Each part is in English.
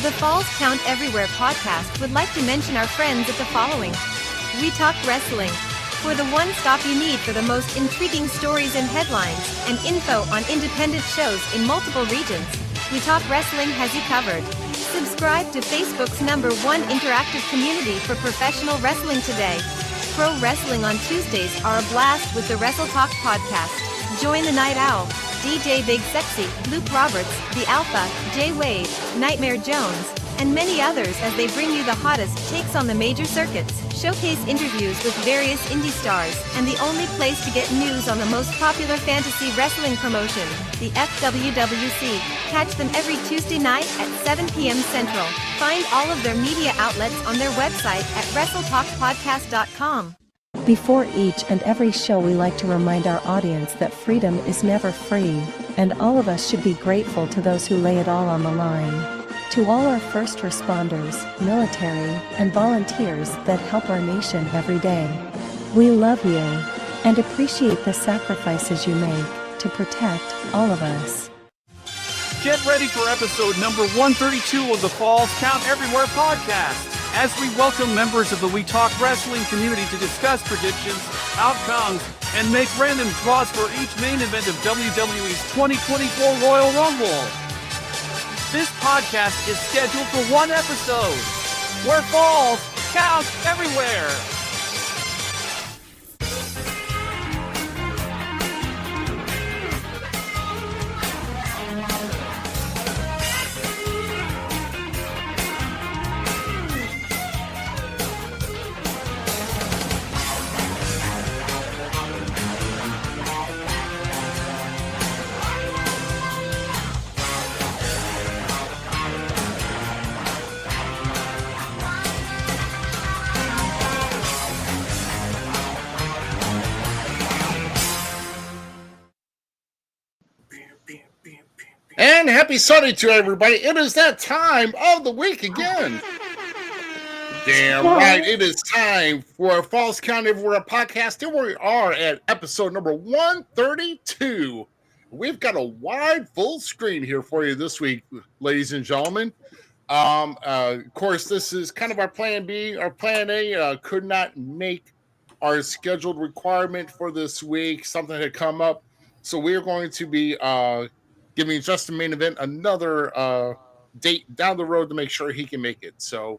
The Falls Count Everywhere podcast would like to mention our friends at the following. We Talk Wrestling. For the one-stop you need for the most intriguing stories and headlines, and info on independent shows in multiple regions, We Talk Wrestling has you covered. Subscribe to Facebook's #1 interactive community for professional wrestling today. Pro Wrestling on Tuesdays are a blast with the Wrestle Talk podcast. Join the Night Owl, DJ Big Sexy, Luke Roberts, The Alpha, Jay Wade, Nightmare Jones, and many others as they bring you the hottest takes on the major circuits, showcase interviews with various indie stars, and the only place to get news on the most popular fantasy wrestling promotion, the FWWC. Catch them every Tuesday night at 7 p.m. Central. Find all of their media outlets on their website at WrestleTalkPodcast.com. Before each and every show, we like to remind our audience that freedom is never free, and all of us should be grateful to those who lay it all on the line. To all our first responders, military, and volunteers that help our nation every day, we love you and appreciate the sacrifices you make to protect all of us. Get ready for episode number 132 of the Falls Count Everywhere podcast, as we welcome members of the We Talk Wrestling community to discuss predictions, outcomes, and make random draws for each main event of WWE's 2024 Royal Rumble. This podcast is scheduled for one episode, where falls count everywhere. And happy Sunday to everybody. It is that time of the week again. Damn right. It is time for Falls Count Everywhere podcast. Here we are at episode number 132. We've got a wide full screen here for you this week, ladies and gentlemen. Of course, this is kind of our plan B. Our plan A could not make our scheduled requirement for this week. Something had come up. So we are going to be giving just the main event another date down the road to make sure he can make it. So,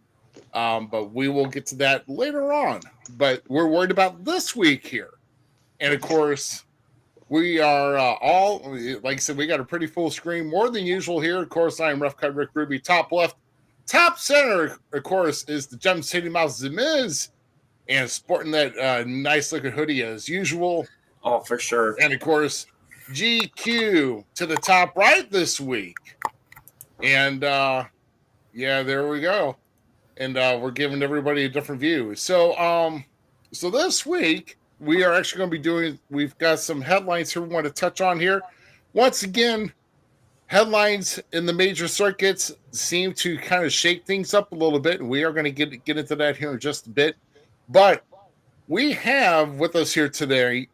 but we will get to that later on. But we're worried about this week here. And of course, we are all, like I said, we got a pretty full screen, more than usual here. Of course, I am Rough Cut Rick Ruby. Top left, top center, of course, is the Gem City Mouse Zmiz, and sporting that nice looking hoodie as usual. Oh, for sure. And of course, GQ to the top right this week. And yeah, there we go. And we're giving everybody a different view. So so this week we are actually going to be doing, we've got some headlines here we want to touch on here. Once again, headlines in the major circuits seem to kind of shake things up a little bit, and we are going to get into that here in just a bit. But we have with us here today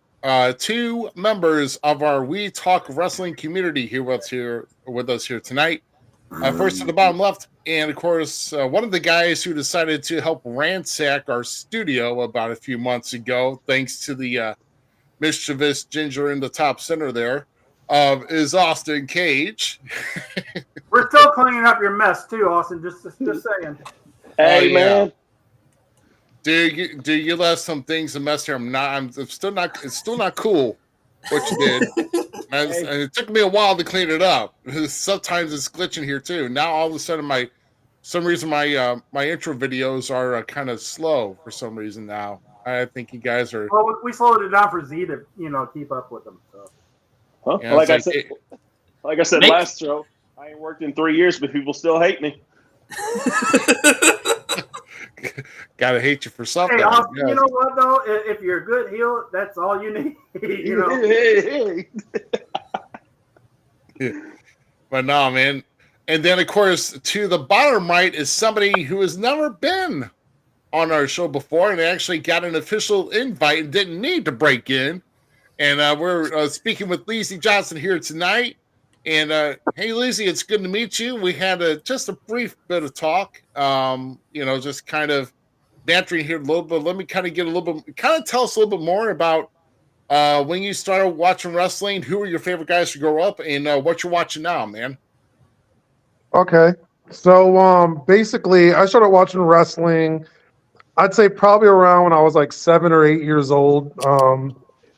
two members of our We Talk Wrestling community here with us here tonight. First to the bottom left, and of course, one of the guys who decided to help ransack our studio about a few months ago, thanks to the mischievous ginger in the top center there, is Austin Cage. We're still cleaning up your mess too, Austin. Just saying. Hey, man. Dude, you left some things a mess here. It's still not cool what you did. And it took me a while to clean it up. Sometimes it's glitching here too. Now all of a sudden my intro videos are kind of slow for some reason now. I think you guys are. Well, we slowed it down for Z to keep up with them. So. Huh? Yeah, like I said last show, I ain't worked in 3 years, but people still hate me. Gotta hate you for something. Hey, Austin, you know what though? If you're a good heel, that's all you need. But no, man. And then of course, to the bottom right is somebody who has never been on our show before and actually got an official invite and didn't need to break in. And we're speaking with Lacey Johnson here tonight. And hey, Lizzie, it's good to meet you. We had just a brief bit of talk. Just kind of bantering here a little bit. Let me kind of get a little bit, kind of tell us a little bit more about when you started watching wrestling. Who were your favorite guys to grow up, and what you're watching now, man? Okay. So basically I started watching wrestling, I'd say probably around when I was like 7 or 8 years old.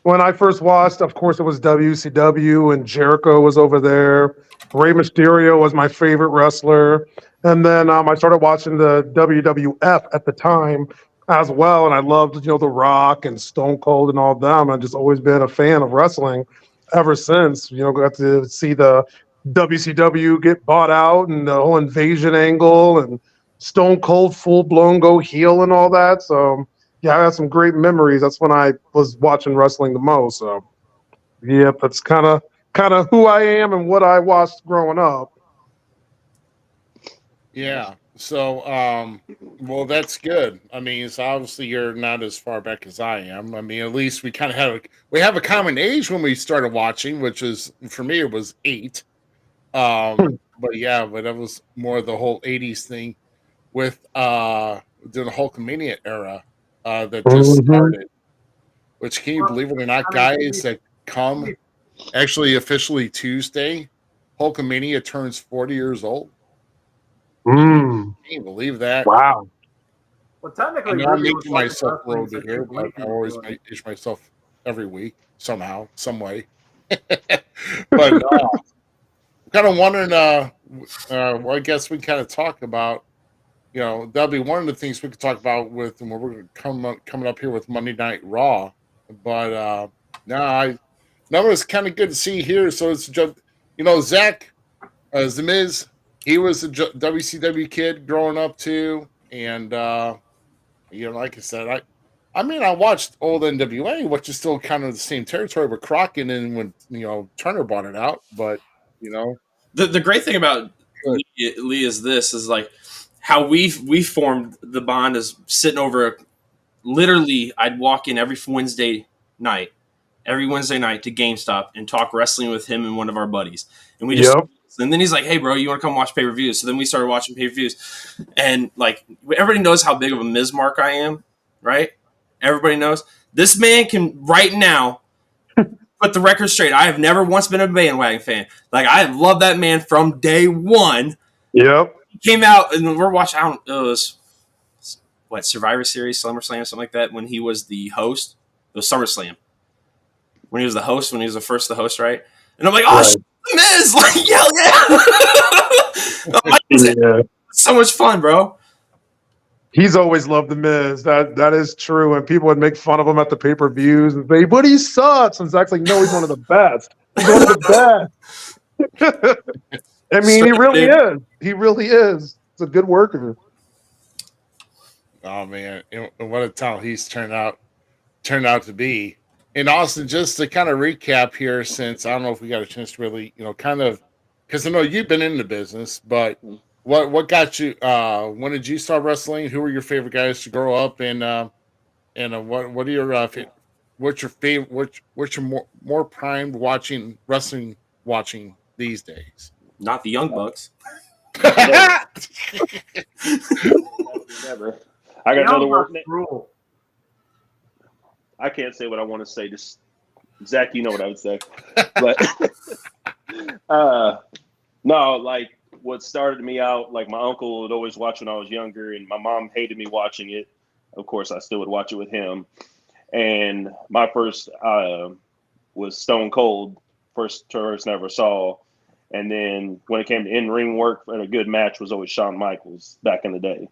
When I first watched, of course, it was WCW and Jericho was over there. Rey Mysterio was my favorite wrestler. And then I started watching the WWF at the time as well. And I loved, The Rock and Stone Cold and all them. I've just always been a fan of wrestling ever since. Got to see the WCW get bought out and the whole invasion angle and Stone Cold full blown go heel and all that. So yeah, I got some great memories. That's when I was watching wrestling the most. So yep, that's kind of who I am and what I watched growing up. Yeah. So, well, that's good. I mean, it's obviously you're not as far back as I am. I mean, at least we kind of have a common age when we started watching, which is for me it was 8. But that was more the whole 80s thing with the Hulkamania era that just started. Which, can you believe it or not, guys, that come actually officially Tuesday, Hulkamania turns 40 years old. Can you believe that? Wow. Well, technically, I'm making myself a little bit here, but I always age myself every week somehow, some way. But I'm kind of wondering. Well, I guess we kind of talk about. That'll be one of the things we could talk about with, and we're coming up here with Monday Night Raw. But it's kind of good to see here. So it's just, Zach, Zmiz, he was a WCW kid growing up too, and like I said, I watched old NWA, which is still kind of the same territory with Crockett, and when Turner bought it out, but the great thing about Lee is like how we formed the bond is sitting over. Literally, I'd walk in every Wednesday night to GameStop and talk wrestling with him and one of our buddies, and we just. Yep. And then he's like, "Hey, bro, you want to come watch pay-per-views?" So then we started watching pay-per-views, and like everybody knows how big of a Miz mark I am, right? Everybody knows this man can right now put the record straight. I have never once been a bandwagon fan. Like I love that man from day one. Yep. He came out and we're watching. I don't know, it was what Survivor Series, SummerSlam, something like that. When he was the host, it was SummerSlam. When he was the host, when he was the first host, right? And I'm like, oh. Right. Miz, like, yeah. So much fun, bro. He's always loved the Miz. That is true. And people would make fun of him at the pay-per-views and say, but he sucks. And Zach's like, no, he's one of the best. He's one of the best. I mean, he really is. He really is. It's a good worker. Oh man, and what a talent he's turned out to be. And Austin, just to kind of recap here, since I don't know if we got a chance to really, kind of, because I know you've been in the business, but what got you? When did you start wrestling? Who were your favorite guys to grow up? And what are your what's your favorite? What's your more primed wrestling watching these days? Not the Young Bucks. Never. I got another word. I can't say what I want to say. Just Zach, you know what I would say. But no, like what started me out, like my uncle would always watch when I was younger, and my mom hated me watching it. Of course, I still would watch it with him. And my first was Stone Cold, first person I ever saw. And then when it came to in-ring work and a good match was always Shawn Michaels back in the day.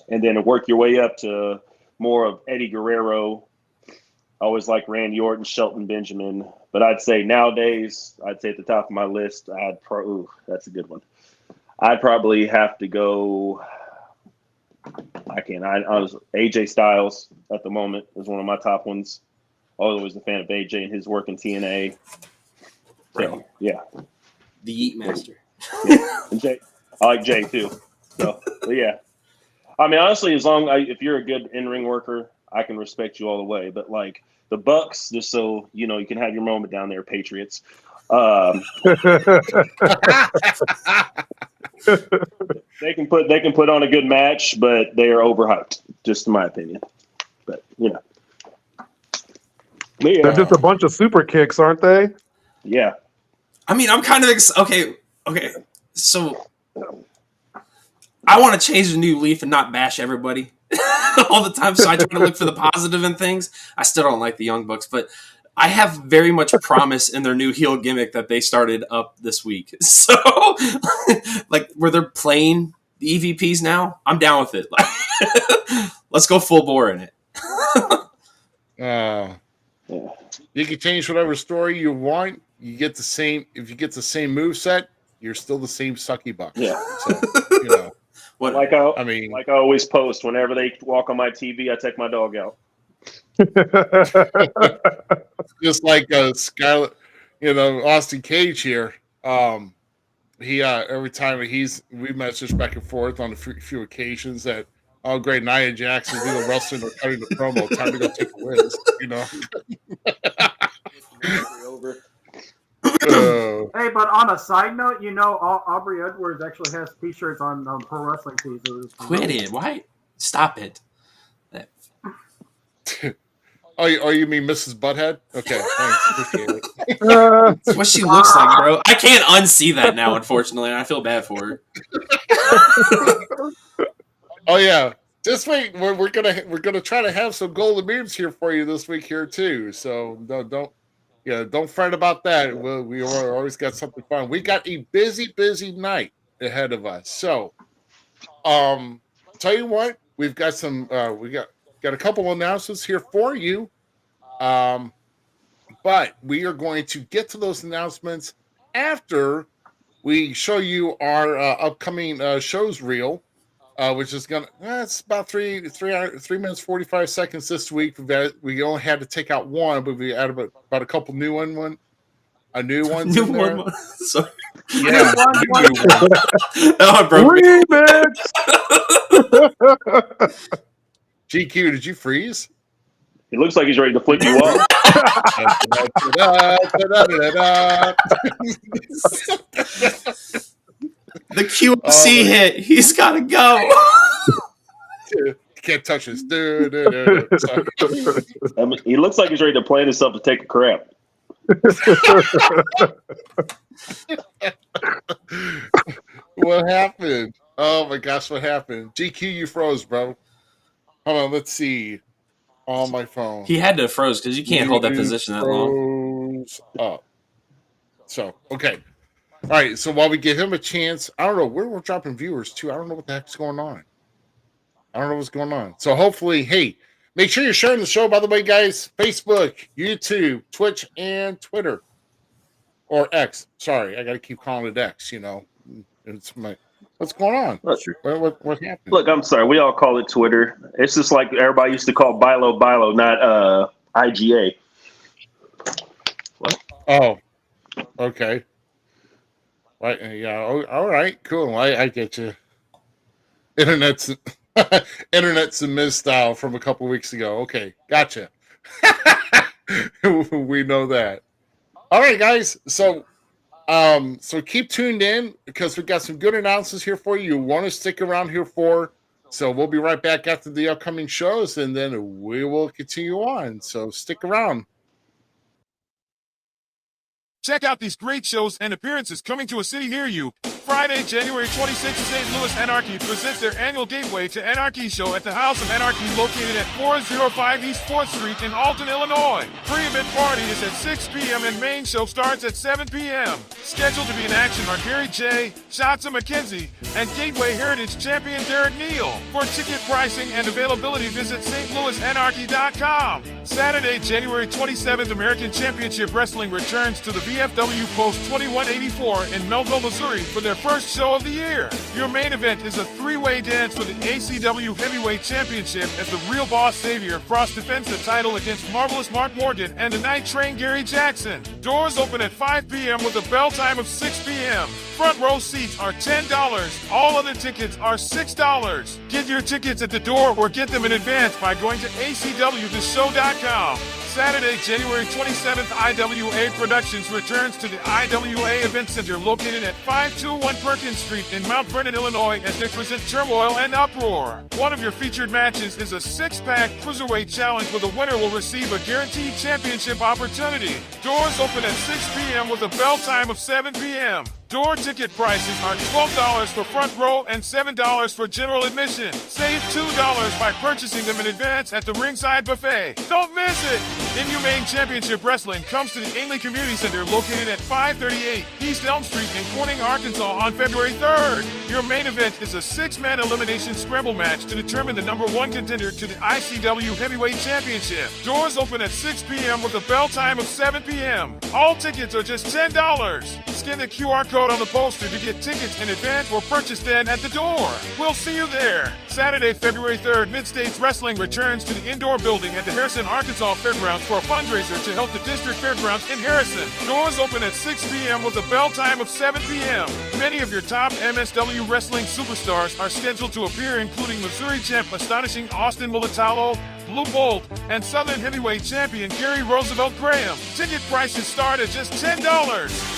And then to work your way up to more of Eddie Guerrero. I always like Randy Orton, Shelton Benjamin. But I'd say nowadays, at the top of my list, that's a good one. I'd probably have to go. I was AJ Styles at the moment is one of my top ones. I was always a fan of AJ and his work in TNA. So, yeah. The Yeet Master. Yeah. And Jay, I like Jay too. So, yeah. I mean, honestly, if you're a good in-ring worker, I can respect you all the way. But like the Bucks, just so you know, you can have your moment down there, Patriots. They can put on a good match, but they are overhyped, just in my opinion. But yeah. They're just a bunch of super kicks, aren't they? Yeah. I mean, I'm kind of okay. So I want to change the new leaf and not bash everybody all the time. So I try to look for the positive in things. I still don't like the Young Bucks, but I have very much promise in their new heel gimmick that they started up this week. So, like, where they're playing the EVPs now, I'm down with it. Like, let's go full bore in it. Yeah. You can change whatever story you want. You get the same. If you get the same moveset, you're still the same sucky buck. Yeah. So, you know. Like I always post, whenever they walk on my TV, I take my dog out. Just like Scarlett, Austin Cage here. He every time we message back and forth on a few occasions that, oh great, Nia Jackson's either wrestling or cutting the promo. Time to go take a whiz, Hey, but on a side note, Aubrey Edwards actually has T-shirts on Pro Wrestling Tees. Quit it! Why? Stop it! Oh, you mean Mrs. Butthead? Okay, thanks. Appreciate it. That's what she looks like, bro. I can't unsee that now, unfortunately, and I feel bad for her. Oh yeah, this week we're gonna try to have some golden memes here for you this week here too. So don't fret about that. We always got something fun. We got a busy night ahead of us. So, tell you what, we've got some. We got a couple announcements here for you. But we are going to get to those announcements after we show you our upcoming shows reel, which is it's about 3 minutes 45 seconds this week. We only had to take out one, but we added about a couple new ones. New ones. Sorry. Yeah. Remix. GQ, did you freeze? It looks like he's ready to flip you off. The QC hit. He's got to go. Can't touch this. He looks like he's ready to plan himself to take a crap. What happened? Oh my gosh, what happened? GQ, you froze, bro. Hold on, let's see. On my phone. He had to have froze because you can't hold that position that long. Up. So, okay. All right, so while we give him a chance, I don't know, we're dropping viewers too. I don't know what the heck's going on. I don't know what's going on. So hopefully, hey, make sure you're sharing the show, by the way, guys. Facebook, YouTube, Twitch, and Twitter. Or X. Sorry, I got to keep calling it X, It's what's going on? What happened? Look, I'm sorry. We all call it Twitter. It's just like everybody used to call Bilo, not IGA. What? Oh, okay. Right, yeah. All right. Cool. I get you. Internet's Zmiz style from a couple weeks ago. Okay, gotcha. We know that. All right, guys. So keep tuned in because we got some good announcements here for you. You want to stick around here for. So we'll be right back after the upcoming shows, and then we will continue on. So stick around. Check out these great shows and appearances coming to a city near you. Friday, January 26th, St. Louis Anarchy presents their annual Gateway to Anarchy show at the House of Anarchy located at 405 East 4th Street in Alton, Illinois. Pre-event party is at 6 p.m. and main show starts at 7 p.m. Scheduled to be in action are Gary J., Shotzi McKenzie, and Gateway Heritage Champion Derek Neal. For ticket pricing and availability, visit stlouisanarchy.com. Saturday, January 27th, American Championship Wrestling returns to the VFW Post 2184 in Melville, Missouri for their first show of the year. Your main event is a three-way dance for the ACW Heavyweight Championship as the Real Boss Xavier Frost defends the title against Marvelous Mark Morgan and the Night Train Gary Jackson. Doors open at 5 p.m. with a bell time of 6 p.m. Front row seats are $10. All other tickets are $6. Get your tickets at the door or get them in advance by going to acwtheshow.com. Saturday, January 27th, IWA Productions returns to the IWA Event Center located at 521 Perkins Street in Mount Vernon, Illinois, as they present Turmoil and Uproar. One of your featured matches is a six-pack cruiserweight challenge where the winner will receive a guaranteed championship opportunity. Doors open at 6 p.m. with a bell time of 7 p.m. Door ticket prices are $12 for front row and $7 for general admission. Save $2 by purchasing them in advance at the ringside buffet. Don't miss it! Inhumane Championship Wrestling comes to the Ainley Community Center located at 538 East Elm Street in Corning, Arkansas on February 3rd. Your main event is a six-man elimination scramble match to determine the number one contender to the ICW Heavyweight Championship. Doors open at 6 p.m. with a bell time of 7 p.m. All tickets are just $10. Scan the QR code on the poster to get tickets in advance or purchase them at the door. We'll see you there. Saturday, February 3rd, Mid-States Wrestling returns to the indoor building at the Harrison, Arkansas Fairgrounds for a fundraiser to help the district fairgrounds in Harrison. Doors open at 6 p.m. with a bell time of 7 p.m. Many of your top MSW wrestling superstars are scheduled to appear, including Missouri champ Astonishing Austin Militalo, Blue Bolt, and Southern Heavyweight Champion Gary Roosevelt Graham. Ticket prices start at just $10.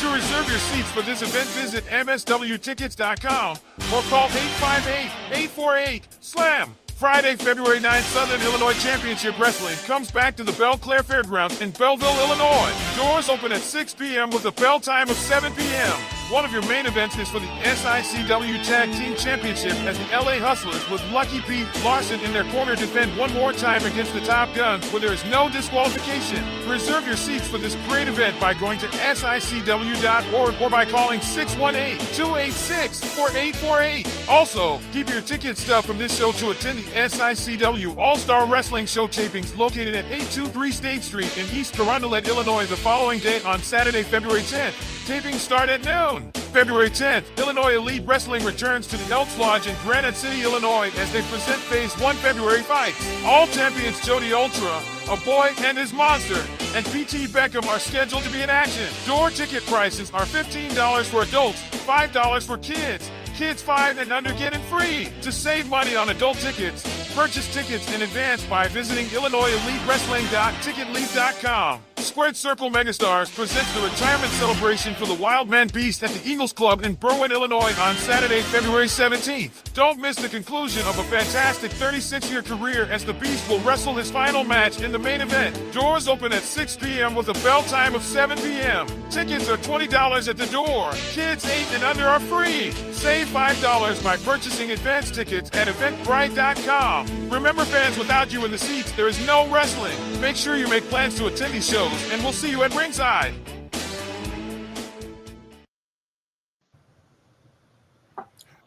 To reserve your seats for this event, visit mswtickets.com or call 858-848-SLAM. Friday, February 9th, Southern Illinois Championship Wrestling comes back to the Belle Claire Fairgrounds in Belleville, Illinois. Doors open at 6 p.m. with a bell time of 7 p.m. One of your main events is for the SICW Tag Team Championship as the LA Hustlers with Lucky Pete Larson in their corner defend one more time against the Top Guns where there is no disqualification. Reserve your seats for this great event by going to sicw.org or by calling 618-286-4848. Also, keep your ticket stub from this show to attend the SICW All-Star Wrestling Show tapings located at 823 State Street in East Carondelet, Illinois the following day on Saturday, February 10th. Tapings start at noon. February 10th, Illinois Elite Wrestling returns to the Elks Lodge in Granite City, Illinois as they present Phase 1 February fights. All champions Jody Ultra, A Boy and His Monster, and P.T. Beckham are scheduled to be in action. Door ticket prices are $15 for adults, $5 for kids. Kids 5 and under get it free. To save money on adult tickets, purchase tickets in advance by visiting IllinoisEliteWrestling.ticketleaf.com. Squared Circle Megastars presents the retirement celebration for the Wild Man Beast at the Eagles Club in Berwyn, Illinois on Saturday, February 17th. Don't miss the conclusion of a fantastic 36-year career as the Beast will wrestle his final match in the main event. Doors open at 6 p.m. with a bell time of 7 p.m. Tickets are $20 at the door. Kids 8 and under are free. Save $5 by purchasing advance tickets at eventbrite.com. Remember, fans, without you in the seats, there is no wrestling. Make sure you make plans to attend these shows, and we'll see you at ringside.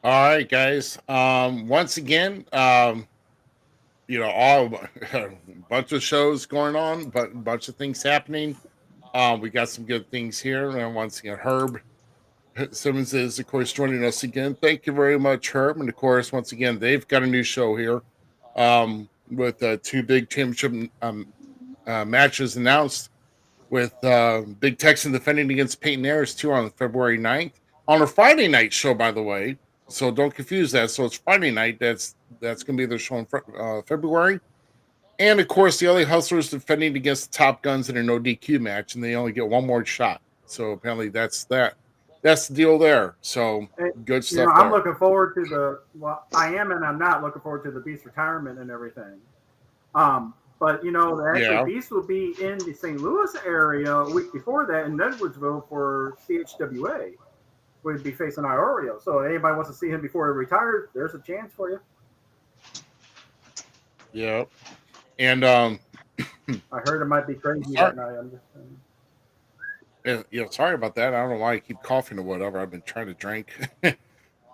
All right, guys. Once again, all a bunch of shows going on, but a bunch of things happening. We got some good things here, and once again, Herb Simmons is, of course, joining us again. Thank you very much, Herb. And of course, once again, they've got a new show here with two big championship matches announced, with Big Texan defending against Peyton Ayers too on February 9th on a Friday night show, by the way. So don't confuse that. So it's Friday night. That's going to be their show in February. And of course, the LA Hustlers defending against the Top Guns in a no DQ match, and they only get one more shot. So apparently that's that. That's the deal there. So good stuff. I'm looking forward to I am and I'm not looking forward to the Beast retirement and everything. But Beast will be in the St. Louis area a week before that in Edwardsville for CHWA. Would be facing Iorio. So if anybody wants to see him before he retires, there's a chance for you. Yeah. And I heard it might be crazy that night. I'm just saying. Sorry about that. I don't know why I keep coughing or whatever. I've been trying to drink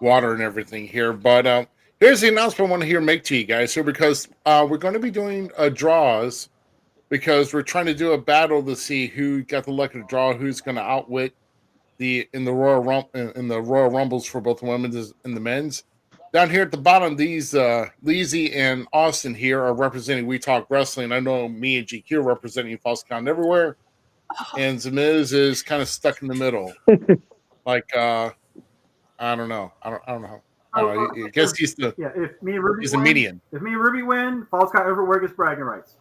water and everything here. But here's the announcement I want to make to you guys here, because we're going to be doing draws, because we're trying to do a battle to see who got the luck to draw, who's going to outwit in the Royal Rumbles for both the women's and the men's. Down here at the bottom, these Leezy and Austin here are representing We Talk Wrestling. I know me and GQ are representing False Count Everywhere, and Zmiz is kind of stuck in the middle. I don't know. I guess he's if me and Ruby he's a median. If me and Ruby win, False Count Everywhere gets bragging rights.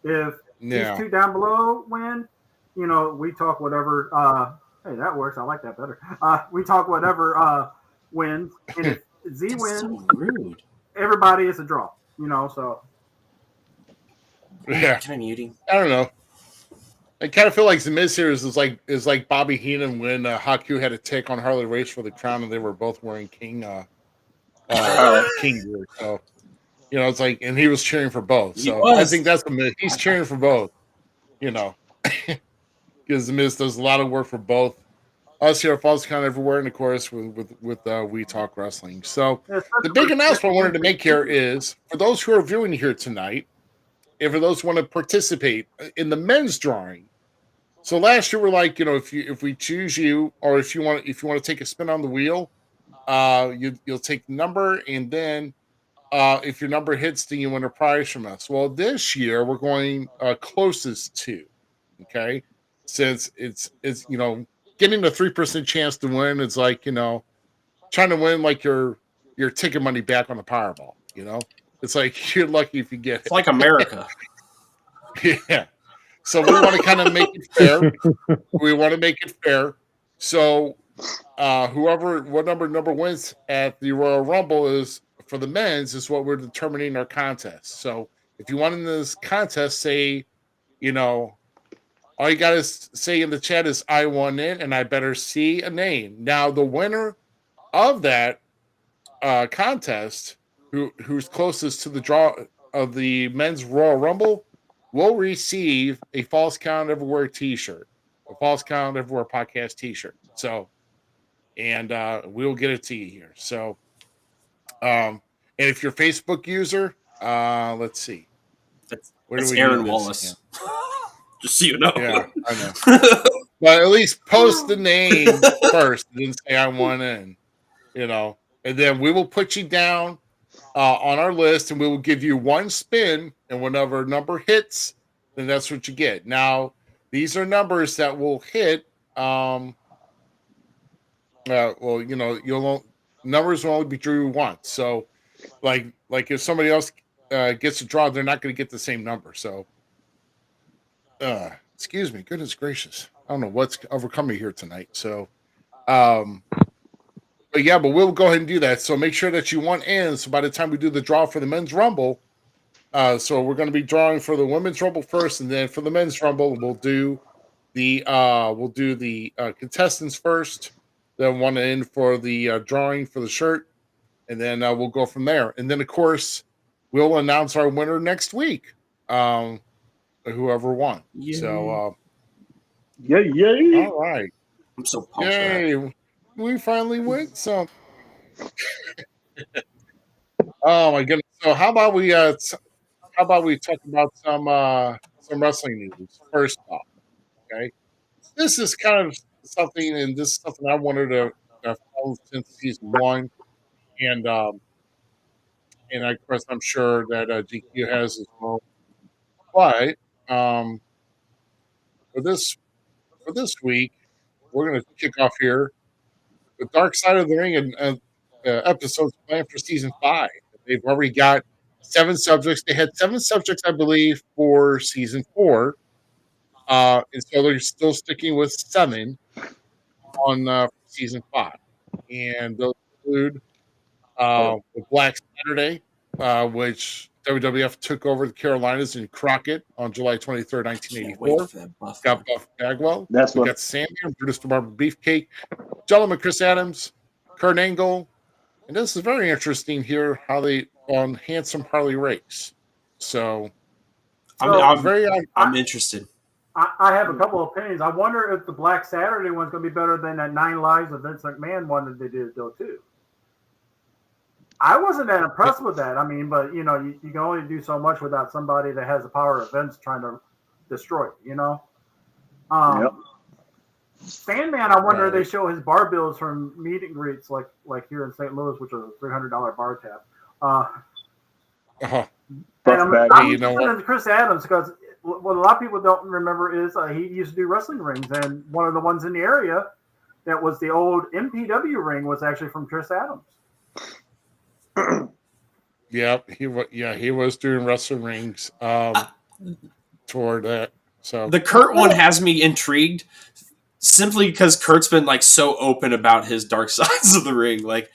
If these two down below win, we talk whatever. Hey, that works. I like that better. We talk whatever wins, and if Z wins, so rude. Everybody is a draw. So. Yeah. Can I mute him? I don't know. I kind of feel like Zmiz here is like Bobby Heenan when Haku had to take on Harley Race for the crown, and they were both wearing King gear. So it's like, and he was cheering for both. So I think that's he's cheering for both. Because Zmiz does a lot of work for both us here at Falls Count Everywhere, and of course with We Talk Wrestling. So the big announcement I wanted to make here is for those who are viewing here tonight, and for those who want to participate in the men's drawing. So last year we're like, if we choose you, or if you want to take a spin on the wheel, you'll take the number, and then if your number hits, then you win a prize from us. Well, this year we're going closest to, okay, since it's getting the 3% chance to win. It's like trying to win like your ticket money back on the Powerball. It's like you're lucky if you get it. It's like America. Yeah. So we want to kind of make it fair. So what number wins at the Royal Rumble is for the men's is what we're determining our contest. So if you want in this contest, say, all you got to say in the chat is I won it, and I better see a name. Now the winner of that contest, who's closest to the draw of the men's Royal Rumble, will receive a Falls Count Everywhere t-shirt, a Falls Count Everywhere podcast t-shirt. So, and we'll get it to you here. So, and if you're a Facebook user, let's see. That's Aaron Wallace. Just so you know. Yeah, I know. But at least post the name first and then say I won in, and then we will put you down on our list, and we will give you one spin, and whenever number hits, then that's what you get. Now, these are numbers that will hit. Numbers will only be drew once. So, like if somebody else gets a draw, they're not going to get the same number. So, excuse me, goodness gracious, I don't know what's overcoming me here tonight. So, but we'll go ahead and do that. So make sure that you want in. So by the time we do the draw for the men's Rumble, so we're going to be drawing for the women's Rumble first, and then for the men's Rumble, we'll do the contestants first. Then one in for the drawing for the shirt, and then we'll go from there. And then of course we'll announce our winner next week. Whoever won. Yay. So, yay! All right. I'm so pumped. Yay! We finally win some. Oh my goodness! So how about we talk about some wrestling news first off? Okay, this is kind of something, and this is something I wanted to follow since season one, and of course I'm sure that GQ has as well. But for this week, we're going to kick off here. The Dark Side of the Ring and episodes planned for season 5. They've already got 7 subjects. They had 7 subjects, I believe, for season 4. And so they're still sticking with 7 on season 5. And those include the Black Saturday, which WWF took over the Carolinas in Crockett on July 23rd, 1984. Got Buff Bagwell. We got Sandman, Brutus the Barber Beefcake, Gentleman Chris Adams, Kurt Angle. And this is very interesting here how they on Handsome Harley Race. So I'm interested. I have a couple of opinions. I wonder if the Black Saturday one's going to be better than that 9 Lives of Vince McMahon one that they did though too. I wasn't that impressed with that. I mean, but you can only do so much without somebody that has the power of Vince trying to destroy it. Yep. Sandman, I wonder if they show his bar bills from meet and greets like here in St. Louis, which are a $300 bar tab. I'm interested in Chris Adams because what a lot of people don't remember is he used to do wrestling rings, and one of the ones in the area that was the old MPW ring was actually from Chris Adams. He was doing wrestling rings. toward that. So the Kurt one has me intrigued simply because Kurt's been like so open about his dark sides of the ring. Like,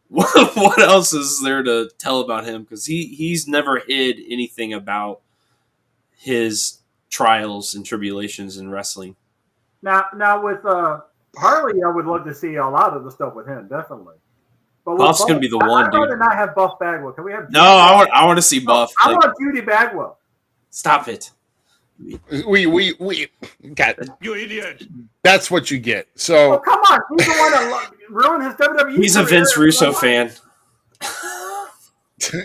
what else is there to tell about him? Because he's never hid anything about his trials and tribulations in wrestling. Now with Harley, I would love to see a lot of the stuff with him, definitely. But Buff's going to be the one, I'd rather not have Buff Bagwell. Can we have? No, I want to see Buff. I want Judy Bagwell. Stop it. We got You idiot. That's what you get. So oh, come on, he's the one that ruined his WWE. He's a Vince Russo fan.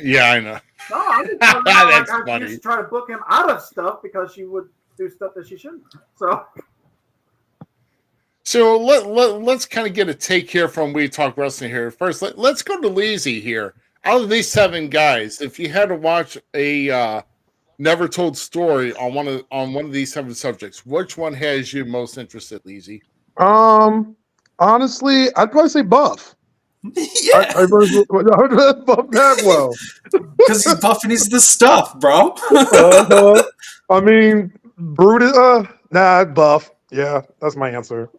Yeah, I know. No, I'm just That's funny. She try to book him out of stuff because she would do stuff that she shouldn't. So let's kind of get a take here from We Talk Wrestling here. First, let's go to Leezy here. Out of these 7 guys, if you had to watch a never told story on one of these 7 subjects, which one has you most interested, Leezy? Honestly, I'd probably say Buff. Yeah, I Buff Bagwell because he's buffing his the stuff, bro. I mean, Brutus. Buff. Yeah, that's my answer.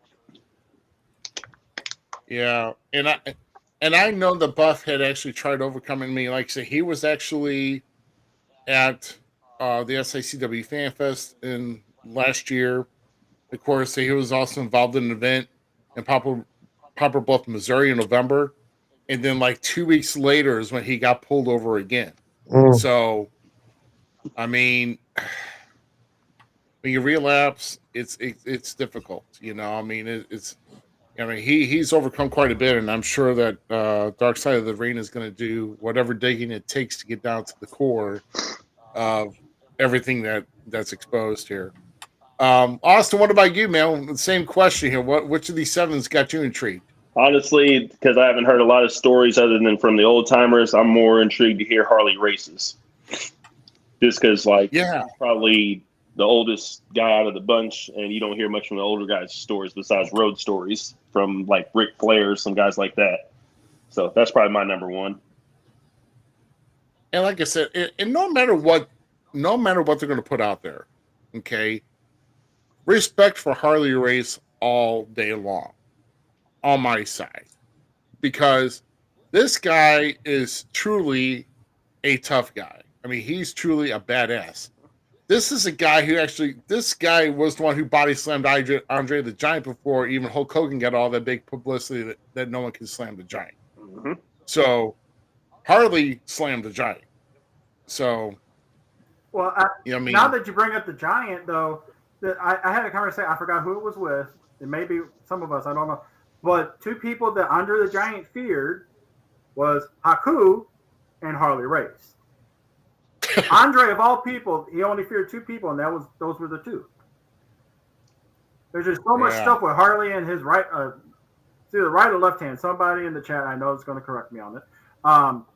Yeah, and I know that Buff had actually tried overcoming me. Like I said, he was actually at the SICW Fan Fest in last year. Of course, he was also involved in an event in Poplar Bluff, Missouri in November. And then like 2 weeks later is when he got pulled over again. So, I mean, when you relapse, it's difficult. You know, I mean, he's overcome quite a bit, and I'm sure that Dark Side of the Ring is going to do whatever digging it takes to get down to the core of everything that's exposed here. Austin, what about you, man? The same question here. Which of these 7's got you intrigued? Honestly, because I haven't heard a lot of stories other than from the old timers, I'm more intrigued to hear Harley races. Just because, probably the oldest guy out of the bunch, and you don't hear much from the older guys' stories besides road stories from like Ric Flair, some guys like that. So that's probably my number 1. And like I said, and no matter what they're going to put out there, okay, respect for Harley Race all day long on my side, because this guy is truly a tough guy. I mean, he's truly a badass. This is a guy this guy was the one who body slammed Andre the Giant before even Hulk Hogan got all that big publicity that no one can slam the Giant. Mm-hmm. So Harley slammed the Giant. So, well, now that you bring up the Giant, though, that I had a conversation. I forgot who it was with. It may be some of us. I don't know. But 2 people that Andre the Giant feared was Haku and Harley Race. Andre, of all people, he only feared 2 people, and those were the 2. There's just so much stuff with Harley and his right, it's either right or left hand. Somebody in the chat, I know, is going to correct me on it.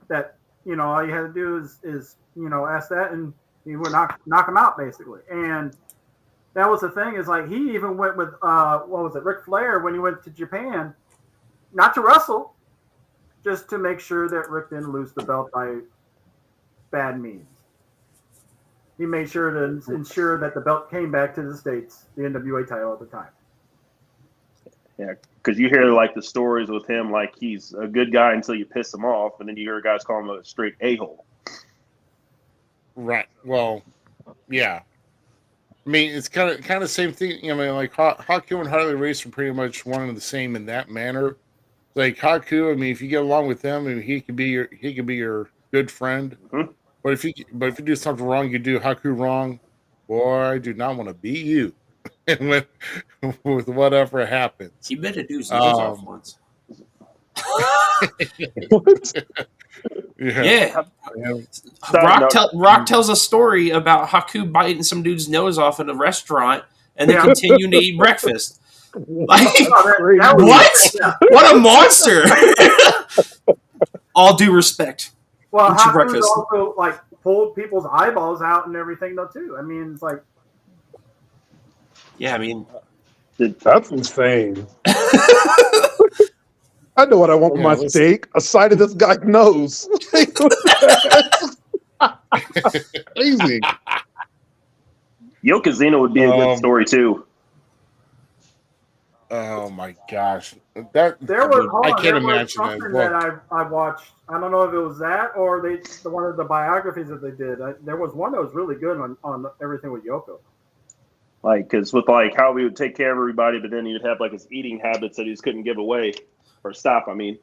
That all you had to do is ask that, and he would knock him out basically. And that was the thing, is like he even went with Ric Flair when he went to Japan, not to wrestle, just to make sure that Rick didn't lose the belt by bad means. He made sure to ensure that the belt came back to the States, the NWA title at the time. Yeah, because you hear like the stories with him, like he's a good guy until you piss him off, and then you hear guys call him a straight a-hole. Right. Well, yeah. I mean, it's kind of the same thing. I mean, like Haku and Harley Race are pretty much one and the same in that manner. Like Haku, I mean, if you get along with him, I mean, he could be your good friend. Mm-hmm. But if you do something wrong, you do Haku wrong. Boy, I do not want to beat you. And with whatever happens, You better do some off once. Yeah. Rock tells a story about Haku biting some dude's nose off in a restaurant and then continuing to eat breakfast. Like, what? What a monster! All due respect. Well, Haku's also like pulled people's eyeballs out and everything though too. I mean, it's like, yeah, I mean, that's insane. I know what I want with my steak. A side of this guy's nose. Crazy. Yokozuna would be a good story too. Oh my gosh, I can't imagine something that I watched. I don't know if it was that or one of the biographies that they did. There was one that was really good on everything with Yoko. Like, because with like how he would take care of everybody, but then he would have like his eating habits that he just couldn't give away or stop. I mean,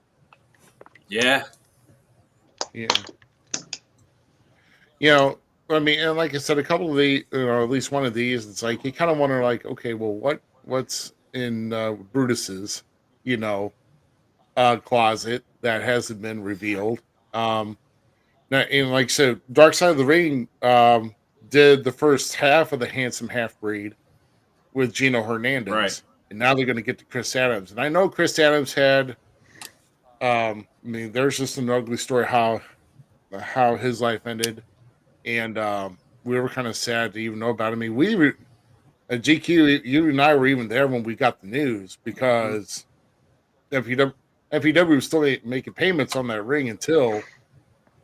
yeah. I mean, and like I said, a couple of the, at least one of these, it's like you kind of wonder, like, okay, well, what's in Brutus's, closet that hasn't been revealed. Now, and like so, Dark Side of the Ring did the first half of the Handsome Half Breed with Gino Hernandez, right? And now they're going to get to Chris Adams, and I know Chris Adams had. I mean, there's just an ugly story how his life ended, and we were kind of sad to even know about it. I mean, we were at GQ. You and I were even there when we got the news because FPW was still making payments on that ring until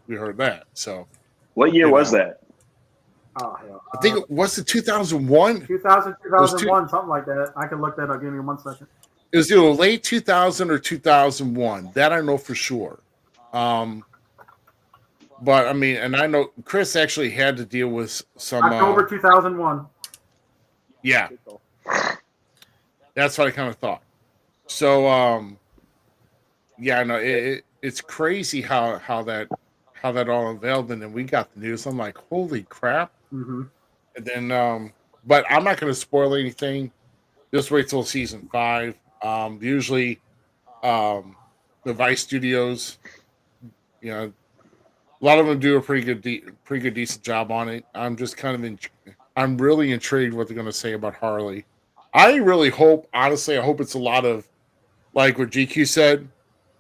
we heard that. So, what year was that? Oh, hell. I think it was 2001. 2001, something like that. I can look that up. Give me 1 second. It was either late 2000 or 2001. That I know for sure. But I mean, and I know Chris actually had to deal with some October 2001. Yeah, that's what I kind of thought. So, yeah, no, it's crazy how that all unveiled, and then we got the news. I'm like, holy crap! Mm-hmm. And then, but I'm not going to spoil anything. Just wait till season 5. Usually, the Vice Studios, a lot of them do a pretty good decent job on it. I'm just kind of I'm really intrigued what they're going to say about Harley. I really hope, honestly, I hope it's a lot of like what GQ said,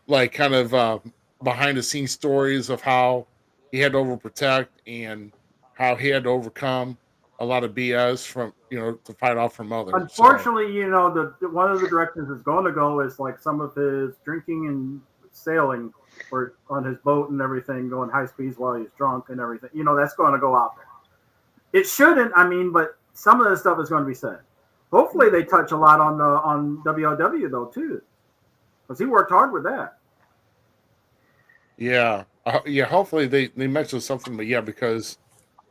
like kind of behind the scenes stories of how he had to overprotect and how he had to overcome a lot of BS from to fight off from others. Unfortunately, one of the directions is going to go is like some of his drinking and sailing or on his boat and everything, going high speeds while he's drunk and everything. That's going to go out there. It shouldn't, but some of the stuff is going to be said. Hopefully they touch a lot on WLW though too, because he worked hard with that. Yeah, hopefully they mention something, but because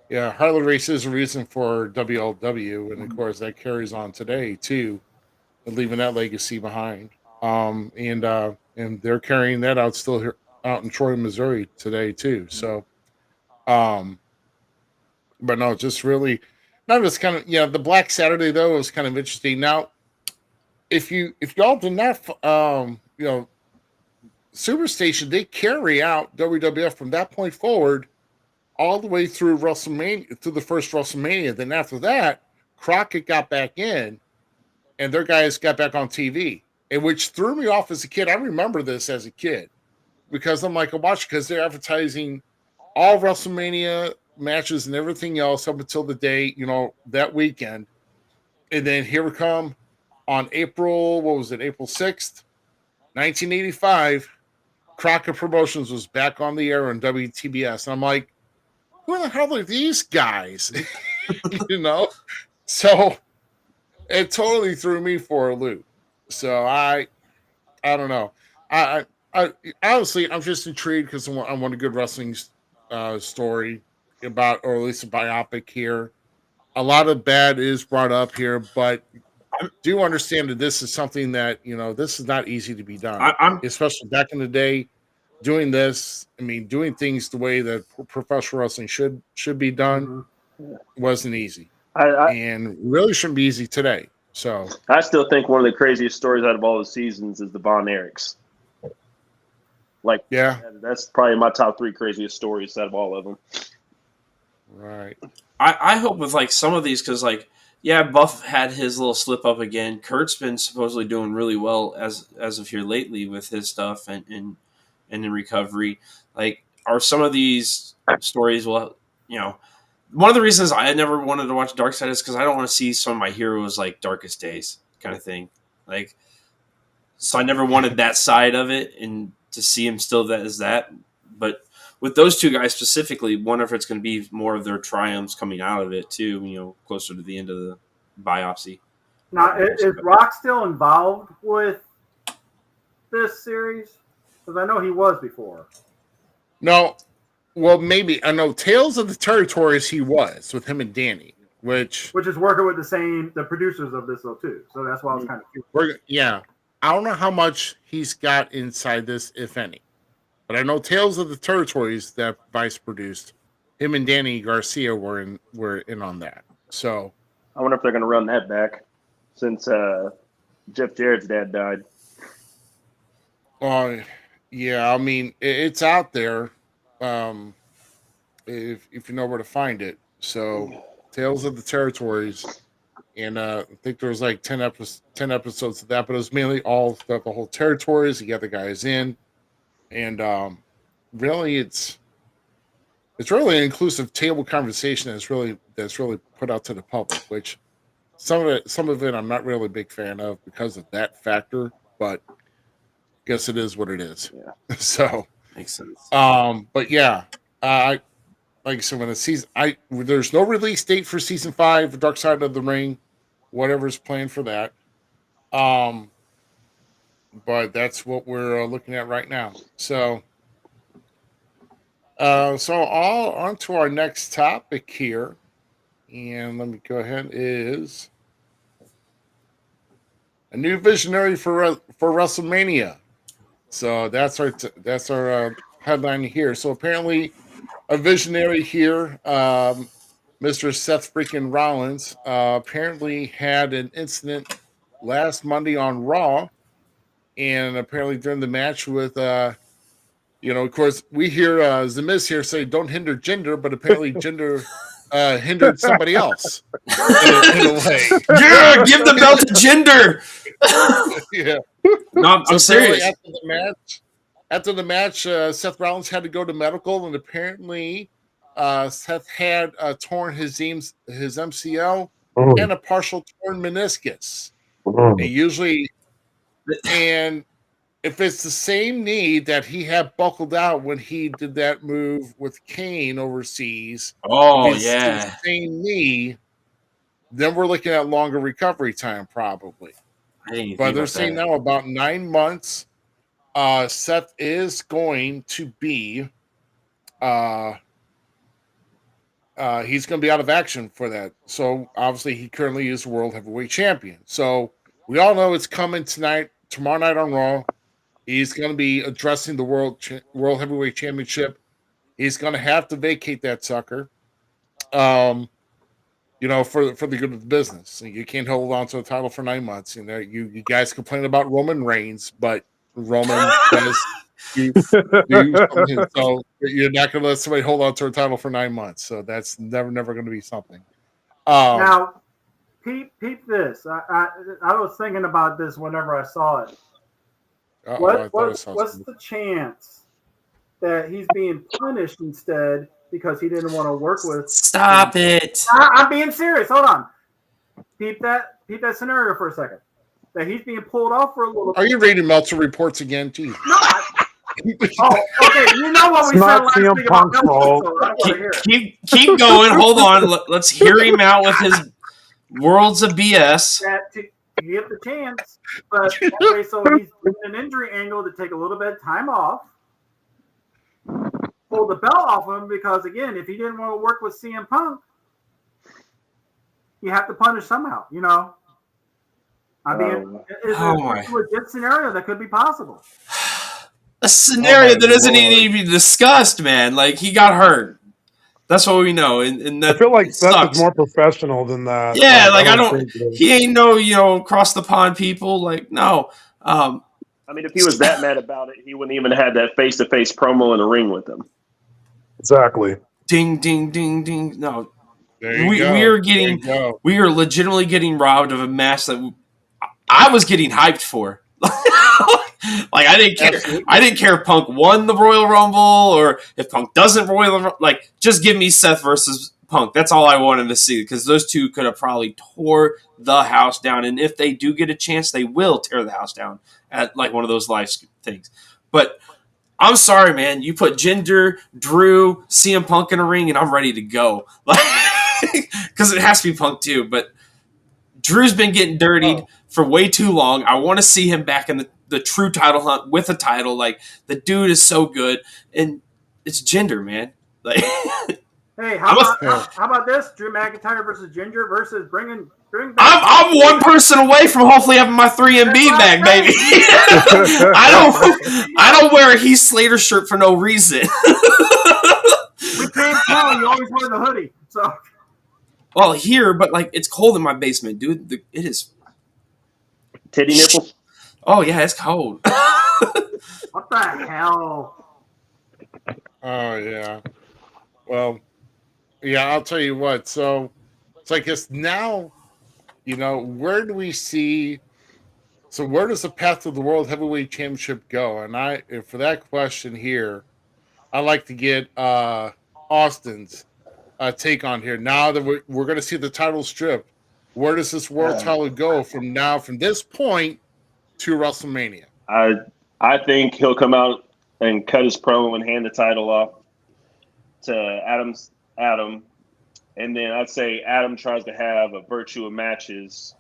Harley Race is a reason for WLW, and of course that carries on today too, leaving that legacy behind. And they're carrying that out still here out in Troy, Missouri today too. So, but no, just really, not just kind of the Black Saturday though was kind of interesting. Now, if y'all did not, Superstation, they carry out WWF from that point forward all the way through WrestleMania, through the first WrestleMania. Then after that, Crockett got back in, and their guys got back on TV, and which threw me off as a kid. I remember this as a kid because I'm like, I watch because they're advertising all WrestleMania matches and everything else up until the day, that weekend. And then here we come on April 6th, 1985, Crockett Promotions was back on the air on WTBS. And I'm like, who the hell are these guys? So it totally threw me for a loop. So I don't know. I honestly, I'm just intrigued because I want a good wrestling story about, or at least a biopic here. A lot of bad is brought up here, but I do understand that this is something that this is not easy to be done. Especially back in the day, doing this. I mean, doing things the way that professional wrestling should be done wasn't easy, and really shouldn't be easy today. So I still think one of the craziest stories out of all the seasons is the Von Erichs. Like, that's probably my top 3 craziest stories out of all of them. Right. I hope with like some of these, because Buff had his little slip up again. Kurt's been supposedly doing really well as of here lately with his stuff and in recovery. Like, are some of these stories? Well, one of the reasons I never wanted to watch Dark Side is because I don't want to see some of my heroes like Darkest Days kind of thing. Like, so I never wanted that side of it and to see him still that as that. But with those two guys specifically, wonder if it's going to be more of their triumphs coming out of it too. Closer to the end of the biopsy. Now, is Rock still involved with this series? Because I know he was before. No, well, maybe. I know Tales of the Territories he was with him and Danny, which is working with the producers of this though too. So that's why I was kind of curious. Yeah, I don't know how much he's got inside this, if any, but I know Tales of the Territories that Vice produced. Him and Danny Garcia were in on that. So I wonder if they're going to run that back since Jeff Jarrett's dad died. Yeah, I mean it's out there. If you know where to find it. So Tales of the Territories, and I think there was like 10 episodes of that, but it was mainly all the whole territories. You got the guys in, and really it's really an inclusive table conversation that's really put out to the public, which some of it I'm not really a big fan of because of that factor, but I guess it is what it is. Yeah. So makes sense. But yeah, like I said, when the season, there's no release date for season 5 of Dark Side of the Ring, whatever's planned for that. But that's what we're looking at right now. So, all on to our next topic here, and let me go ahead. Is a new visionary for WrestleMania. So that's our headline here. So apparently, a visionary here, Mr. Seth freaking Rollins, apparently had an incident last Monday on Raw, and apparently during the match with, of course, we hear Zmiz here say, "Don't hinder gender," but apparently gender hindered somebody else in a way. Yeah, give the belt to gender. Yeah, no, I'm serious. After the match, Seth Rollins had to go to medical, and apparently Seth had torn his MCL and a partial torn meniscus. And if it's the same knee that he had buckled out when he did that move with Kane overseas, the same knee, then we're looking at longer recovery time probably. But they're saying now about 9 months. Seth is going to be he's going to be out of action for that. So obviously he currently is world heavyweight champion. So we all know it's coming tomorrow night on Raw. He's going to be addressing the world heavyweight championship. He's going to have to vacate that sucker. For the good of the business. You can't hold on to a title for 9 months. You guys complain about Roman Reigns, but Roman does do something. So you're not going to let somebody hold on to a title for 9 months. So that's never going to be something. Now, peep this. I was thinking about this whenever I saw it. What's the chance that he's being punished instead because he didn't want to work with? Stop it! I'm being serious. Hold on. Peep that scenario for a second. That he's being pulled off for a little. Are you reading Meltzer reports again? Jesus. No. Okay. You know what we said last week about Meltzer. Keep going. Hold on. Let's hear him out with his worlds of BS. To get the chance, but okay, so he's doing an injury angle to take a little bit of time off. Pull the belt off him because, again, if he didn't want to work with CM Punk, you have to punish somehow, I mean, it's a legit scenario that could be possible. A scenario that isn't even discussed, man. Like, he got hurt. That's what we know. And that I feel like sucks. Seth is more professional than that. Yeah, I don't he ain't no, across the pond people. Like, no. I mean, if he was that mad about it, he wouldn't even have that face-to-face promo in the ring with him. Exactly. Ding, ding, ding, ding. No. We are legitimately getting robbed of a match that I was getting hyped for. Like, I didn't care. Absolutely. I didn't care if Punk won the Royal Rumble or if Punk doesn't just give me Seth versus Punk. That's all I wanted to see because those two could have probably tore the house down. And if they do get a chance, they will tear the house down at like one of those live things. But I'm sorry, man. You put Jinder, Drew, CM Punk in a ring, and I'm ready to go. Because it has to be Punk too. But Drew's been getting dirtied for way too long. I want to see him back in the true title hunt with a title. Like, the dude is so good. And it's Jinder, man. Like, hey, how about this? Drew McIntyre versus Ginger versus bring back. I'm one person away from hopefully having my 3MB back, baby. I don't wear a Heath Slater shirt for no reason. We can't tell. You always wear the hoodie. So. Well, here, but like it's cold in my basement, dude. It is. Titty nipples. Oh yeah, it's cold. What the hell? Oh yeah. Well, yeah. I'll tell you what. So it's like it's now. Where do we see? So where does the path to the World Heavyweight Championship go? And for that question here, I'd like to get Austin's take on here. Now that we're going to see the title stripped, where does this world title go from this point to WrestleMania? I think he'll come out and cut his promo and hand the title off to Adam. And then I'd say Adam tries to have a virtue of matches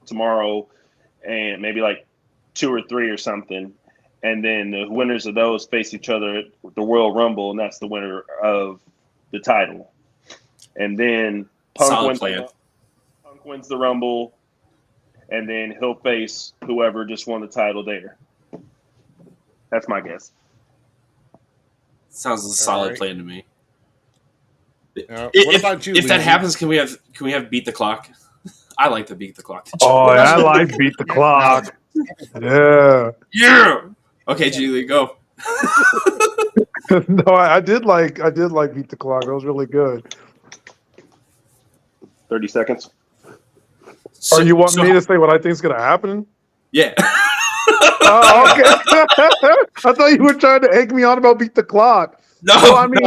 tomorrow and maybe like 2 or 3 or something. And then the winners of those face each other at the Royal Rumble, and that's the winner of the title. And then Punk wins the Rumble, and then he'll face whoever just won the title there. That's my guess. Sounds a solid plan to me. What about you? If that happens, can we have beat the clock? I like to beat the clock. Oh, I like beat the clock. Yeah. Yeah. Okay, Julie, go. No, I did like beat the clock. That was really good. 30 seconds. Or you want me to say what I think is going to happen? Yeah. Oh, okay. I thought you were trying to egg me on about beat the clock. No, I mean,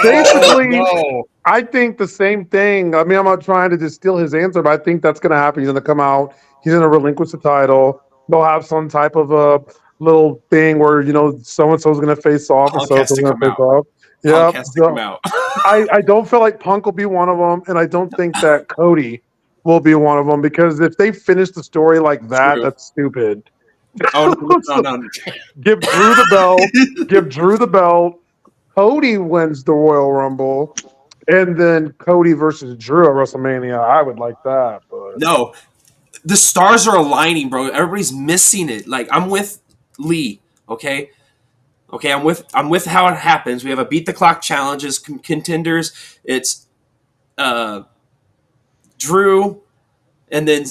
basically, no. I think the same thing. I mean, I'm not trying to just steal his answer, but I think that's going to happen. He's going to come out. He's going to relinquish the title. They'll have some type of a little thing where, so-and-so is going to face off and so-and-so is going to face off. Yeah. So I don't feel like Punk will be one of them, and I don't think that Cody will be one of them, because if they finish the story like that, that's stupid. Oh, no. Give Drew the belt. Give Drew the belt. Cody wins the Royal Rumble, and then Cody versus Drew at WrestleMania. I would like that, but no, the stars are aligning, bro. Everybody's missing it. Like, I'm with Lee. Okay, I'm with how it happens. We have a beat the clock challenges contenders. It's Drew, and then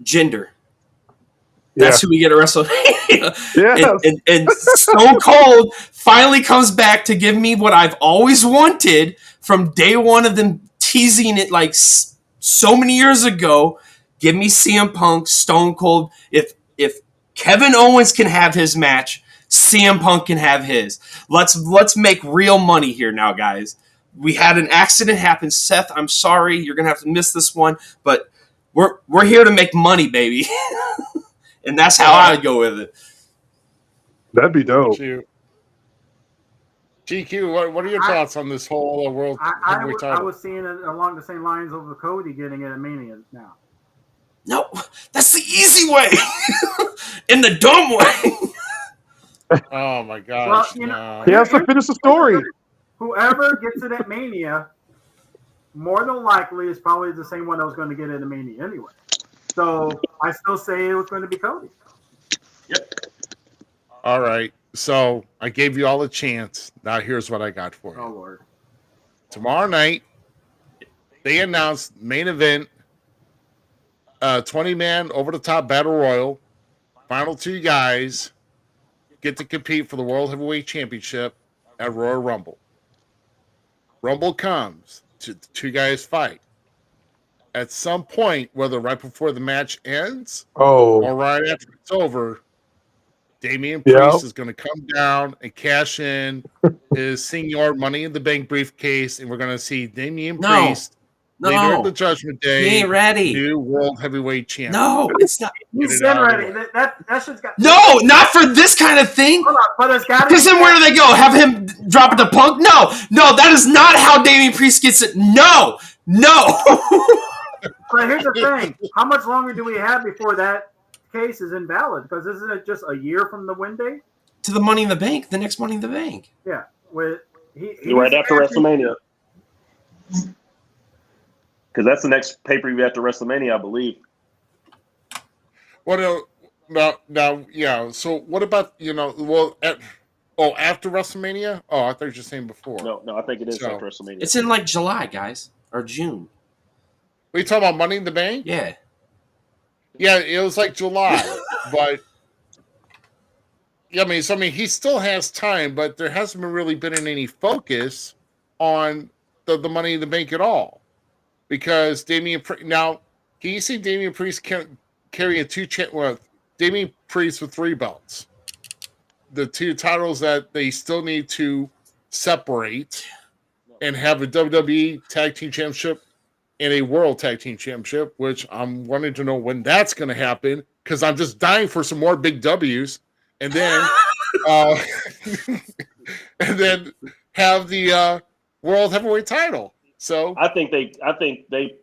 Jinder. That's who we get at WrestleMania. Yeah. And Stone Cold finally comes back to give me what I've always wanted from day one of them teasing it like so many years ago. Give me CM Punk, Stone Cold. If Kevin Owens can have his match, CM Punk can have his. Let's make real money here now, guys. We had an accident happen. Seth, I'm sorry. You're going to have to miss this one. But we're here to make money, baby. And that's how I would go with it. That'd be dope. GQ, what are your thoughts on this whole world? I was seeing it along the same lines of Cody getting it at Mania now. No, that's the easy way. In the dumb way. Oh my gosh. Well, he has to finish the story. Whoever gets it at Mania, more than likely, is probably the same one that was going to get it at Mania anyway. So I still say it was going to be Cody. Yep. All right. So I gave you all a chance. Now here's what I got for you. Oh, Lord. Tomorrow night, they announced main event, 20-man over-the-top battle royal. Final 2 guys get to compete for the World Heavyweight Championship at Royal Rumble. Rumble comes to the 2 guys fight. At some point, whether right before the match ends or right after it's over, Damian Priest is going to come down and cash in his senior Money in the Bank briefcase, and we're going to see Damian Priest No. Later at the Judgment Day. He ain't ready. New World Heavyweight Champion. No, it's not. He's been ready. That shit's got. No, not for this kind of thing. Hold on, but it's got. Because then where do they go? Have him drop it to Punk? No, that is not how Damian Priest gets it. No. But here's the thing: how much longer do we have before that case is invalid? Because isn't it just a year from the win date? To the Money in the Bank, the next Money in the Bank. Yeah, with right after WrestleMania. Because that's the next pay-per-view after WrestleMania, I believe. Well, now, yeah. So what about after WrestleMania? Oh, I thought you were just saying before. No, I think it is after WrestleMania. It's in like July, guys, or June. Are you talking about Money in the Bank? Yeah. Yeah, it was like July, but yeah, I mean, he still has time, but there hasn't really been any focus on the Money in the Bank at all. Because now, can you see Damian Priest carrying Damian Priest with 3 belts? The 2 titles that they still need to separate and have a WWE Tag Team Championship and a World Tag Team Championship, which I'm wanting to know when that's going to happen because I'm just dying for some more big W's, and then and then have the World Heavyweight title. So I think they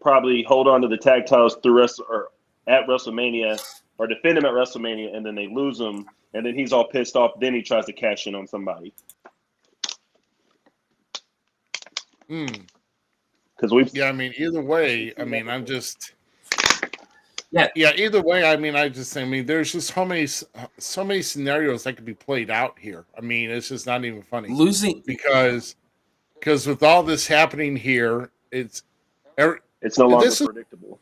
probably hold on to the tag titles through at WrestleMania or defend them at WrestleMania, and then they lose them, and then he's all pissed off. Then he tries to cash in on somebody. Because I mean, either way, I mean, I'm just yeah. Either way, I mean, there's just so many scenarios that could be played out here. I mean, it's just not even funny because with all this happening here, it's no longer predictable.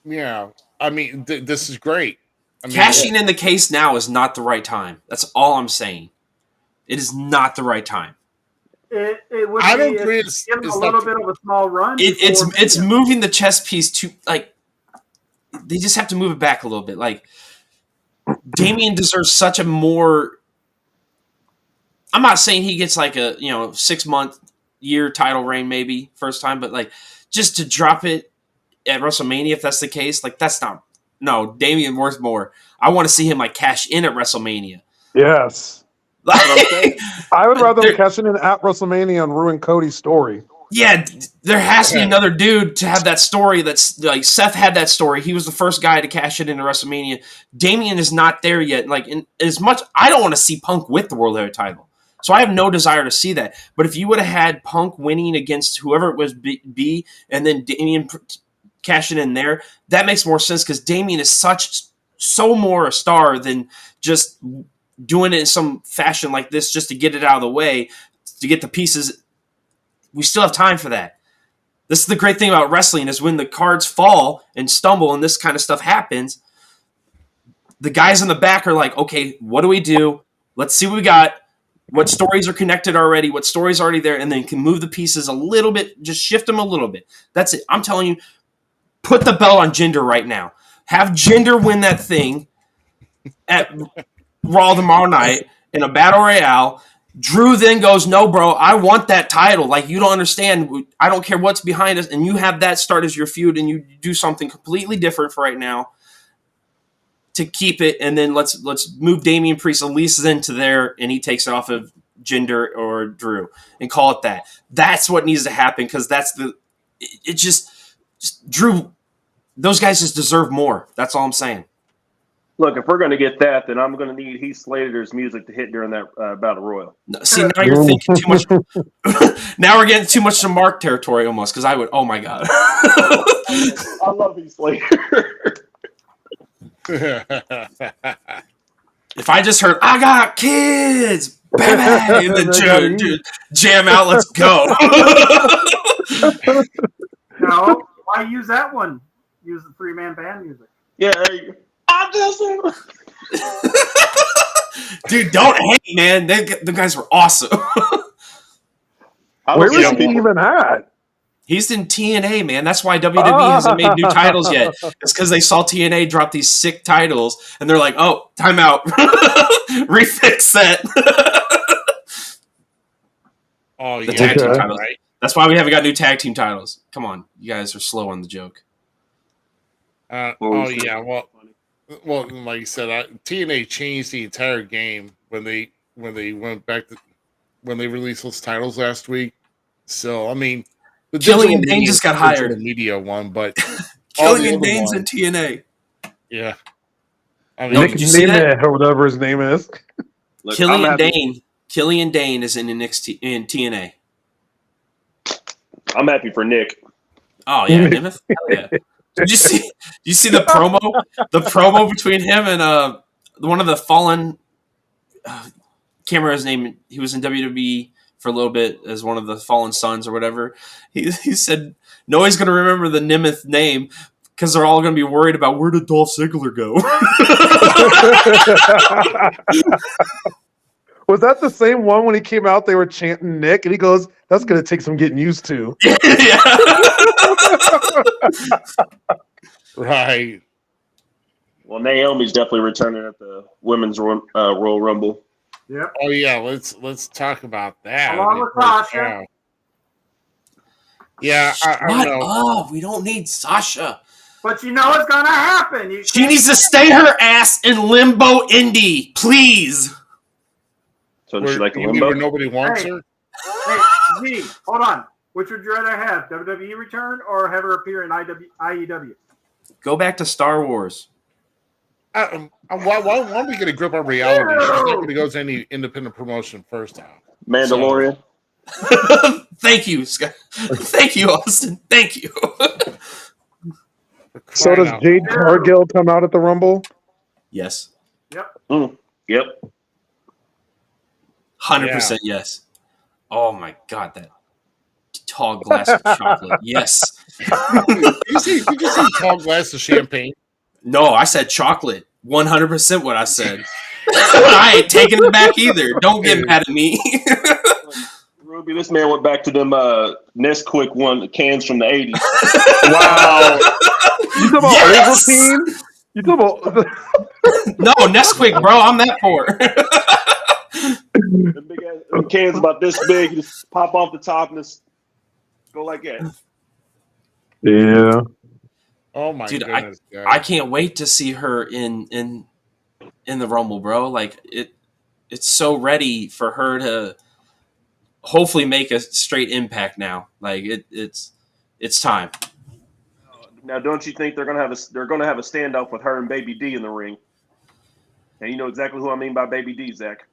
Yeah, I mean, this is great. I mean, cashing in the case now is not the right time. That's all I'm saying. It is not the right time. It would. I don't agree. Give him a little bit of a small run. It's moving the chess piece to like. They just have to move it back a little bit. Like Damian deserves such a more. I'm not saying he gets like a 6-month year title reign maybe first time, but like just to drop it at WrestleMania if that's the case, like that's not. No, Damian worth more. I want to see him like cash in at WrestleMania. Yes. Like, I would rather cash in at WrestleMania and ruin Cody's story. Yeah, there has to be another dude to have that story. That's like Seth had that story. He was the first guy to cash it into WrestleMania. Damian is not there yet. Like, as much I don't want to see Punk with the World Heavyweight title, so I have no desire to see that. But if you would have had Punk winning against whoever it was, B, and then Damian cashing in there, that makes more sense because Damian is so more a star than just doing it in some fashion like this just to get it out of the way, to get the pieces. We still have time for that. This is the great thing about wrestling is when the cards fall and stumble and this kind of stuff happens, the guys in the back are like, okay, what do we do? Let's see what we got. What stories are connected already? What stories are already there? And then can move the pieces a little bit, just shift them a little bit. That's it. I'm telling you, put the belt on Jinder right now. Have Jinder win that thing at Raw tomorrow night in a battle royale. Drew then goes, no, bro, I want that title. Like, you don't understand. I don't care what's behind us. And you have that start as your feud and you do something completely different for right now to keep it. And then let's move Damian Priest at least into there and he takes it off of Jinder or Drew and call it that. That's what needs to happen because that's just Drew, those guys just deserve more. That's all I'm saying. Look, if we're going to get that, then I'm going to need Heath Slater's music to hit during that Battle Royal. See, now you're thinking too much. Now we're getting too much to Mark territory almost, because I would, oh my God. I love Heath Slater. If I just heard, I got kids, baby, and then jam out, let's go. No, why use that one? Use the 3-man band music. Yeah, dude, don't hate, man. The guys were awesome. Where was he even at? He's in TNA, man. That's why WWE hasn't made new titles yet. It's because they saw TNA drop these sick titles, and they're like, "Oh, time out, refix that." Oh, the tag team titles. Right? That's why we haven't got new tag team titles. Come on, you guys are slow on the joke. Yeah. Well, like you said, TNA changed the entire game when they went back to when they released those titles last week. So I mean, the Killian Dane just got hired. The media one, but Killian Dane's in TNA. Yeah. I mean, Nick Nemeth or whatever his name is. Look, Killian Dane is in NXT in TNA. I'm happy for Nick. Oh yeah, Nemeth. Hell yeah. Did you see the promo? The promo between him and one of the Fallen. Can't remember his name. He was in WWE for a little bit as one of the Fallen Sons or whatever. He said, "No, he's going to remember the Nemeth name because they're all going to be worried about where did Dolph Ziggler go." Was that the same one when he came out? They were chanting Nick, and he goes, "That's going to take some getting used to." Right. Well, Naomi's definitely returning at the women's Royal Rumble. Yep. Oh yeah, let's talk about that. Along with Sasha. Yeah, I know. Oh, we don't need Sasha. But you know what's gonna happen. She needs to stay her ass in Limbo Indie, please. So does she like Limbo? Where nobody wants her? Hey, Z, hold on. Which would you rather have, WWE return or have her appear in IEW? Go back to Star Wars. Why don't we get a grip on reality? She's not going to go to any independent promotion first off. Mandalorian. Thank you, Scott. Thank you, Austin. Thank you. So does Jade Cargill come out at the Rumble? Yes. Yep. Yep. 100% yes. Oh my God, that tall glass of chocolate. Yes. Did you see tall glass of champagne? No, I said chocolate. 100% what I said. I ain't taking it back either. Don't get mad at me. Ruby, this man went back to them Nesquik cans from the 80s. Wow. You talking about Ovaltine? You talking about... No, Nesquik, bro. I'm that poor. The big ass cans about this big. You just pop off the top and just go like that. Yeah. Oh my goodness! I can't wait to see her in the Rumble, bro. Like it's so ready for her to hopefully make a straight impact now. Like it's time. Now, don't you think they're gonna have a standoff with her and Baby D in the ring? And you know exactly who I mean by Baby D, Zach.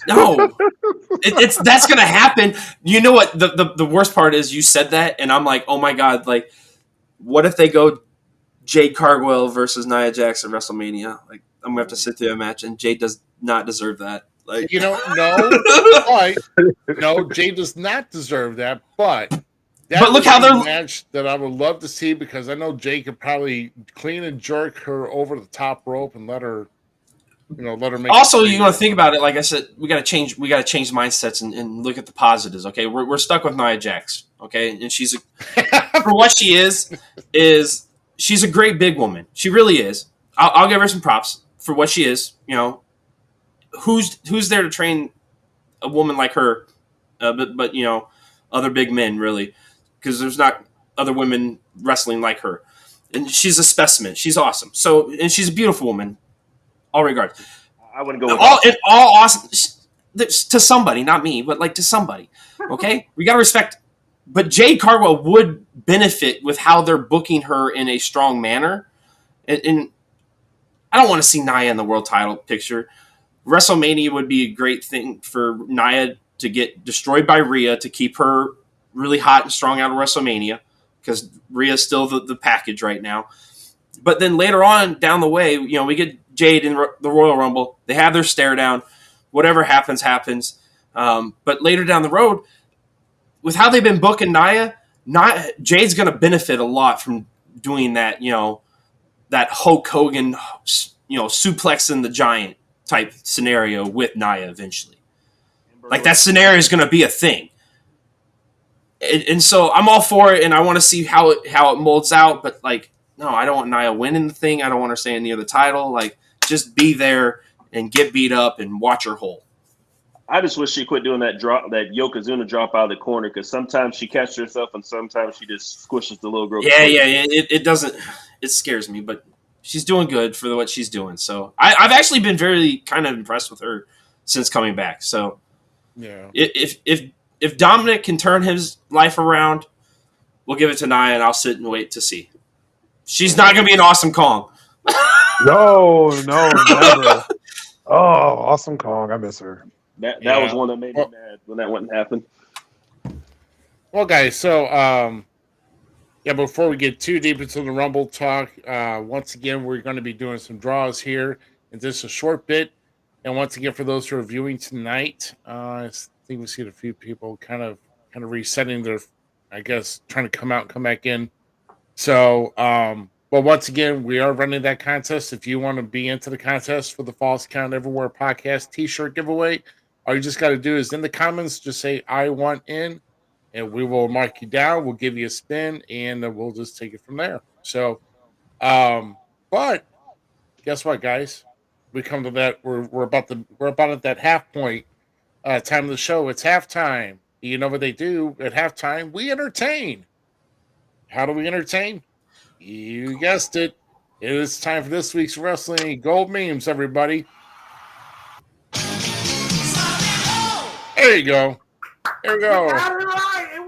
No, that's gonna happen. You know what? The worst part is you said that, and I'm like, oh my God! Like, what if they go Jade Cargill versus Nia Jax at WrestleMania? Like, I'm gonna have to sit through a match, and Jade does not deserve that. Like, no, Jade does not deserve that. But look how they're match that I would love to see because I know Jade could probably clean and jerk her over the top rope and let her make. Also, you got to think about it. Like I said, we got to change mindsets and look at the positives. Okay, we're stuck with Nia Jax. Okay, and she's for what she is she's a great big woman. She really is. I'll give her some props for what she is. You know, who's there to train a woman like her? But you know, other big men really, because there's not other women wrestling like her. And she's a specimen. She's awesome. So, and she's a beautiful woman. All regards. I wouldn't go with all awesome to somebody, not me, but like to somebody. Okay, we gotta respect. But Jade Cargill would benefit with how they're booking her in a strong manner, and I don't want to see Nia in the world title picture. WrestleMania would be a great thing for Nia to get destroyed by Rhea to keep her really hot and strong out of WrestleMania because Rhea's still the package right now. But then later on down the way, you know, we get Jade in the Royal Rumble. They have their stare down. Whatever happens, happens. But later down the road, with how they've been booking Nia, Jade's going to benefit a lot from doing that, you know, that Hulk Hogan, you know, suplexing the giant type scenario with Nia eventually. Like that scenario is going to be a thing. And so I'm all for it, and I want to see how it molds out. But like, no, I don't want Nia winning the thing. I don't want her staying near the title. Like, just be there and get beat up and watch her whole. I just wish she quit doing that Yokozuna drop out of the corner, because sometimes she catches herself and sometimes she just squishes the little girl. Yeah. It doesn't. It scares me, but she's doing good for what she's doing. So I've actually been very kind of impressed with her since coming back. So yeah, if Dominic can turn his life around, we'll give it to Nia, and I'll sit and wait to see. She's not going to be an Awesome Kong. No, never. Oh, Awesome Kong. I miss her. That was one that made me mad when that wouldn't happen. Well, guys, so before we get too deep into the Rumble talk, once again, we're going to be doing some draws here in just a short bit. And once again, for those who are viewing tonight, I think we see a few people kind of resetting their, I guess, trying to come out and come back in. So, but once again, we are running that contest. If you want to be into the contest for the Falls Count Everywhere podcast t-shirt giveaway, all you just got to do is in the comments, just say, I want in, and we will mark you down. We'll give you a spin, and we'll just take it from there. So, but guess what, guys? We come to that. We're about at that half point time of the show. It's halftime. You know what they do at halftime? We entertain. How do we entertain? You guessed it. It is time for this week's Wrestling Gold Memes, everybody. There you go. There we go. It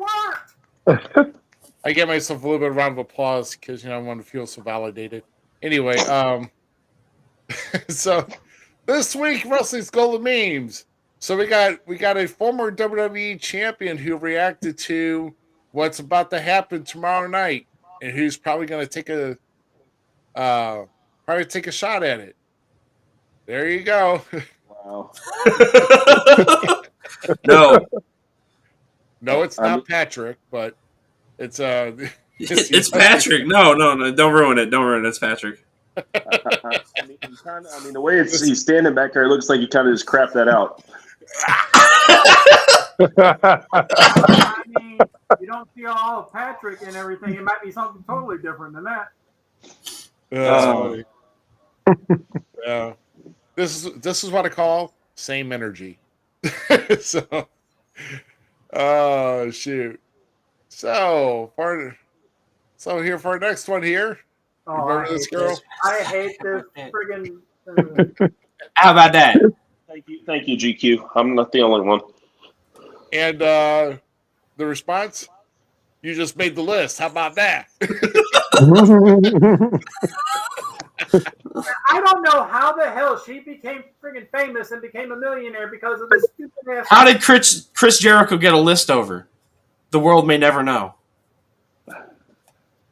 worked. I get myself a little bit of round of applause because I want to feel so validated. Anyway, so this week Wrestling's Golden Memes. So we got a former WWE champion who reacted to what's about to happen tomorrow night, and who's probably going to take a shot at it. There you go. Wow. No, it's not Patrick, but it's it's Patrick. No, don't ruin it. It's Patrick. I mean, the way he's standing back there, it looks like you kind of just crapped that out. I mean, you don't see all of Patrick and everything. It might be something totally different than that. Yeah. This is what I call same energy. So, oh shoot. So here for our next one here. Remember this girl? I hate this friggin'. How about that? Thank you, GQ. I'm not the only one. And the response? You just made the list. How about that? I don't know how the hell she became friggin' famous and became a millionaire because of this stupid ass. How did Chris Jericho get a list over? The world may never know.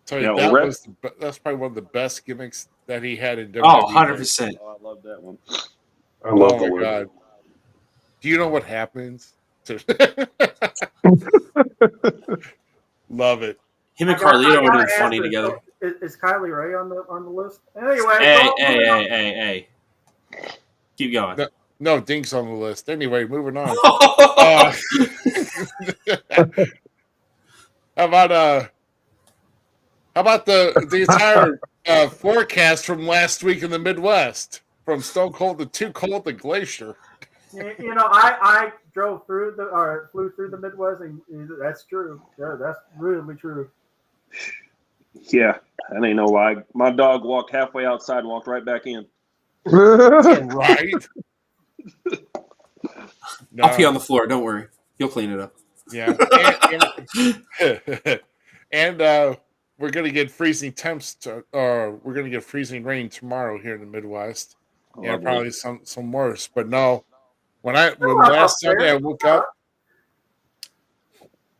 So that's probably one of the best gimmicks that he had in WWE. Oh, 100%. Oh, I love that one. I love oh the my word. God. Do you know what happens? Love it. Him and Carlito would have been funny together. Is Kylie Ray on the list? Anyway. Hey. Keep going. No, Dink's on the list. Anyway, moving on. How about the entire forecast from last week in the Midwest, from Stone Cold to Too Cold to Glacier? I drove through flew through the Midwest, and that's true. Yeah, that's really true. Yeah, that ain't no lie. My dog walked halfway outside and walked right back in. Right. No. I'll pee on the floor. Don't worry. You'll clean it up. Yeah. And we're going to get freezing temps, we're going to get freezing rain tomorrow here in the Midwest. Yeah, probably some worse. But no, when last Sunday I woke up.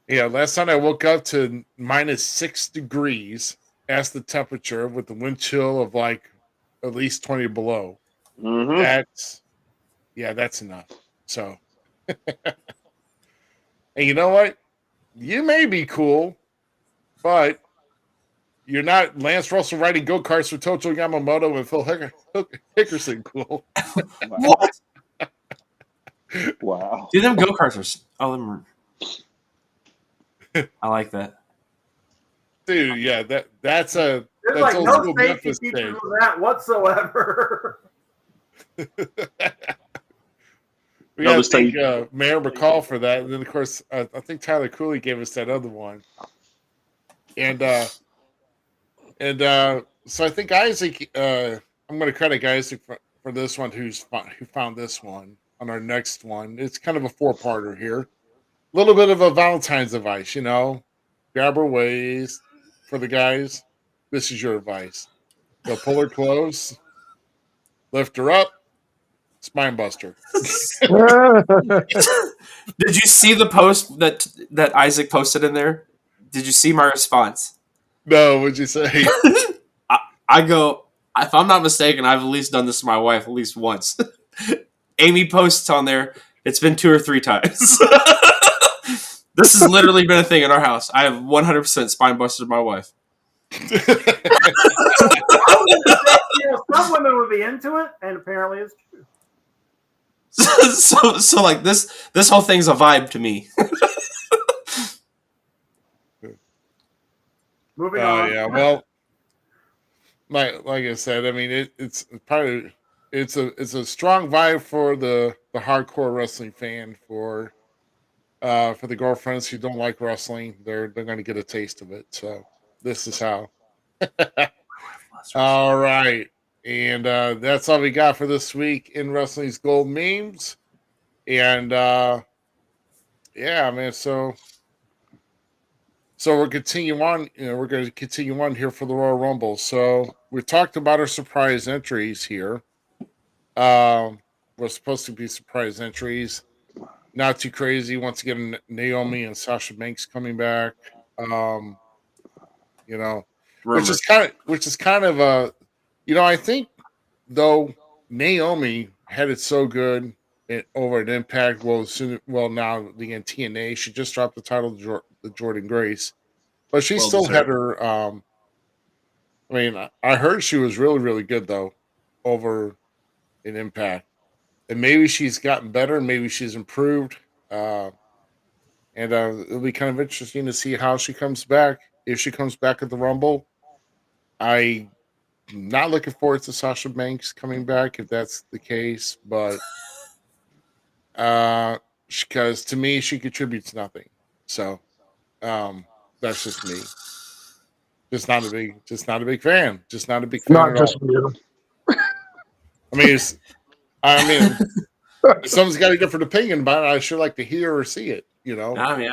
Yeah, last Sunday I woke up to -6 degrees as the temperature with the wind chill of like at least 20 below. Mm-hmm. That's enough. So, and you know what? You may be cool, but you're not Lance Russell riding go-karts with Tojo Yamamoto and Phil Hickerson cool. What? Wow. Dude, them go-karts are... I like that. Dude, yeah, that's There's like no safety features on that whatsoever. We got to thank Mayor McCall for that. And then, of course, I think Tyler Cooley gave us that other one. And so I think Isaac, I'm going to credit Isaac for this one, who found this one on our next one. It's kind of a 4-parter here. A little bit of a Valentine's advice, grab her waist for the guys. This is your advice. They'll pull her close, lift her up, spine buster. Did you see the post that Isaac posted in there? Did you see my response? No, what'd you say? I go, if I'm not mistaken, I've at least done this to my wife at least once. Amy posts on there, it's been 2 or 3 times. This has literally been a thing in our house. I have 100% spine busted my wife. Some women would be into it, and apparently it's true. So like this whole thing's a vibe to me. Moving on. Yeah, well, like I said, I mean it's probably it's a strong vibe for the hardcore wrestling fan. For the girlfriends who don't like wrestling, they're going to get a taste of it. So this is how. All right, and that's all we got for this week in Wrestling's Gold Memes. And yeah, man. So we're continuing on. We're going to continue on here for the Royal Rumble. So we talked about our surprise entries here. We're supposed to be surprise entries. Not too crazy. Once again, Naomi and Sasha Banks coming back. Which is kind of a, I think though Naomi had it so good over at Impact. Now the TNA, she just dropped the title to Jordan Grace, but she still had her. I mean, I heard she was really, really good though over in Impact, and maybe she's gotten better, maybe she's improved, and it'll be kind of interesting to see how she comes back. If she comes back at the Rumble, I'm not looking forward to Sasha Banks coming back if that's the case, but because to me she contributes nothing. So that's just me. Just not a big fan. Just not a big fan. Not just you. I mean, if someone's got a different opinion about it, I sure like to hear or see it. I mean,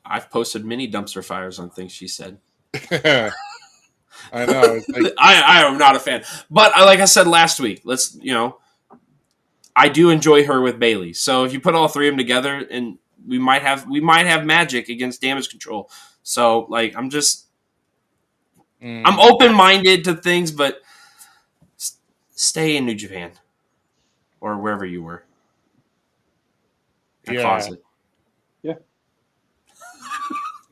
I've posted many dumpster fires on things she said. I know. I am not a fan, but like I said last week, I do enjoy her with Bayley. So if you put all 3 of them together, and we might have magic against Damage Control. So like I'm open-minded to things, but stay in New Japan or wherever you were. Closet. Yeah.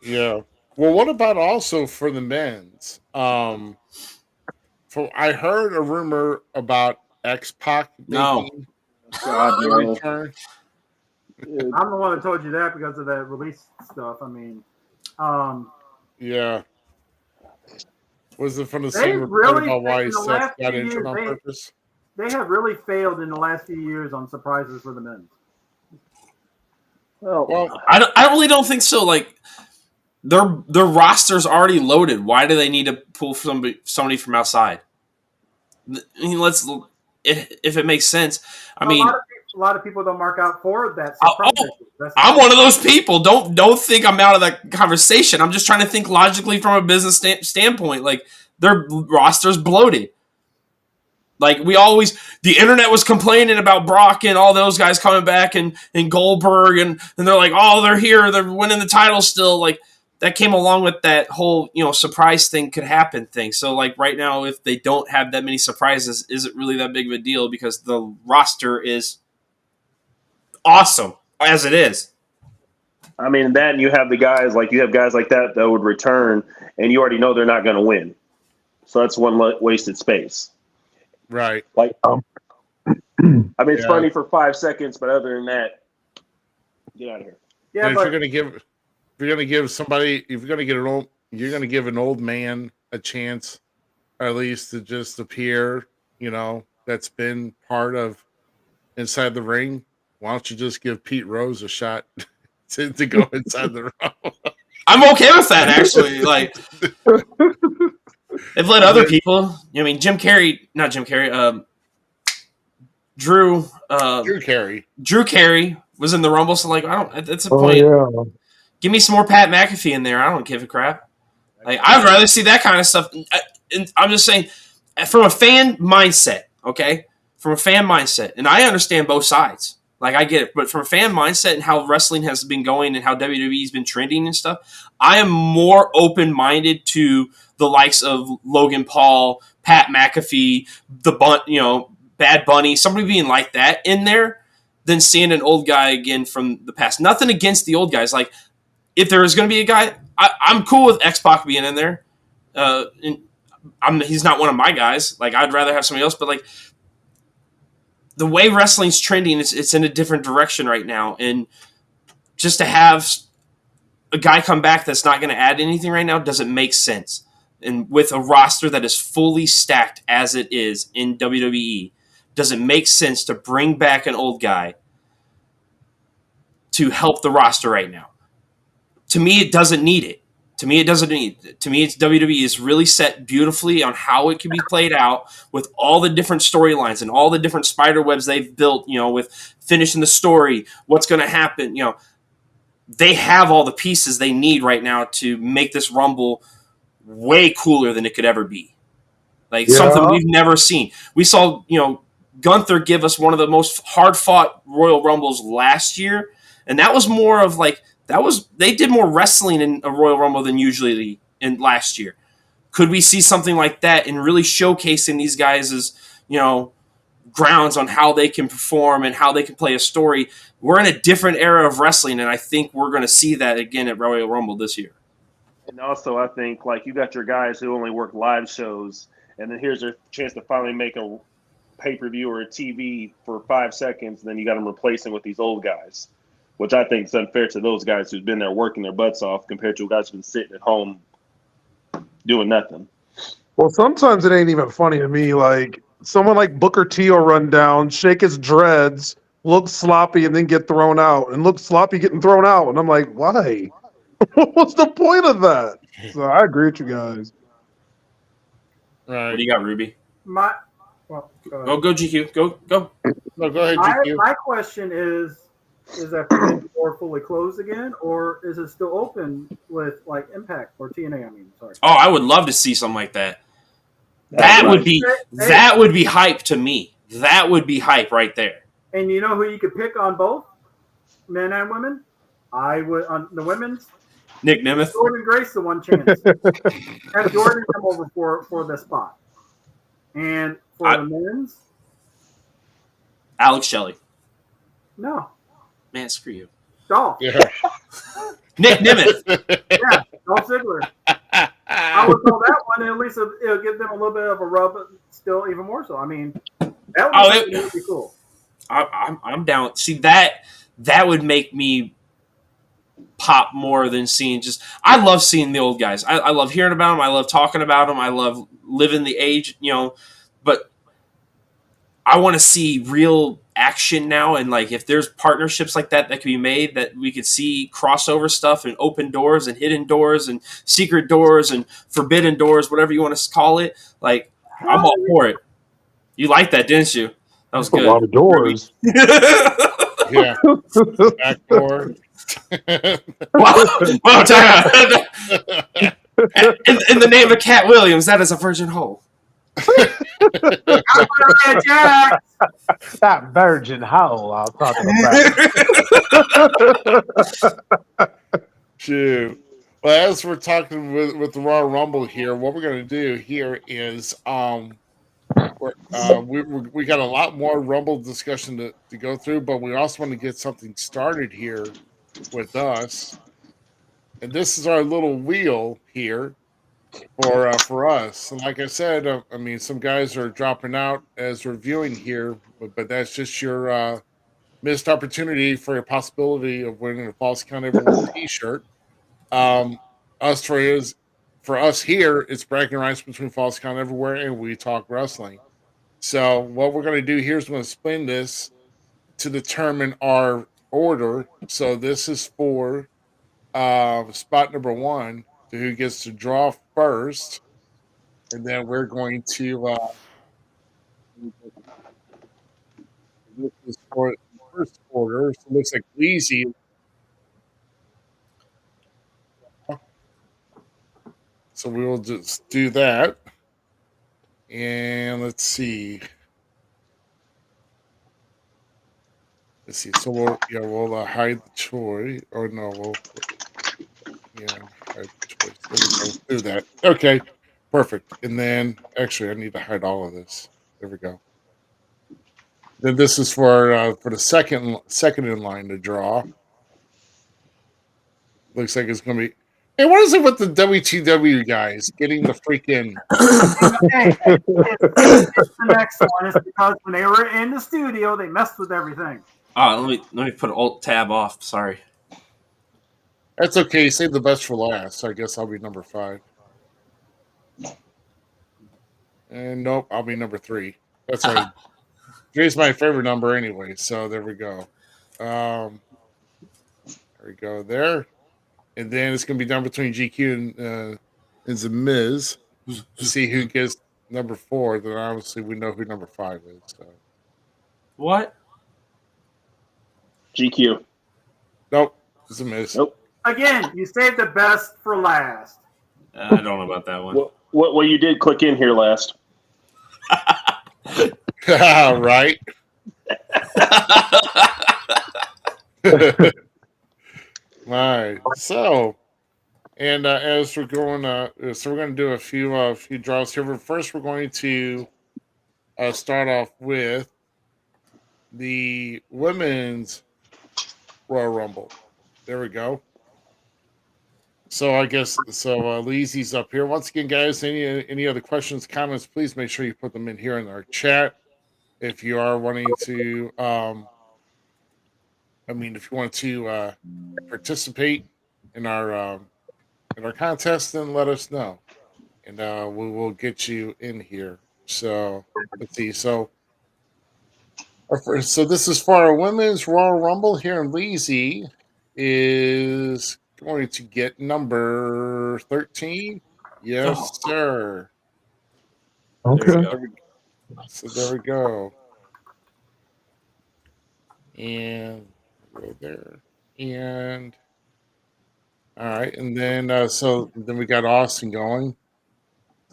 Yeah. Well, what about also for the men's? I heard a rumor about X-Pac making a return. I'm the one that told you that because of that release stuff. I mean, yeah. Was it from the same report about why Seth got injured on purpose? They have really failed in the last few years on surprises for the men. Well, I really don't think so. Like their roster's already loaded. Why do they need to pull somebody from outside? I mean, if it makes sense. I mean, a lot of people don't mark out for that surprise. I'm one of those people. Don't think I'm out of that conversation. I'm just trying to think logically from a business standpoint. Like their roster's bloated. Like the internet was complaining about Brock and all those guys coming back and Goldberg and they're like, oh, they're here, they're winning the title still. Like that came along with that whole, surprise thing could happen thing. So like right now, if they don't have that many surprises, is it really that big of a deal? Because the roster is awesome as it is. I mean, then you have guys like that would return and you already know they're not going to win. So that's one wasted space. Right. Like, I mean, it's funny for 5 seconds, but other than that, get out of here. Yeah, if you're gonna give an old man a chance, or at least to just appear, that's been part of inside the ring. why don't you just give Pete Rose a shot to go inside the Rumble? I'm okay with that, actually. Like, they've let other people. I mean, not Jim Carrey. Drew Carey was in the Rumble, so like, I don't. That's the point. Yeah. Give me some more Pat McAfee in there. I don't give a crap. Like, I'd rather see that kind of stuff. And I'm just saying, from a fan mindset, okay? From a fan mindset, and I understand both sides. Like, I get it. But from a fan mindset and how wrestling has been going and how WWE's been trending and stuff, I am more open-minded to the likes of Logan Paul, Pat McAfee, Bad Bunny, somebody being like that in there than seeing an old guy again from the past. Nothing against the old guys. Like, if there is going to be a guy, I'm cool with X-Pac being in there. He's not one of my guys. Like, I'd rather have somebody else. But, like, the way wrestling's trending, it's in a different direction right now. And just to have a guy come back that's not going to add anything right now doesn't make sense. And with a roster that is fully stacked as it is in WWE, does it make sense to bring back an old guy to help the roster right now? To me, it doesn't need it. To me, it's WWE is really set beautifully on how it can be played out with all the different storylines and all the different spider webs they've built, with finishing the story, what's going to happen. They have all the pieces they need right now to make this Rumble way cooler than it could ever be. Like, something we've never seen. We saw, Gunther give us one of the most hard-fought Royal Rumbles last year, and that was more of like, they did more wrestling in a Royal Rumble than usually in last year. Could we see something like that and really showcasing these guys' grounds on how they can perform and how they can play a story? We're in a different era of wrestling, and I think we're going to see that again at Royal Rumble this year. And also, I think, like, you got your guys who only work live shows, and then here's their chance to finally make a pay-per-view or a TV for 5 seconds, and then you got them replacing with these old guys, which I think is unfair to those guys who've been there working their butts off compared to guys who've been sitting at home doing nothing. Well, sometimes it ain't even funny to me. Like, someone like Booker T will run down, shake his dreads, look sloppy, and then get thrown out, and look sloppy getting thrown out. And I'm like, why? What's the point of that? So I agree with you guys. Right. What do you got, Ruby? Go GQ. Go. No, go ahead, GQ. My question is that the door fully closed again, or is it still open with, like, Impact or TNA? Sorry. Oh, I would love to see something like that. That would be hype to me. That would be hype right there. And you know who you could pick on both, men and women? I would on the women's. Nick Nemeth. Jordan Grace, the one chance. Have Jordan come over for the spot. And for the men's, Alex Shelley. No. Man, screw you. Dolph. Yeah. Nick Nemeth. Yeah, Dolph Ziggler. I would call that one, and at least it'll give them a little bit of a rub, still even more so. That would be cool. I'm down. See, that would make me pop more than seeing just. I love seeing the old guys. I love hearing about them. I love talking about them. I love living the age, but I want to see real action now. And, like, if there's partnerships like that can be made, that we could see crossover stuff and open doors and hidden doors and secret doors and forbidden doors, whatever you want to call it. Like, I'm all for it. You liked that, didn't you? That was good. A lot of doors. Yeah. Back door. Well, in the name of Cat Williams, that is a virgin hole. That virgin hole I was talking about. Shoot. Well, as we're talking with the Royal Rumble here, what we're going to do here is we got a lot more Rumble discussion to go through, but we also want to get something started here with us. And this is our little wheel here for us. And like I said, some guys are dropping out as we're viewing here, but that's just your missed opportunity for a possibility of winning a Falls Count Everywhere t-shirt. For us here, it's bragging rights between Falls Count Everywhere and We Talk Wrestling. So what we're going to do here is we're going to spin this to determine our order. So this is for spot number 1, to who gets to draw first, and then we're going to. This is for the first order. So it looks like Leezy. So we will just do that. And let's see. Let's see. So we'll hide the choice. Or no, hide the choice. There we go. Do that. Okay, perfect. And then actually, I need to hide all of this. There we go. Then this is for the second in line to draw. Looks like it's going to be. Hey, what is it with the WTW guys getting the freaking? It's the next one. It's because when they were in the studio, they messed with everything. Let me put Alt Tab off. Sorry. That's okay. Save the best for last. So I guess I'll be number 5. And nope, I'll be number 3. That's right. 3 is my favorite number anyway. So there we go. There we go there. And then it's going to be done between GQ and Zmiz to see who gets number 4. Then obviously we know who number 5 is. So. What? GQ. Nope. Zmiz. Nope. Again, you saved the best for last. I don't know about that one. Well, you did click in here last. Right. Right. So, and as we're going, so we're going to do a few draws here. But first, we're going to start off with the women's Royal Rumble. There we go. So I guess Leezy's up here once again, guys. Any other questions, comments? Please make sure you put them in here in our chat. If you are wanting to, if you want to participate in our contest, then let us know, and we will get you in here. So let's see. So this is for our women's Royal Rumble here in Leezy is going to get number 13. Yes, sir. Okay. There we go. And go there. And all right. And then then we got Austin going.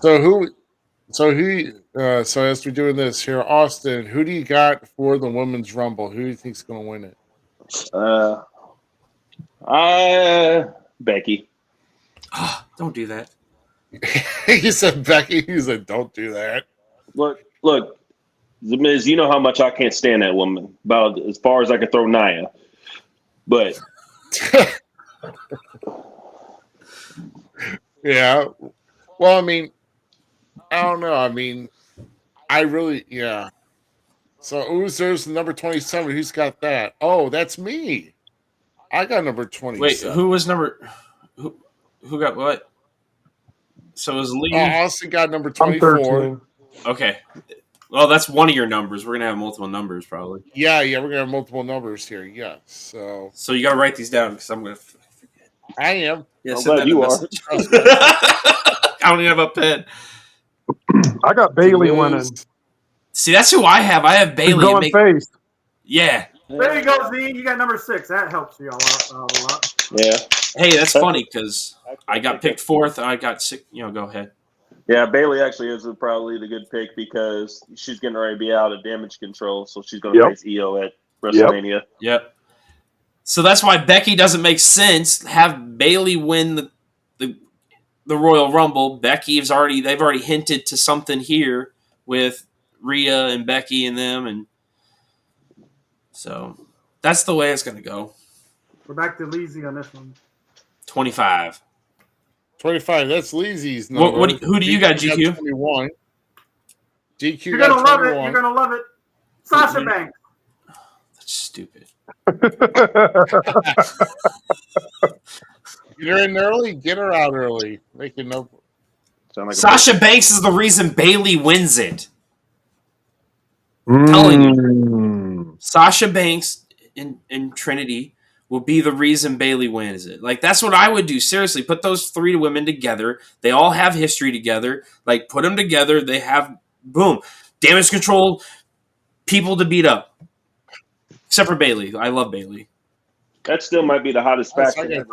So as we're doing this here, Austin, who do you got for the women's rumble? Who do you think's gonna win it? Becky. Don't do that. You said Becky. You said don't do that. Look, Zmiz, you know how much I can't stand that woman. About as far as I can throw Nia. But yeah. Well, I don't know. So there's number 27. Who's got that? Oh, that's me. I got number 27. Wait, who was number? Who got what? So it was Lee. Austin got number 24. Okay. Well, that's one of your numbers. We're gonna have multiple numbers, probably. Yeah, we're gonna have multiple numbers here. Yes. So you gotta write these down because I'm gonna forget. I am. Yeah, I'm glad you are. I don't even have a pen. I got Bailey winning. See, that's who I have. I have Bailey. Going face. Yeah. There you go, Z. You got number 6. That helps you out a lot. Yeah. Hey, that's funny because I got picked 4th. I got 6. Go ahead. Yeah, Bailey actually is probably the good pick because she's getting ready to be out of Damage Control, so she's going to face EO at WrestleMania. Yep. So that's why Becky doesn't make sense. Have Bailey win the Royal Rumble. They've already hinted to something here with Rhea and Becky and them, and so that's the way it's going to go. We're back to Leezy on this one. 25. 25. That's Leezy's number. Who do you got, GQ? 21. GQ. You're gonna love it. You're gonna love it. Sasha Banks. That's stupid. Get her in early. Get her out early. Make it no. Sasha Banks is the reason Bailey wins it. Telling you. Sasha Banks and Trinity will be the reason Bayley wins it. Like, that's what I would do. Seriously, put those three women together. They all have history together. Like, put them together. They have, boom, damage control, people to beat up. Except for Bayley. I love Bayley. That still might be the hottest faction.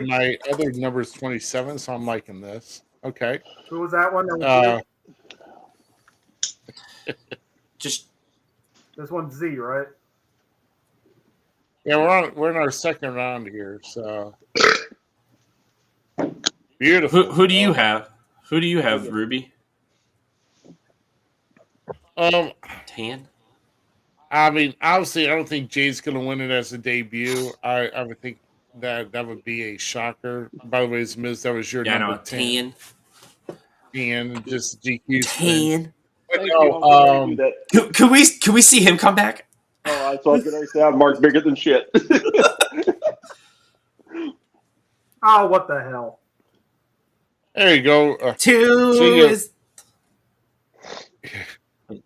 My other number is 27, so I'm liking this. Okay. Who was that one? Just this one's Z, right? Yeah, we're in our second round here, so beautiful. Who do you have? Who do you have, Ruby? Tan. I mean, obviously, I don't think Jay's going to win it as a debut. I would think that would be a shocker. By the way, Zmiz, that was your number 10. Tan, just GQ. Tan. No, can we see him come back? Oh, I thought that I said Mark bigger than shit. Oh, what the hell? There you go.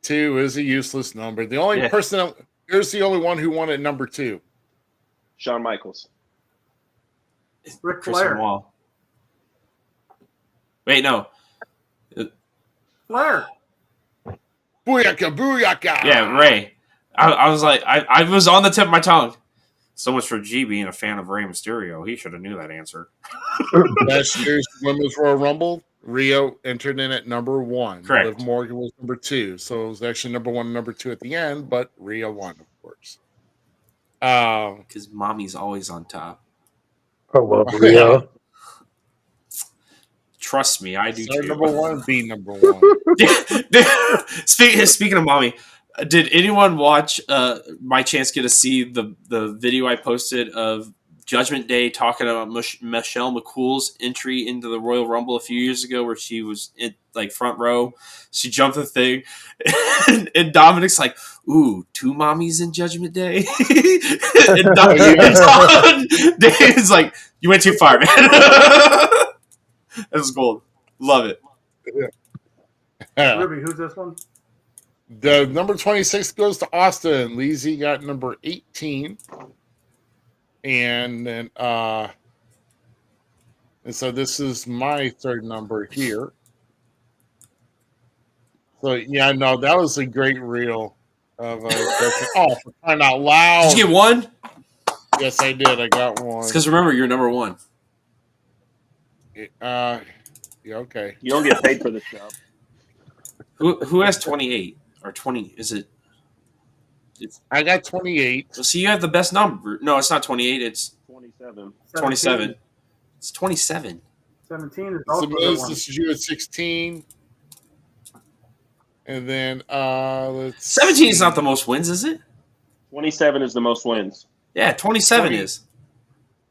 Two is a useless number. The only person, here's the only one who won at number 2. Shawn Michaels. Ric Flair. Wall. Wait, no. Flair. Booyaka, booyaka. Yeah, Ray. I was like, I was on the tip of my tongue. So much for G being a fan of Rey Mysterio. He should have knew that answer. Last year's Women's Royal Rumble, Rio entered in at number 1. Correct. Liv Morgan was number 2. So it was actually number 1 and number 2 at the end, but Rio won, of course. Because mommy's always on top. I love Rio. Trust me, I do so too. Number 1, be number 1. Speaking of mommy, did anyone watch my chance get to see the video I posted of Judgment Day talking about Michelle McCool's entry into the Royal Rumble a few years ago, where she was in like front row? She jumped the thing, and Dominic's like, "Ooh, 2 mommies in Judgment Day." And Dave's like, "You went too far, man." That was gold. Love it. Ruby, who's this one? The number 26 goes to Austin. Leezy got number 18. And then and so this is my third number here. So yeah, no, that was a great reel of oh, for crying out loud. Did you get one? Yes, I did. I got one. It's because remember, you're number 1. Yeah, okay. You don't get paid for this job. Who has 28 or 20? Is it? I got 28. So you have the best number. No, it's not 28. It's 27. 27. It's 27. 17 is also This is you at 16. And then let's 17 is not the most wins, is it? 27 is the most wins. Yeah, 27 is.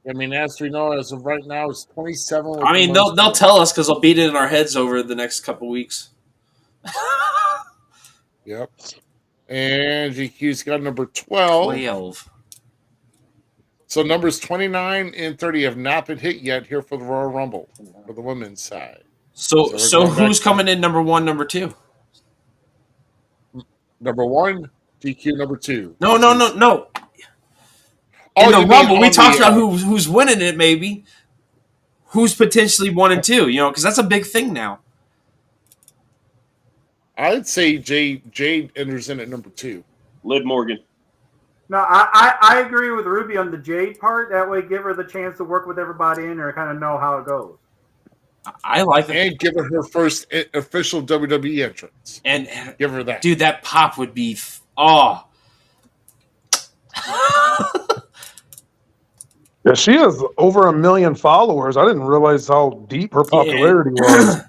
I mean, as we know, as of right now, it's 27. I mean, they'll tell us because they'll beat it in our heads over the next couple weeks. Yep. And GQ's got number 12. 12. So numbers 29 and 30 have not been hit yet here for the Royal Rumble for the women's side. So who's coming in number 1, number 2? Number 1, GQ number 2. No. Oh, in the Rumble, we talked about who's winning it, maybe. Who's potentially 1 and 2, because that's a big thing now. I'd say Jade enters in at number 2. Liv Morgan. No, I agree with Ruby on the Jade part. That way, give her the chance to work with everybody in there and kind of know how it goes. I like it. And give her her first official WWE entrance. And give her that. Dude, that pop would be... Yeah, she has over 1 million followers. I didn't realize how deep her popularity was.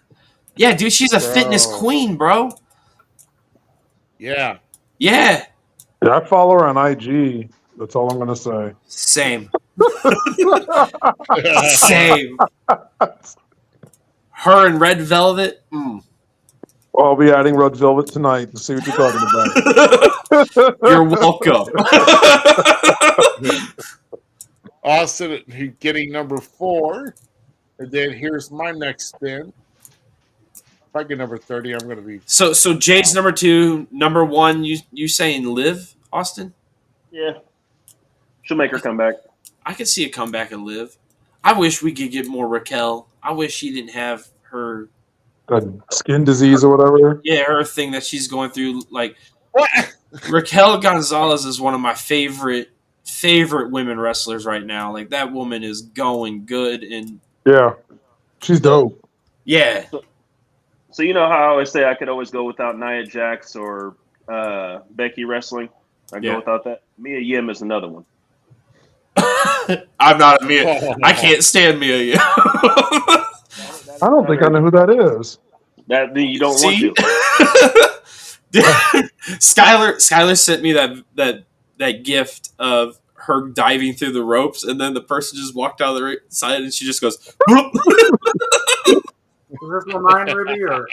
Yeah, dude, she's a fitness queen, bro. Yeah. Yeah. Yeah, I follow her on IG. That's all I'm going to say. Same. Same. Her and Red Velvet. Well, I'll be adding Red Velvet tonight to see what you're talking about. You're welcome. Austin getting number 4. And then here's my next spin. If I get number 30, I'm going to be... So Jade's number 2, number 1, you saying Liv? Austin? Yeah. She'll make her comeback. I could see a comeback of Liv. I wish we could get more Raquel. I wish she didn't have her skin disease or whatever. Yeah, her thing that she's going through. Like What? Raquel Gonzalez is one of my favorite women wrestlers right now. Like that woman is going good, and yeah, she's dope. Yeah. So you know how I always say I could always go without Nia Jax or Becky wrestling. I go without that. Mia Yim is another one. I'm not a Mia. I can't stand Mia Yim. I don't think I know who that is. That you don't want to. Skylar sent me that gift of her diving through the ropes, and then the person just walked out of the side, and she just goes. Is this one mine, Ruby, or?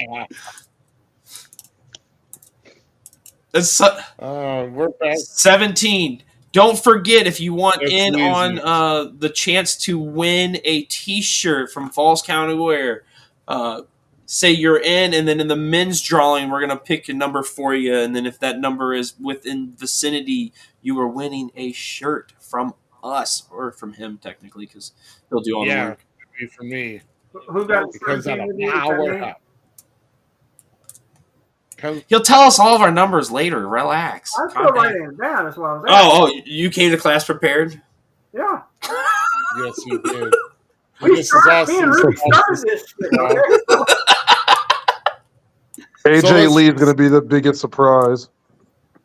It's we're back. 17. Don't forget, if you want in on the chance to win a T-shirt from Falls County Wear, say you're in, and then in the men's drawing, we're going to pick a number for you, and then if that number is within vicinity, you are winning a shirt from us, or from him, technically, because he'll do all the work. Yeah, for me. Who got because of the power up. He'll tell us all of our numbers later. Relax. I'm still writing it down. That's what I was asking. Oh, you came to class prepared? Yeah. Yes, you did. This is awesome. This shit, okay? AJ Lee is going to be the biggest surprise.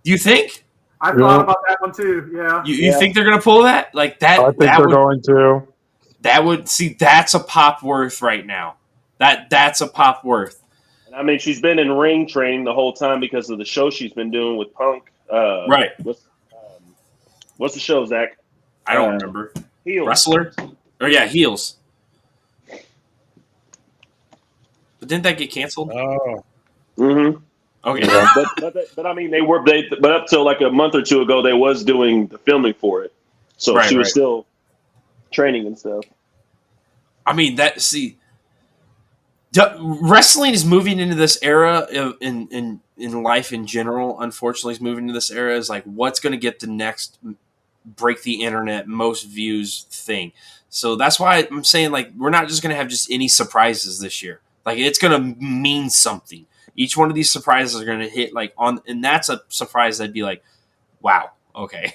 You think? I thought about that one too. Yeah. You think they're going to pull that? Like that? I think they're going to. That would that's a pop worth right now. That's a pop worth. I mean, she's been in ring training the whole time because of the show she's been doing with Punk. Right. What's the show, Zach? I don't remember. Heels. Wrestler? Or yeah, Heels. But didn't that get canceled? Oh. Mm-hmm. Okay. Yeah, but I mean, but up till like a month or two ago, they was doing the filming for it. So she was still training and stuff. I mean, wrestling is moving into this era in life in general. Unfortunately, is moving into this era is like what's going to get the next break the internet most views thing. So that's why I'm saying like we're not just going to have just any surprises this year. Like it's going to mean something. Each one of these surprises are going to hit like on, and that's a surprise that'd be like, wow, okay,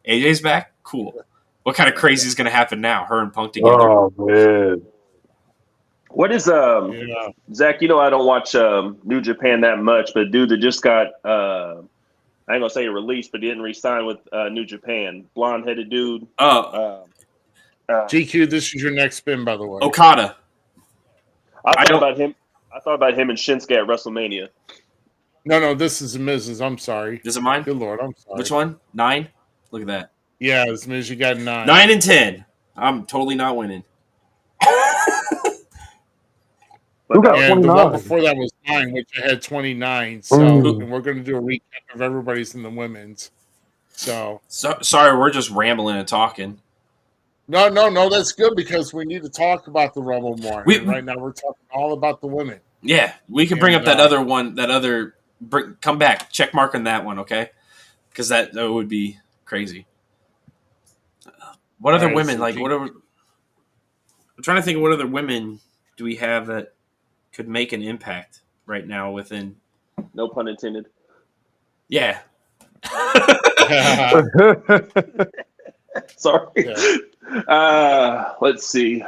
AJ's back, cool. What kind of crazy is going to happen now? Her and Punk together. Oh man. What is Zach? You know I don't watch New Japan that much, but dude that just got I ain't gonna say released, but didn't re-sign with New Japan. Blonde-headed dude. GQ, this is your next spin, by the way. Okada. I thought about him and Shinsuke at WrestleMania. No, this is Zmiz. I'm sorry. Is it mine? Good Lord, I'm sorry. Which one? 9? Look at that. Yeah, Zmiz, you got 9. 9 and 10. I'm totally not winning. Who got 29? The one before that was 9, which I had 29. So and we're going to do a recap of everybody's in the women's. So sorry, we're just rambling and talking. No, that's good because we need to talk about the Rumble more. Right now, we're talking all about the women. Yeah, we can bring up that other one. Come back, check mark on that one, okay? Because that would be crazy. What other women? Like whatever. I'm trying to think of what other women do we have that could make an impact right now within. No pun intended. Yeah. Sorry. Yeah. Let's see.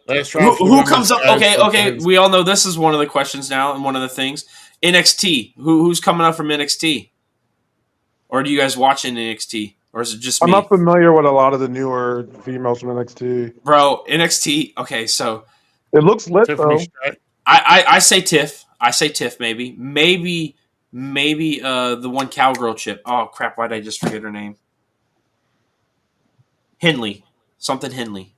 Who comes up? Okay. We all know this is one of the questions now, and one of the things. NXT. Who's coming up from NXT? Or do you guys watch NXT? Or is it just me? I'm not familiar with a lot of the newer females from NXT. Bro, NXT. Okay, so it looks lit though. I say Tiff. I say Tiff. Maybe the one cowgirl chip. Oh crap! Why did I just forget her name? Henley. Something Henley.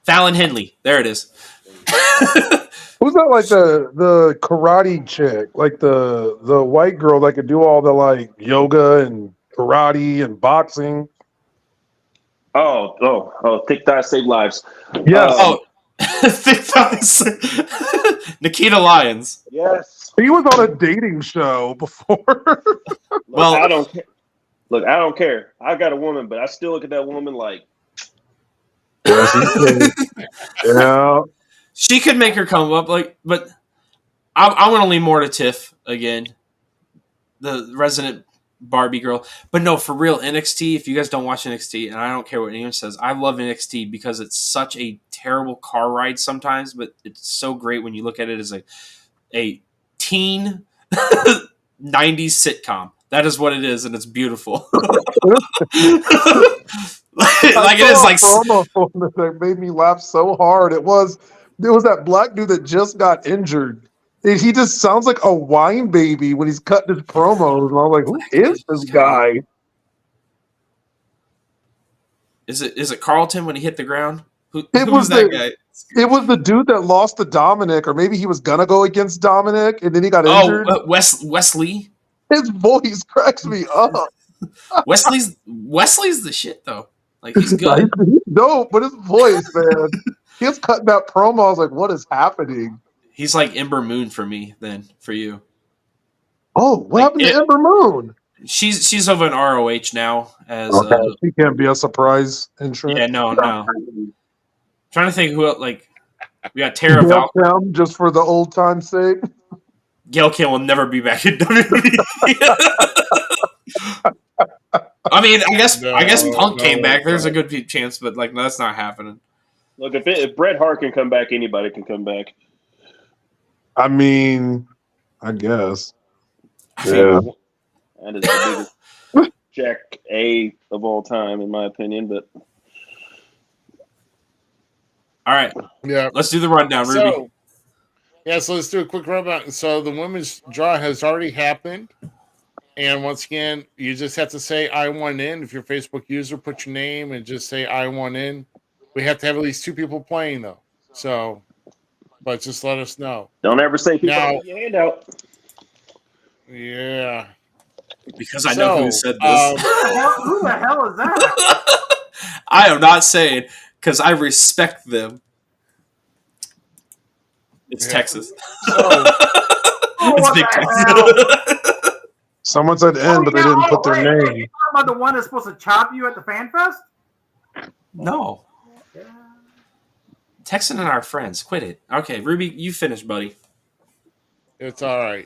Fallon Henley. There it is. Who's that? Like the karate chick, like the white girl that could do all the like yoga and karate and boxing. Oh! Thick thighs save lives. Yes. Thick thighs. Nikita Lyons. Yes. He was on a dating show before. Well, I don't care. Look, I don't care. I got a woman, but I still look at that woman like. Yeah. she could make her come up, but I want to lean more to Tiff again, the resident Barbie girl. But no, for real, NXT. If you guys don't watch NXT, and I don't care what anyone says, I love NXT because it's such a terrible car ride sometimes, but it's so great when you look at it as a teen 90s sitcom. That is what it is, and it's beautiful. Like it is like promo that made me laugh so hard. It was that black dude that just got injured. He just sounds like a whine baby when he's cutting his promos, and I'm like, who is this guy? Is it Carlton when he hit the ground? Who was was that guy? It was the dude that lost to Dominic, or maybe he was gonna go against Dominic, and then he got injured. Wesley. His voice cracks me up. Wesley's the shit though. Like he's good. He's dope, but his voice, man. He was cutting that promo. I was like, what is happening? He's like Ember Moon for me, then for you. Oh, what happened to Ember Moon? She's over in ROH now as she can't be a surprise entrant. Yeah, no. Trying to think who else, like we got Tara Valkyrie just for the old time's sake. Gail Kim will never be back in WWE. I mean, I guess Punk came back. There's a good chance, but like, no, that's not happening. Look, if Bret Hart can come back, anybody can come back. I mean, I guess. Yeah, that is the biggest Jack A of all time, in my opinion. But all right, yeah, let's do the rundown, Ruby. So let's do a quick rundown. So the women's draw has already happened. And once again, you just have to say I want in. If you're a Facebook user, put your name and just say I want in. We have to have at least 2 people playing though. So, but just let us know. Don't ever say people now, put your hand out. Yeah. Because I know who said this. Who the hell is that? I am not saying because I respect them. It's Texas. It's big Texas. Someone said N, but they didn't put their name. Are you talking about the one that's supposed to chop you at the Fan Fest? No. Yeah. Texan and our friends. Quit it. Okay, Ruby, you finish, buddy. It's all right.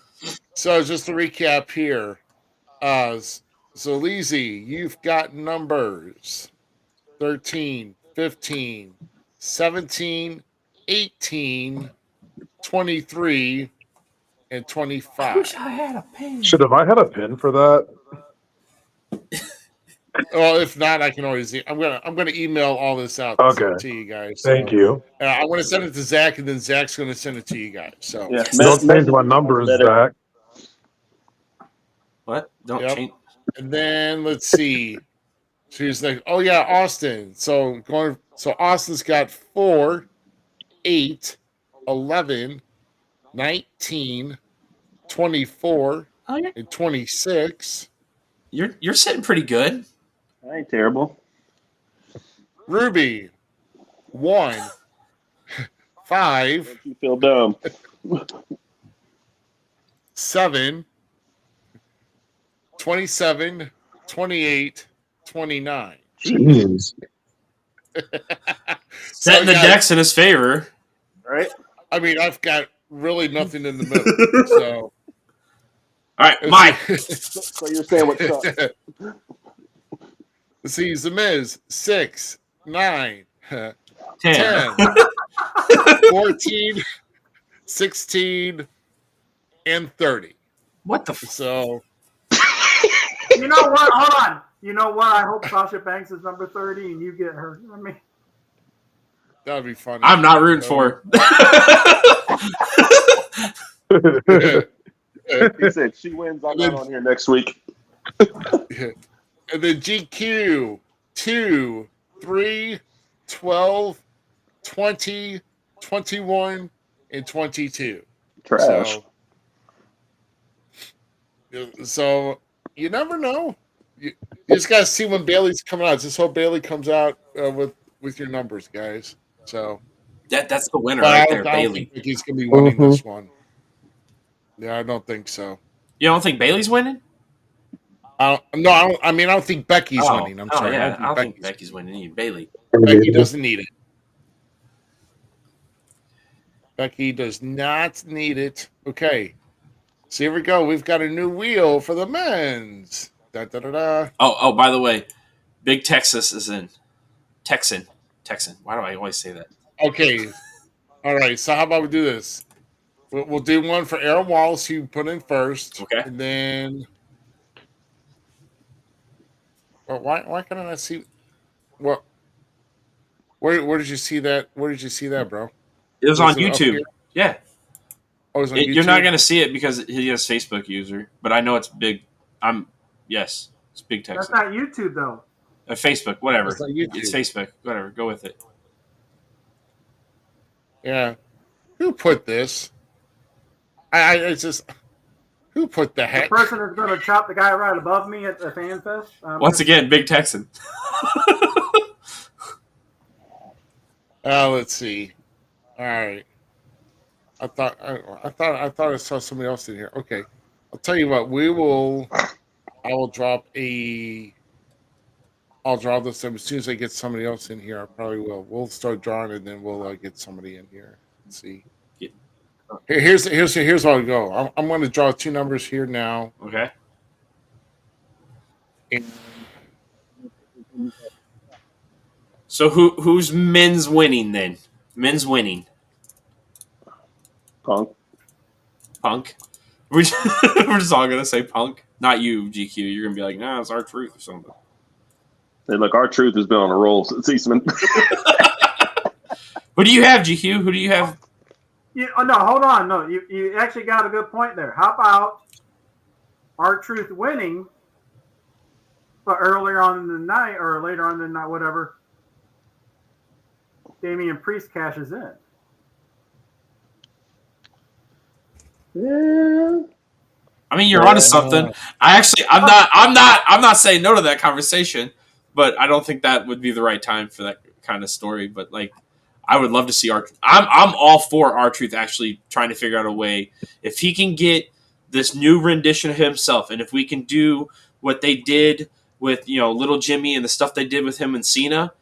So just to recap here. So Lizzie, you've got numbers 13, 15, 17, 18, 23, and 25. I wish I had a pen. I had a pen for that? Well, if not, I can always. I'm gonna email all this out to you guys. Thank you. I want to send it to Zach, and then Zach's going to send it to you guys. So don't change my numbers, Zach. What? Don't change. And then let's see. She's like, oh yeah, Austin. So Austin's got 4, 8, 11, 19, 24, and 26. You're sitting pretty good. I ain't terrible. Ruby, 1, 5. You feel dumb. 7, 27, 28, 29. Jeez. Setting the decks in his favor. Right? I mean, I've got really nothing in the middle. So. All right, Mike. So you're saying what's up? See, Zmiz, 6, 9, 10, 14, 16, and 30. What the So. You know what? Hold on. You know what? I hope Sasha Banks is number 30 and you get her. I mean, that would be funny. I'm not rooting for her. He said she wins. I'm not on here next week. And then GQ 2, 3, 12, 20, 21, and 22. Trash. So you never know. You just gotta see when Bailey's coming out. Just hope Bailey comes out with your numbers, guys. So That's the winner But right I there, don't, I don't Bailey. think he's going to be winning this one. Yeah, I don't think so. You don't think Bailey's winning? I don't think Becky's winning. I'm sorry. Yeah, I don't think Becky's Becky's winning either. Bailey. Becky doesn't need it. Becky does not need it. Okay. So here we go. We've got a new wheel for the men's. Da, da, da, da. Oh, by the way, Big Texas is in. Texan. Why do I always say that? Okay. All right. So how about we do this? We'll do one for Aaron Wallace, who put in first. Okay. And then. Well, why can't I see? What? Where did you see that? Where did you see that, bro? It was on YouTube. Yeah. Oh, it was on YouTube? You're not going to see it because he has Facebook user, but I know it's big. Yes, it's Big Texas. That's not YouTube though. Facebook, whatever. It's not YouTube. It's Facebook, whatever. Go with it. Yeah. Who put this? It's just. Who put the heck? The person that's going to chop the guy right above me at the Fan Fest. Once again, Big Texan. Let's see. All right. I thought I saw somebody else in here. Okay. I'll tell you what. I'll drop this as soon as I get somebody else in here. I probably will. We'll start drawing and then we'll get somebody in here. Let's see. Yeah. Here's how I go. I'm going to draw two numbers here now. Okay. So who's men's winning then? Men's winning. Punk. We're just all gonna say Punk. Not you, GQ. You're gonna be like, nah, it's R-Truth or something. Hey, look, R-Truth has been on a roll since Eastman. Who do you have, GQ? Who do you have? No, hold on. No, you actually got a good point there. How about R-Truth winning, but earlier on in the night or later on in the night, whatever, Damian Priest cashes in. I mean, you're onto something. I'm not saying no to that conversation, but I don't think that would be the right time for that kind of story. But like, I would love to see R-Truth. I'm all for R-Truth actually trying to figure out a way if he can get this new rendition of himself, and if we can do what they did with Little Jimmy and the stuff they did with him and Cena,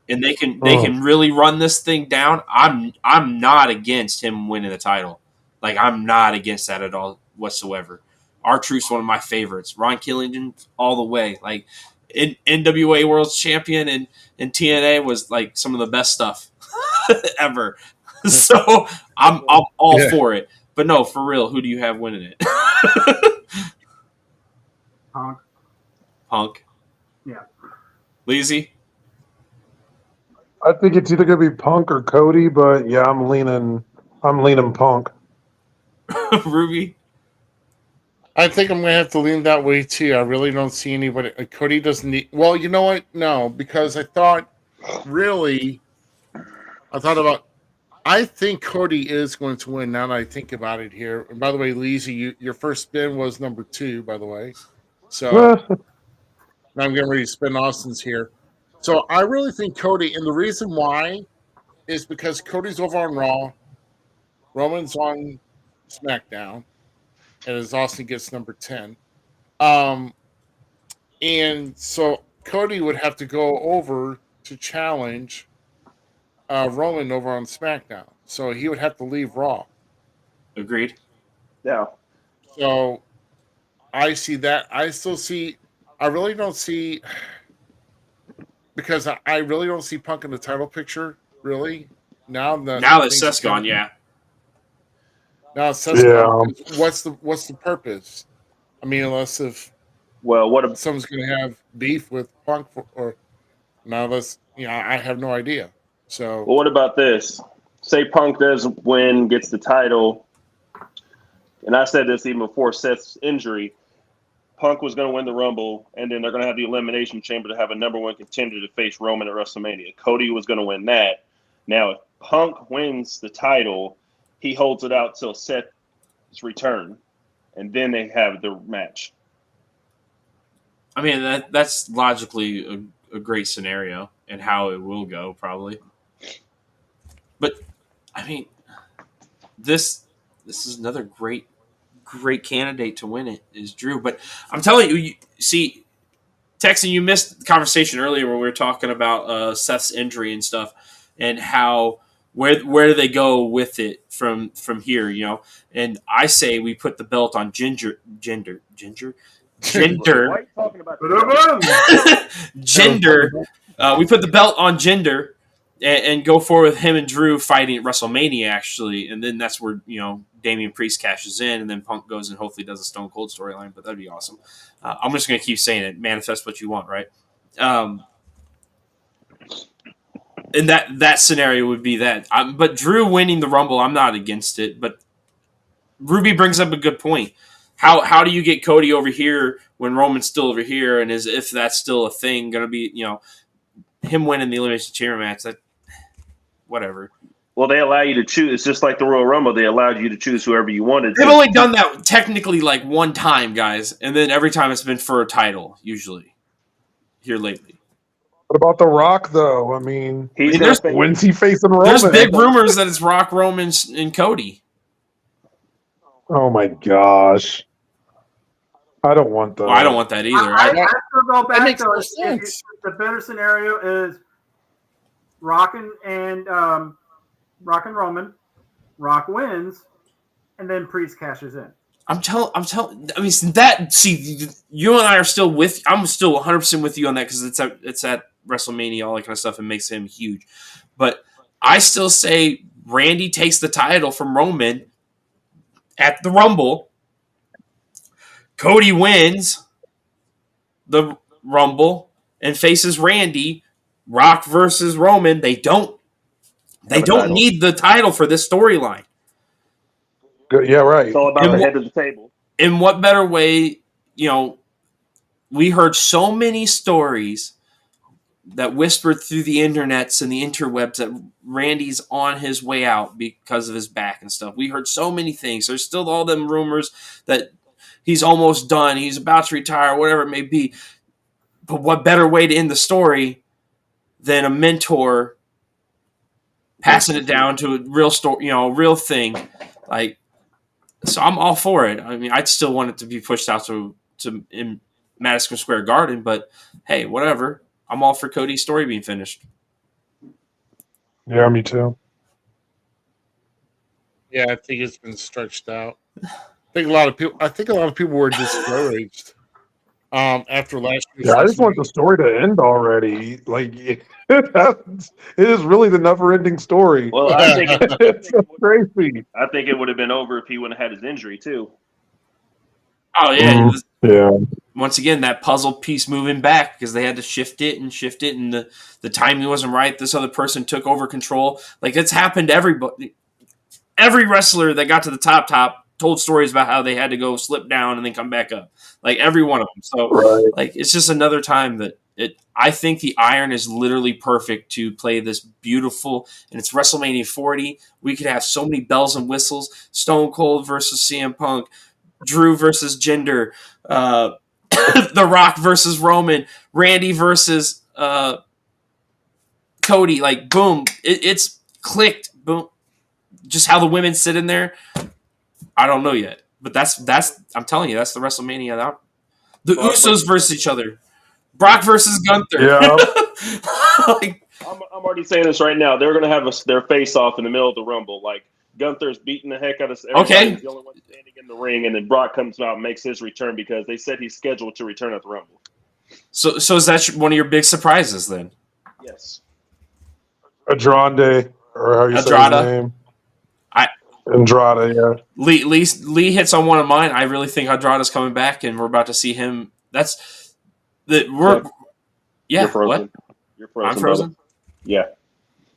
and they can really run this thing down. I'm not against him winning the title. Like, I'm not against that at all whatsoever. R-Truth's one of my favorites. Ron Killington all the way. Like, NWA World Champion and TNA was like some of the best stuff ever. So I'm all for it. But no, for real, who do you have winning it? Punk. Yeah. Leezy? I think it's either gonna be Punk or Cody, but yeah, I'm leaning Punk. Ruby? I think I'm going to have to lean that way too. I really don't see anybody. Cody doesn't need. Well, you know what? No, because I think Cody is going to win now that I think about it here. And by the way, Leezy, your first spin was number 2, by the way. So now I'm getting ready to spin Austin's here. So I really think Cody, and the reason why is because Cody's over on Raw, Roman's on SmackDown, and as Austin gets number 10. And so Cody would have to go over to challenge Roman over on SmackDown. So he would have to leave Raw. Agreed. Yeah. So I see that. I really don't see, because I really don't see Punk in the title picture, really. Now that Seth's gone, yeah. Now Seth's gone. What's the purpose? I mean, unless someone's going to have beef with Punk, I have no idea. So, well, what about this? Say Punk does win, gets the title, and I said this even before Seth's injury. Punk was going to win the Rumble, and then they're going to have the Elimination Chamber to have a number 1 contender to face Roman at WrestleMania. Cody was going to win that. Now, if Punk wins the title, he holds it out till Seth's return, and then they have the match. I mean, that's logically a great scenario and how it will go, probably. But I mean, this is another great candidate to win it is Drew. But I'm telling you, see, Texan, you missed the conversation earlier where we were talking about Seth's injury and stuff, and how where do they go with it from here? You know, and I say we put the belt on Gender. Why are you talking about Gender. We put the belt on Gender and go forward with him and Drew fighting at WrestleMania, actually. And then that's where, Damian Priest cashes in, and then Punk goes and hopefully does a Stone Cold storyline. But that'd be awesome. I'm just going to keep saying it. Manifest what you want, right? And that scenario would be that. But Drew winning the Rumble, I'm not against it. But Ruby brings up a good point. How do you get Cody over here when Roman's still over here? And if that's still a thing, going to be, him winning the Elimination Chamber match, that whatever. Well, they allow you to choose. It's just like the Royal Rumble. They allowed you to choose whoever you wanted. They've only done that technically like one time, guys. And then every time it's been for a title, usually, here lately. What about The Rock, though? I mean, when's he facing Roman? There's big rumors that it's Rock, Roman, and Cody. Oh, my gosh. I don't want that. Well, I don't want that either. I still go back to the better scenario is Rock and Roman. Rock wins, and then Priest cashes in. I'm telling. I mean, that. See, you and I are still with. I'm still 100% with you on that because it's at WrestleMania, all that kind of stuff, and makes him huge. But I still say Randy takes the title from Roman at the Rumble. Cody wins the Rumble and faces Randy. Rock versus Roman. They don't need the title for this storyline. Yeah, right. It's all about the head of the table. In what better way, we heard so many stories that whispered through the internets and the interwebs that Randy's on his way out because of his back and stuff. We heard so many things. There's still all them rumors that he's almost done, he's about to retire, whatever it may be. But what better way to end the story than a mentor passing it down to a real story, a real thing. Like, so I'm all for it. I mean, I'd still want it to be pushed out to in Madison Square Garden, but hey, whatever. I'm all for Cody's story being finished. Yeah, me too. Yeah, I think it's been stretched out. I think a lot of people were discouraged after last year. Yeah, I just want the story to end already. Like, it is really the never-ending story. Well, I think it's so crazy. I think it would have been over if he wouldn't have had his injury too. Oh yeah, yeah. Once again, that puzzle piece moving back because they had to shift it, and the timing wasn't right. This other person took over control. Like, it's happened to everybody. Every wrestler that got to the top told stories about how they had to go slip down and then come back up. Like, every one of them. So, like, it's just another time that I think the iron is literally perfect to play this beautiful, and it's WrestleMania 40. We could have so many bells and whistles. Stone Cold versus CM Punk, Drew versus Jinder, The Rock versus Roman, Randy versus Cody. Like, boom, it's clicked. Boom, just how the women sit in there. I don't know yet, but that's I'm telling you, that's the WrestleMania. The Usos versus each other. Brock versus Gunther. Yeah. I'm already saying this right now. They're going to have their face off in the middle of the Rumble. Like, Gunther's beating the heck out of everybody. Okay. He's the only one standing in the ring, and then Brock comes out and makes his return because they said he's scheduled to return at the Rumble. So is that one of your big surprises then? Yes. Andrade, or how you say his name? Andrade, yeah. Lee hits on one of mine. I really think Andrade's coming back, and we're about to see him. You're frozen. What? You're frozen. I'm frozen? Brother. Yeah.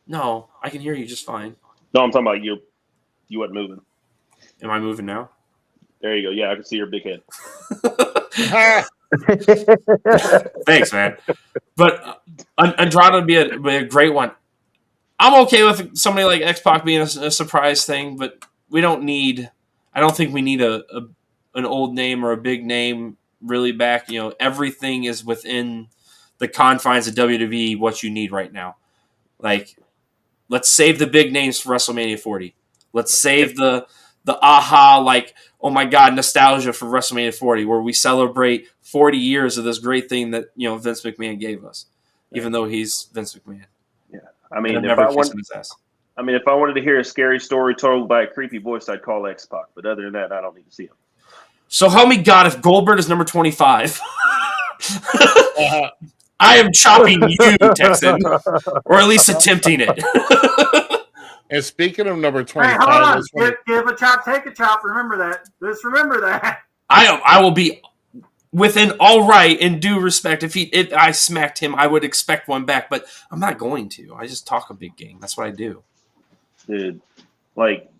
No, I can hear you just fine. No, I'm talking about you. You wasn't moving. Am I moving now? There you go. Yeah, I can see your big head. Thanks, man. But Andrade would be a great one. I'm okay with somebody like X-Pac being a surprise thing, but we don't need. I don't think we need an old name or a big name really back. Everything is within the confines of WWE. What you need right now, like Let's save the big names for WrestleMania 40. Let's save the aha, like, oh my God, nostalgia for WrestleMania 40, where we celebrate 40 years of this great thing that, Vince McMahon gave us, even though he's Vince McMahon. Yeah. I mean, if I want his ass. I mean, if I wanted to hear a scary story told by a creepy voice, I'd call X-Pac. But other than that, I don't need to see him. So help me God, if Goldberg is number 25, I am chopping you, Texan, or at least attempting it. And speaking of number 25, hey, hold on. Give a chop, take a chop. Remember that. Just remember that. I will be within all right and due respect. If I smacked him, I would expect one back, but I'm not going to. I just talk a big game. That's what I do. Dude, like,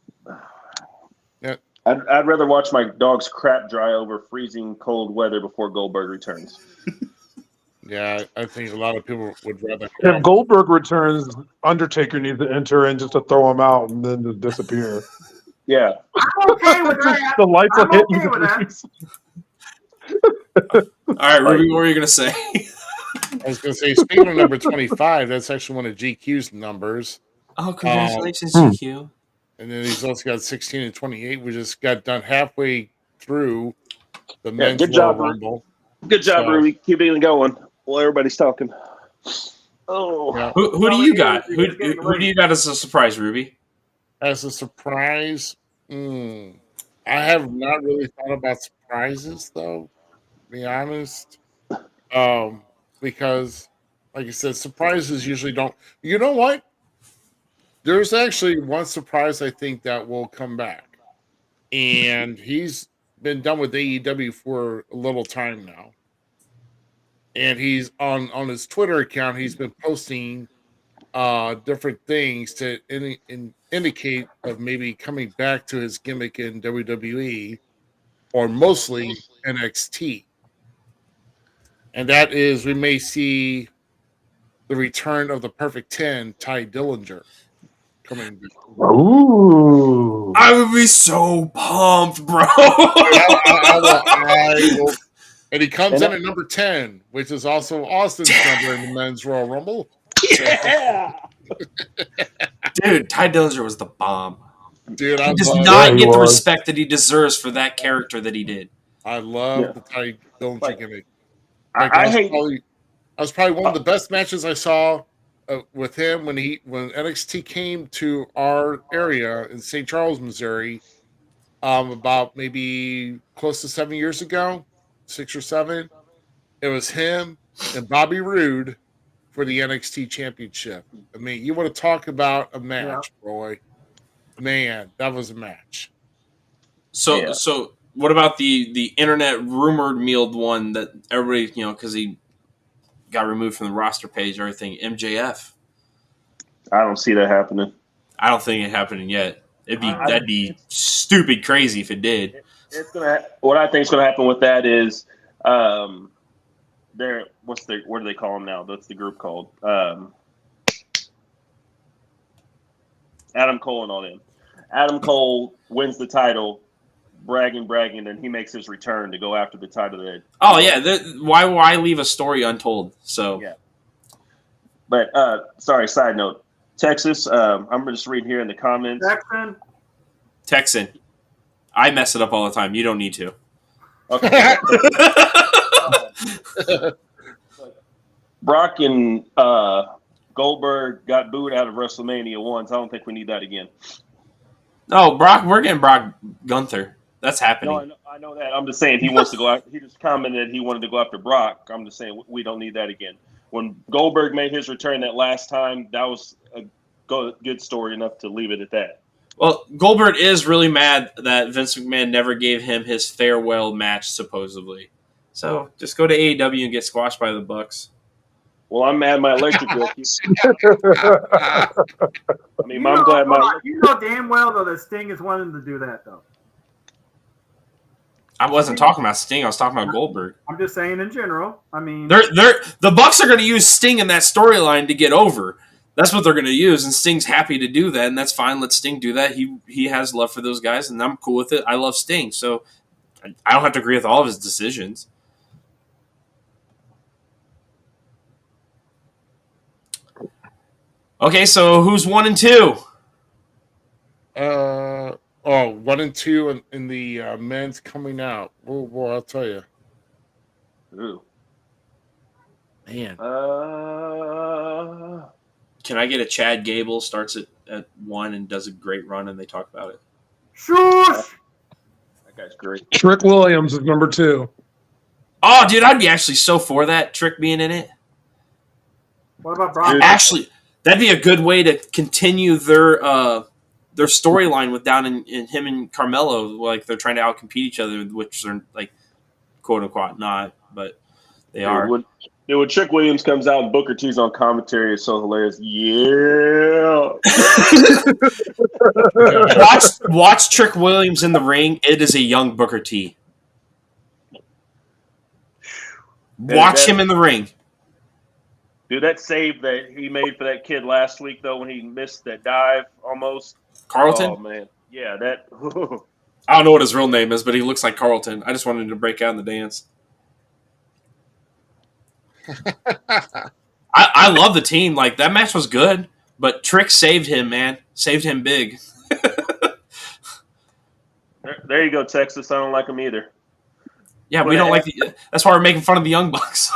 I'd rather watch my dog's crap dry over freezing cold weather before Goldberg returns. Yeah, I think a lot of people would rather. If Goldberg returns, Undertaker needs to enter in just to throw him out and then just disappear. Yeah. I'm okay with that. The lights are hitting. Okay with that. All right, Ruby, what were you going to say? I was going to say, speaking of number 25, that's actually one of GQ's numbers. Oh, congratulations, GQ. And then he's also got 16 and 28. We just got done halfway through the men's Royal Rumble. Good job, Ruby. Keep it going while everybody's talking. Oh, yeah. Who do you got? Who do you got as a surprise, Ruby? As a surprise, I have not really thought about surprises, though. To be honest, because, like I said, surprises usually don't. You know what? There's actually one surprise I think that will come back, and he's been done with AEW for a little time now, and he's on his Twitter account. He's been posting different things to indicate of maybe coming back to his gimmick in WWE or mostly NXT, and that is we may see the return of the Perfect 10, Ty Dillinger. Coming. Ooh! I would be so pumped, bro. I will. And he comes in at number 10, which is also Austin's number in the men's Royal Rumble. Yeah, dude, Ty Dillinger was the bomb. Dude, he does not get the respect that he deserves for that character that he did. I love the Ty Dillinger gimmick. That was probably one of the best matches I saw. With him when NXT came to our area in St. Charles, Missouri, about maybe close to 7 years ago, 6 or 7, it was him and Bobby Roode for the NXT Championship. I mean, you want to talk about a match, boy? Man, that was a match. So what about the internet rumored mealed one that everybody, because he got removed from the roster page, everything, MJF. I don't see that happening. I don't think it happening yet. That'd be stupid crazy if it did. What I think is gonna happen with that is what do they call them now? That's the group called Adam Cole and all them. Adam Cole wins the title, bragging, and he makes his return to go after the title. Why leave a story untold? So yeah. But sorry, side note. Texas, I'm just reading here in the comments. Texan. I mess it up all the time. You don't need to. Okay. Brock and Goldberg got booed out of WrestleMania once. I don't think we need that again. No, we're getting Brock Gunther. That's happening. No, I know that. I'm just saying he wants to go out. He just commented he wanted to go after Brock. I'm just saying we don't need that again. When Goldberg made his return that last time, that was a good story enough to leave it at that. Well, Goldberg is really mad that Vince McMahon never gave him his farewell match, supposedly. So just go to AEW and get squashed by the Bucks. Well, I'm mad my electric bill. I'm glad my. You know damn well though that Sting is wanting to do that though. I wasn't talking about Sting. I was talking about Goldberg. I'm just saying in general. I mean, the Bucks are going to use Sting in that storyline to get over. That's what they're going to use, and Sting's happy to do that, and that's fine. Let Sting do that. He has love for those guys, and I'm cool with it. I love Sting, so I don't have to agree with all of his decisions. Okay, so who's 1 and 2? 1 and 2 in the men's coming out. Oh boy, I'll tell you. Ooh. Man. Can I get a Chad Gable starts at 1 and does a great run and they talk about it? Shush! That guy's great. Trick Williams is number 2. Oh, dude, I'd be actually so for that Trick being in it. What about Brock? Actually, that'd be a good way to continue their storyline with down in him and Carmelo. Like they're trying to outcompete each other, which they're like quote unquote not, but they are. When Trick Williams comes out and Booker T's on commentary, it's so hilarious. Yeah. watch Trick Williams in the ring. It is a young Booker T. Watch him in the ring. Dude, that save that he made for that kid last week, though, when he missed that dive almost. Carlton? Oh, man. Yeah, that. I don't know what his real name is, but he looks like Carlton. I just wanted him to break out in the dance. I love the team. Like, that match was good, but Trick saved him, man. Saved him big. There you go, Texas. I don't like him either. Yeah, we don't like the. That's why we're making fun of the Young Bucks.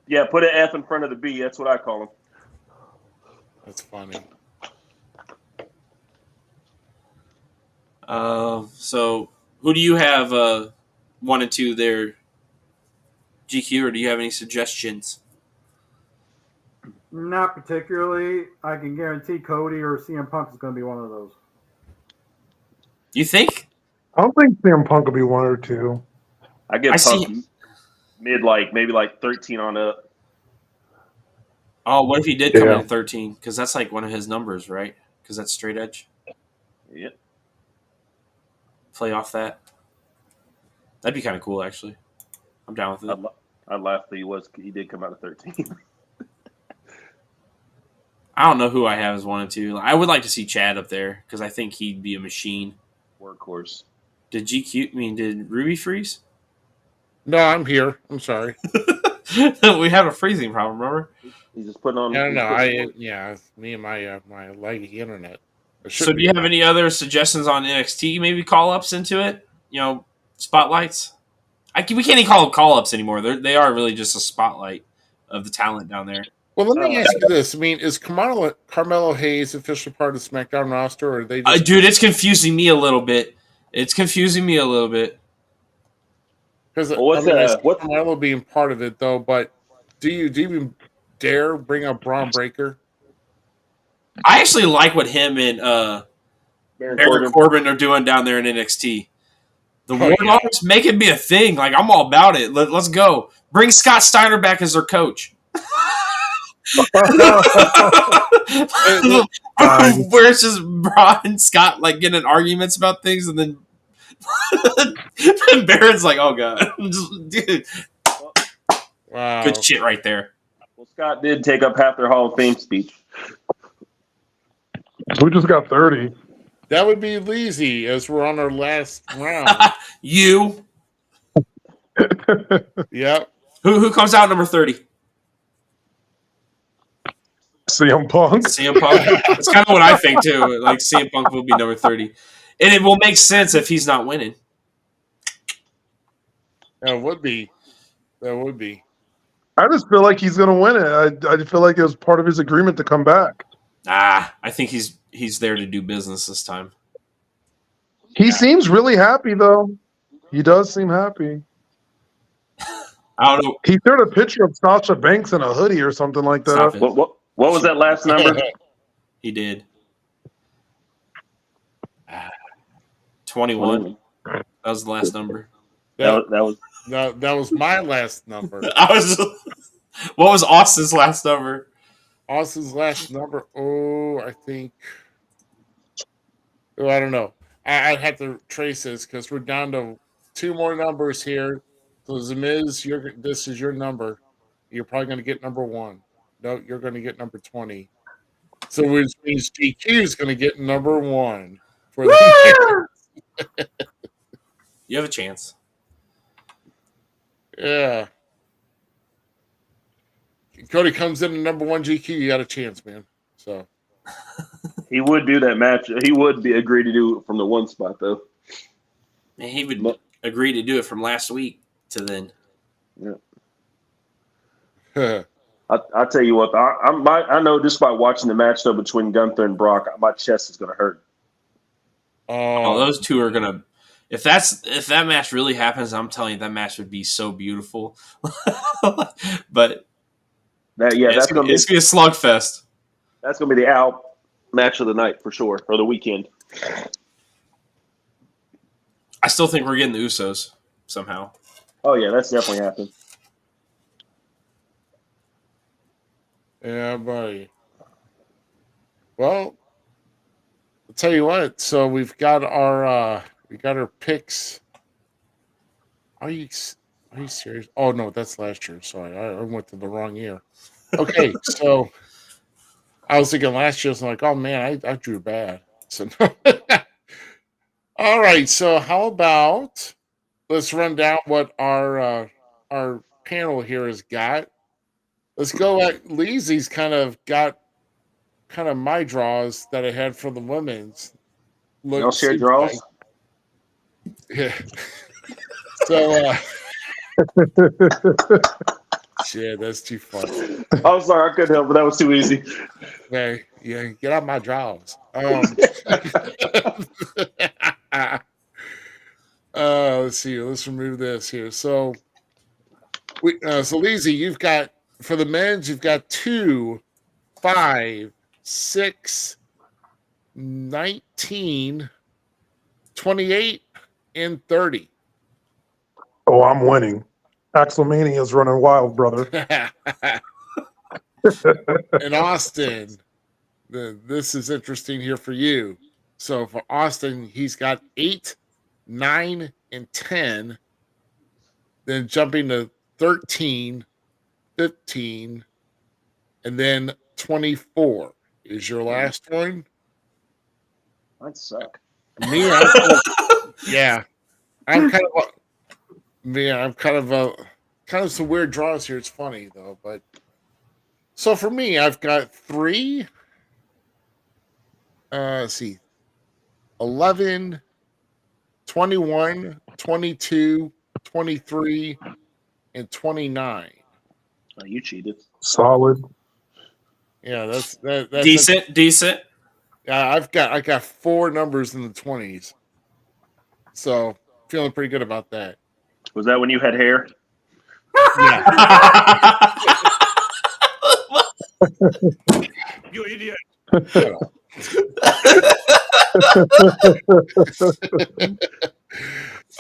Yeah, put an F in front of the B. That's what I call them. That's funny. So, who do you have 1 and 2 there, GQ, or do you have any suggestions? Not particularly. I can guarantee Cody or CM Punk is going to be one of those. You think? I don't think CM Punk will be 1 or 2. I give Punk maybe 13 on up. Oh, what if he did come in at 13? Because that's like one of his numbers, right? Because that's straight edge. Yep. Play off that. That'd be kind of cool, actually. I'm down with it. I'd laugh that he did come out at 13. I don't know who I have as 1 and 2. I would like to see Chad up there because I think he'd be a machine. Workhorse. Did Ruby freeze? No, I'm here. I'm sorry. We have a freezing problem, remember? He's just putting on. No. Me and my my laggy internet. So, do you have any other suggestions on NXT? Maybe call ups into it. Spotlights. We can't even call them call ups anymore. They are really just a spotlight of the talent down there. Well, let me ask you this. I mean, is Carmelo Hayes officially part of the SmackDown roster, or are they just... Dude, it's confusing me a little bit. Because Carmelo being part of it, though, but do you even dare bring up Braun Breaker? I actually like what him and Baron Corbin are doing down there in NXT. The War Dogs making me a thing. Like, I'm all about it. Let's go. Bring Scott Steiner back as their coach. Where it's just Braun and Scott like getting in arguments about things, and then Baron's like, "Oh god, dude, wow, good shit right there." Well, Scott did take up half their Hall of Fame speech. Who just got 30? That would be Leezy, as we're on our last round. You. Yep. Who comes out number 30? CM Punk. CM Punk. That's kind of what I think too. Like CM Punk will be number 30, and it will make sense if he's not winning. That would be. I just feel like he's going to win it. I feel like it was part of his agreement to come back. I think he's there to do business this time. He seems really happy, though. He does seem happy. I don't know. He threw a picture of Sasha Banks in a hoodie or something like that. What was that last number? He did. 21. That was the last number. That was my last number. What was Austin's last number? Austin's last number. Oh, I think. Oh, I don't know. I'd have to trace this because we're down to 2 more numbers here. So Zmiz, this is your number. You're probably going to get number 1. No, you're going to get number 20. So which means GQ is going to get number 1 for the year. You have a chance. Yeah. Cody comes in at number 1 GQ. You got a chance, man. So he would do that match. He would agree to do it from the one spot though. And he would agree to do it from last week to then. Yeah. I tell you what, I know just by watching the match though between Gunther and Brock, my chest is going to hurt. Oh, those two are gonna. If that match really happens, I'm telling you, that match would be so beautiful. But that's gonna be a slugfest. That's gonna be the out match of the night for sure, or the weekend. I still think we're getting the Usos somehow. Oh yeah, that's definitely happening. Yeah, buddy. Well, I'll tell you what. So we've got our picks. Are you serious? Oh no, that's last year. Sorry, I went to the wrong year. Okay, so I was thinking last year. I was like, oh man, I drew bad. So all right. So how about let's run down what our panel here has got. Let's go at Leezy's kind of my draws that I had for the women's. Y'all share draws? Yeah. So shit, that's too funny. I'm sorry, I couldn't help it. That was too easy. Okay, yeah, get out my draws. Let's see. Let's remove this here. So Leezy, you've got for the men's, you've got 2, 5, 6, 19, 28, and 30. Oh, I'm winning. Axelmania is running wild, brother. In Austin, this is interesting here for you. So for Austin, he's got 8, 9, and 10. Then jumping to 13, 15, and then 24 is your last one. That suck. Me, yeah. I'm kind of some weird draws here. It's funny though, but so for me, I've got 3. Let's see, 11, 21, 22, 23, and 29. Oh, you cheated. Solid. Yeah, that's decent. Yeah, I got 4 numbers in the 20s, so feeling pretty good about that. Was that when you had hair? Yeah. You idiot.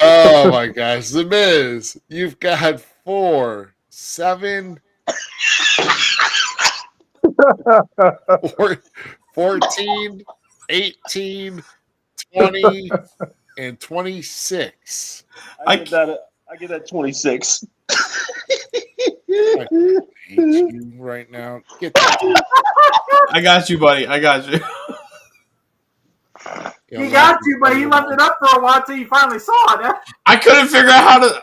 Oh my gosh, The Miz, you've got 4, 7, 14, 18, 20, and 26. I get that 26. I hate you right now. Get that. I got you, buddy. I got you. He got you, but he left it up for a while until you finally saw it. I couldn't figure out how to.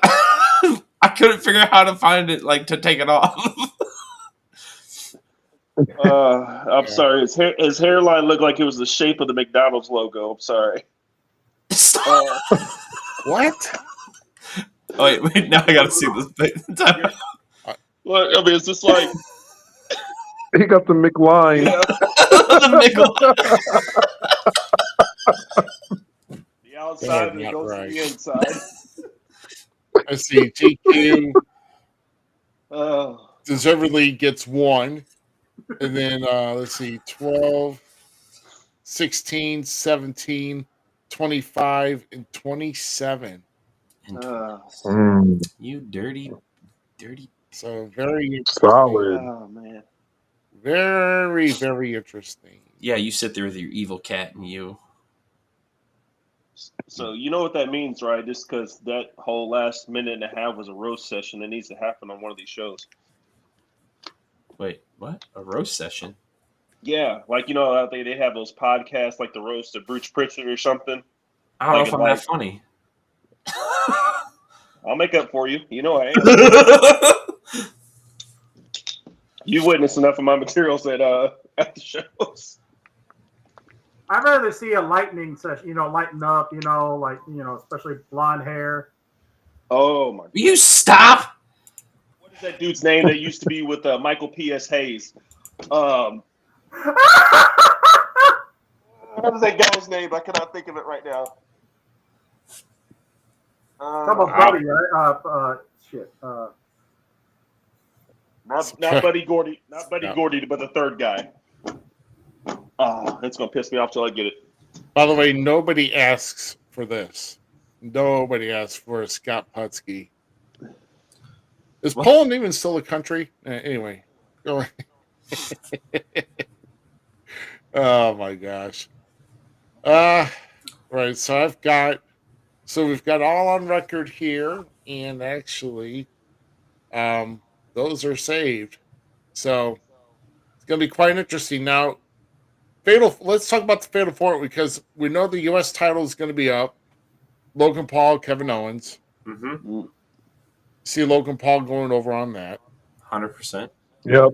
I couldn't figure out how to find it, like to take it off. I'm sorry. His hairline looked like it was the shape of the McDonald's logo. I'm sorry. What? Oh, wait, now I gotta see this thing. Look, I mean, it's just like He got the McLine. yeah, The the outside and Not goes right. to the inside. Let's see. GQ Oh, deservedly gets 1. And then, let's see, 12, 16, 17, 25, and 27. You dirty. So very Solid. oh man. very, very interesting. Yeah, you sit there with your evil cat and you. So you know what that means, right? Just because that whole last minute and a half was a roast session that needs to happen on one of these shows. Wait, what? A roast session? Yeah, like you know, they have those podcasts like the roast of Bruce Pritchard or something. I don't Like know if I'm like- that funny. I'll make up for you. You know I am. You witnessed enough of my materials that at the shows. I'd rather see a lightning session, lighten up, especially blonde hair. Oh my! You stop. What is that dude's name that used to be with Michael P.S. Hayes? What was that guy's name? I cannot think of it right now. Talk about Buddy, right? Not Buddy Gordy, but the third guy. Oh, it's gonna piss me off till I get it. By the way, nobody asks for this. Nobody asks for Scott Putski. Is Poland even still a country? Anyway, go ahead. Oh my gosh. Right. So we've got all on record here, and actually, those are saved. So it's going to be quite interesting. Now, let's talk about the Fatal 4 because we know the U.S. title is going to be up. Logan Paul, Kevin Owens. Mm-hmm. See Logan Paul going over on that. 100%. Yep.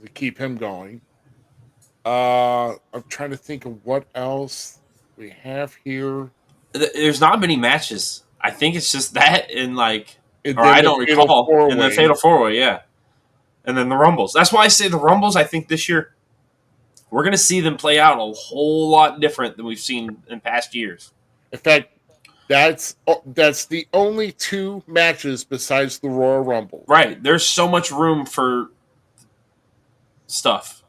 To keep him going. I'm trying to think of what else we have here. There's not many matches. I think it's just that and And or I don't recall. And the Fatal 4-Way, yeah. And then the Rumbles. That's why I say the Rumbles, I think this year, we're going to see them play out a whole lot different than we've seen in past years. In fact, that's the only two matches besides the Royal Rumble. Right. There's so much room for stuff.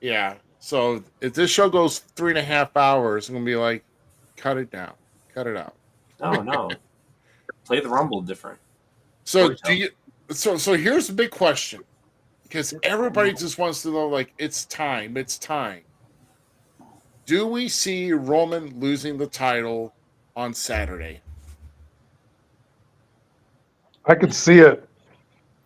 Yeah. So if this show goes 3.5 hours, I'm going to be like, cut it down. Cut it out. No. Play the Rumble different. So So here's the big question. Because everybody just wants to know, it's time. It's time. Do we see Roman losing the title on Saturday? I could see it.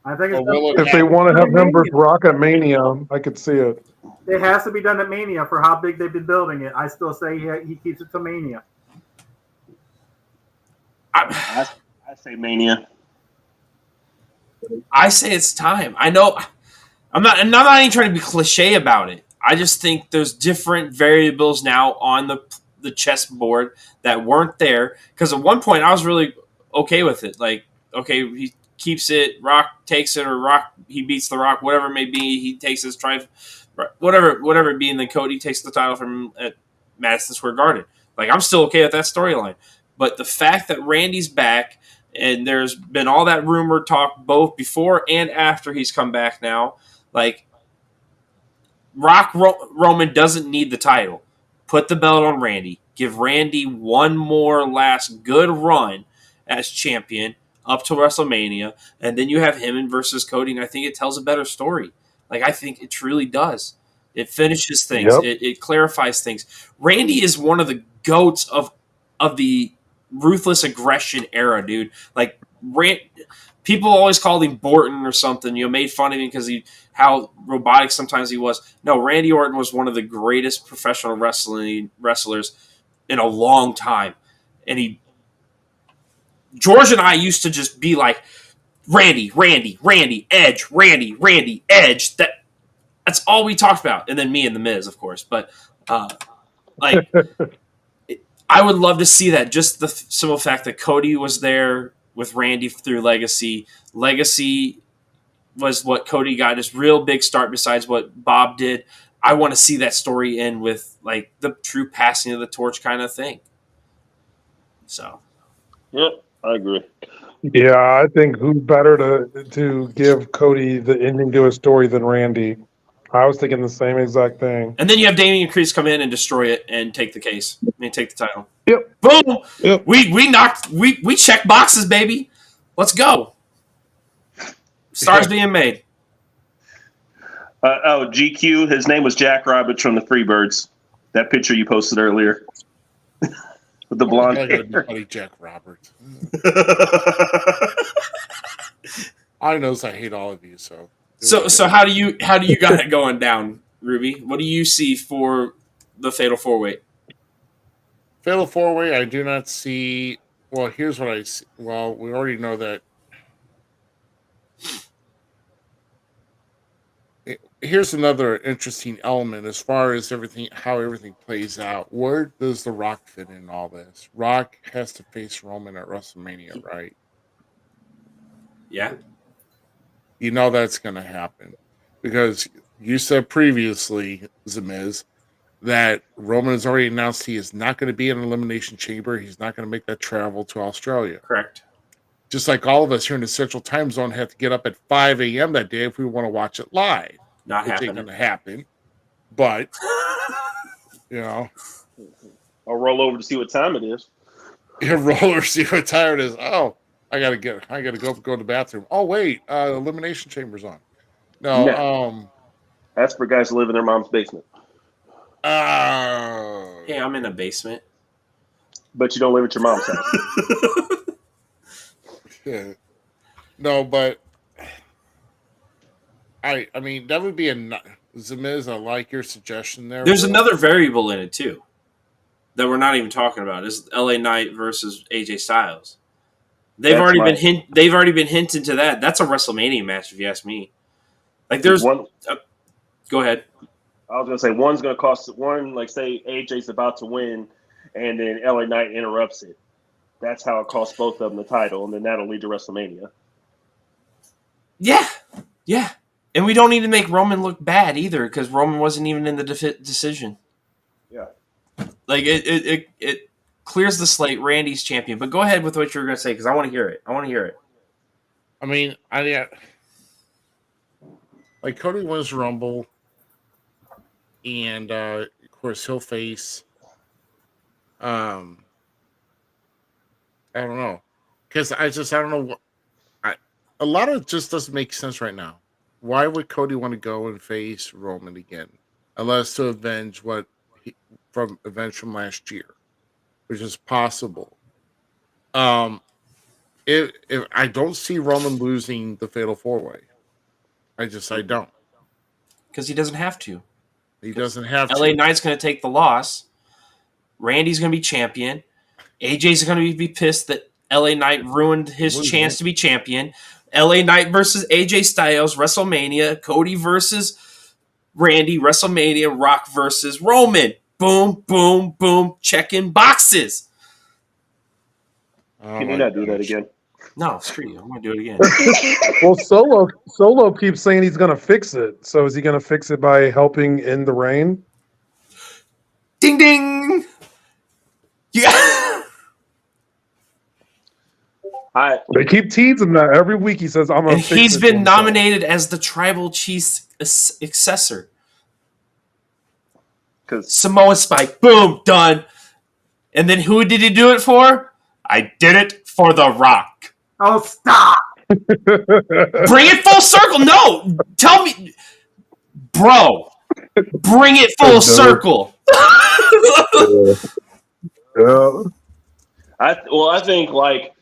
I think if they want to have him versus Rock at Mania, I could see it. It has to be done at Mania for how big they've been building it. I still say he keeps it to Mania. I say Mania. I say it's time. I know. I'm not even trying to be cliche about it. I just think there's different variables now on the chessboard that weren't there. Because at one point I was really okay with it. Okay, he keeps it, Rock takes it, or Rock he beats the Rock, whatever it may be. He takes his whatever it be, and then Cody takes the title from at Madison Square Garden. I'm still okay with that storyline. But the fact that Randy's back, and there's been all that rumor talk both before and after he's come back now, Roman doesn't need the title. Put the belt on Randy. Give Randy one more last good run as champion up to WrestleMania, and then you have him versus Cody, and I think it tells a better story. I think it truly does. It finishes things. Yep. It clarifies things. Randy is one of the goats of the ruthless aggression era, dude. People always called him Borton or something. Made fun of him because how robotic sometimes he was. No, Randy Orton was one of the greatest professional wrestlers in a long time, and George and I used to just be like, Randy, Edge, Randy, Edge. That's all we talked about, and then me and the Miz, of course. But I would love to see that. Just the simple fact that Cody was there with Randy through Legacy. Legacy was what Cody got his real big start besides what Bob did. I want to see that story end with the true passing of the torch kind of thing. So. Yep, I agree. Yeah, I think who's better to give Cody the ending to a story than Randy. I was thinking the same exact thing. And then you have Damian Priest come in and destroy it and take the case. Take the title. Yep. Boom. Yep. We check boxes, baby. Let's go. Stars being made. GQ, his name was Jack Roberts from the Freebirds. That picture you posted earlier. With the blonde hair. Buddy Jack Roberts. I knows I hate all of you, so. So how do you got it going down, Ruby? What do you see for the Fatal 4-Way? Fatal 4-Way, I do not see. Well, here's what I see. Well, we already know that. here's another interesting element as far as how everything plays out. Where does The Rock fit in all this? Rock has to face Roman at WrestleMania, right? Yeah. You know that's going to happen because you said previously, Zmiz, that Roman has already announced he is not going to be in an Elimination Chamber. He's not going to make that travel to Australia. Correct. Just like all of us here in the Central Time Zone have to get up at 5 a.m. that day if we want to watch it live. Not which happening. ain't going to happen. But, you know. I'll roll over to see what time it is. You roll over, see what time it is. Oh, I gotta go to the bathroom. Oh wait, Elimination Chamber's on. No, that's for guys who live in their mom's basement. Hey, I'm in a basement. But you don't live at your mom's house. Yeah. No, but I mean that would be Zmiz, I like your suggestion there. There's another variable in it too that we're not even talking about. Is LA Knight versus AJ Styles. They've already been hinted to that. That's a WrestleMania match, if you ask me. Like there's one. Go ahead. I was gonna say one's gonna cost one. Like say AJ's about to win, and then LA Knight interrupts it. That's how it costs both of them the title, and then that'll lead to WrestleMania. Yeah, and we don't need to make Roman look bad either, because Roman wasn't even in the decision. Yeah, like it clears the slate. Randy's champion, but go ahead with what you were gonna say because I want to hear it. I mean, like Cody wins Rumble, and of course he'll face. I don't know, because I don't know what. A lot of it just doesn't make sense right now. Why would Cody want to go and face Roman again, unless to avenge from last year, which is possible. If I don't see Roman losing the Fatal 4-Way, I don't, because he doesn't have to. He doesn't have to. LA Knight's going to take the loss. Randy's going to be champion. AJ's going to be pissed that LA Knight ruined his chance to be champion. LA Knight versus AJ Styles, WrestleMania. Cody versus Randy, WrestleMania. Rock versus Roman. Boom, boom, boom. Checking boxes. Can you not do that again? No, screw you. I'm going to do it again. Well, Solo keeps saying he's going to fix it. So is he going to fix it by helping in the rain? Ding, ding. Yeah. They keep teasing that every week. He says, "I'm gonna." And he's been nominated as the Tribal Chief successor. Because Samoa Spike, boom, done. And then who did he do it for? I did it for The Rock. Oh, stop! Bring it full circle. No, tell me, bro. Bring it full circle. Yeah. I think like.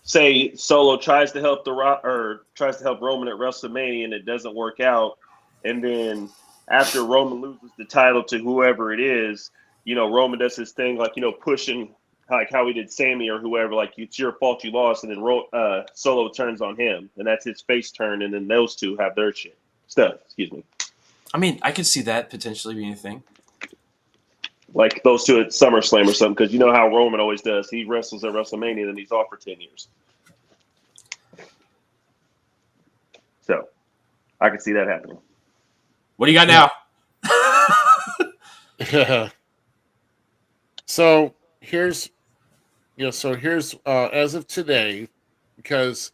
Say Solo tries to help The Rock or tries to help Roman at WrestleMania and it doesn't work out, and then after Roman loses the title to whoever it is, Roman does his thing like pushing like how he did Sammy or whoever, like it's your fault you lost, and then Solo turns on him, and that's his face turn, and then those two have their stuff. Excuse me. I mean, I could see that potentially being a thing. Like those two at SummerSlam or something, because you know how Roman always does. He wrestles at WrestleMania, then he's off for 10 years. So, I could see that happening. What do you got now? Yeah. So here's as of today, because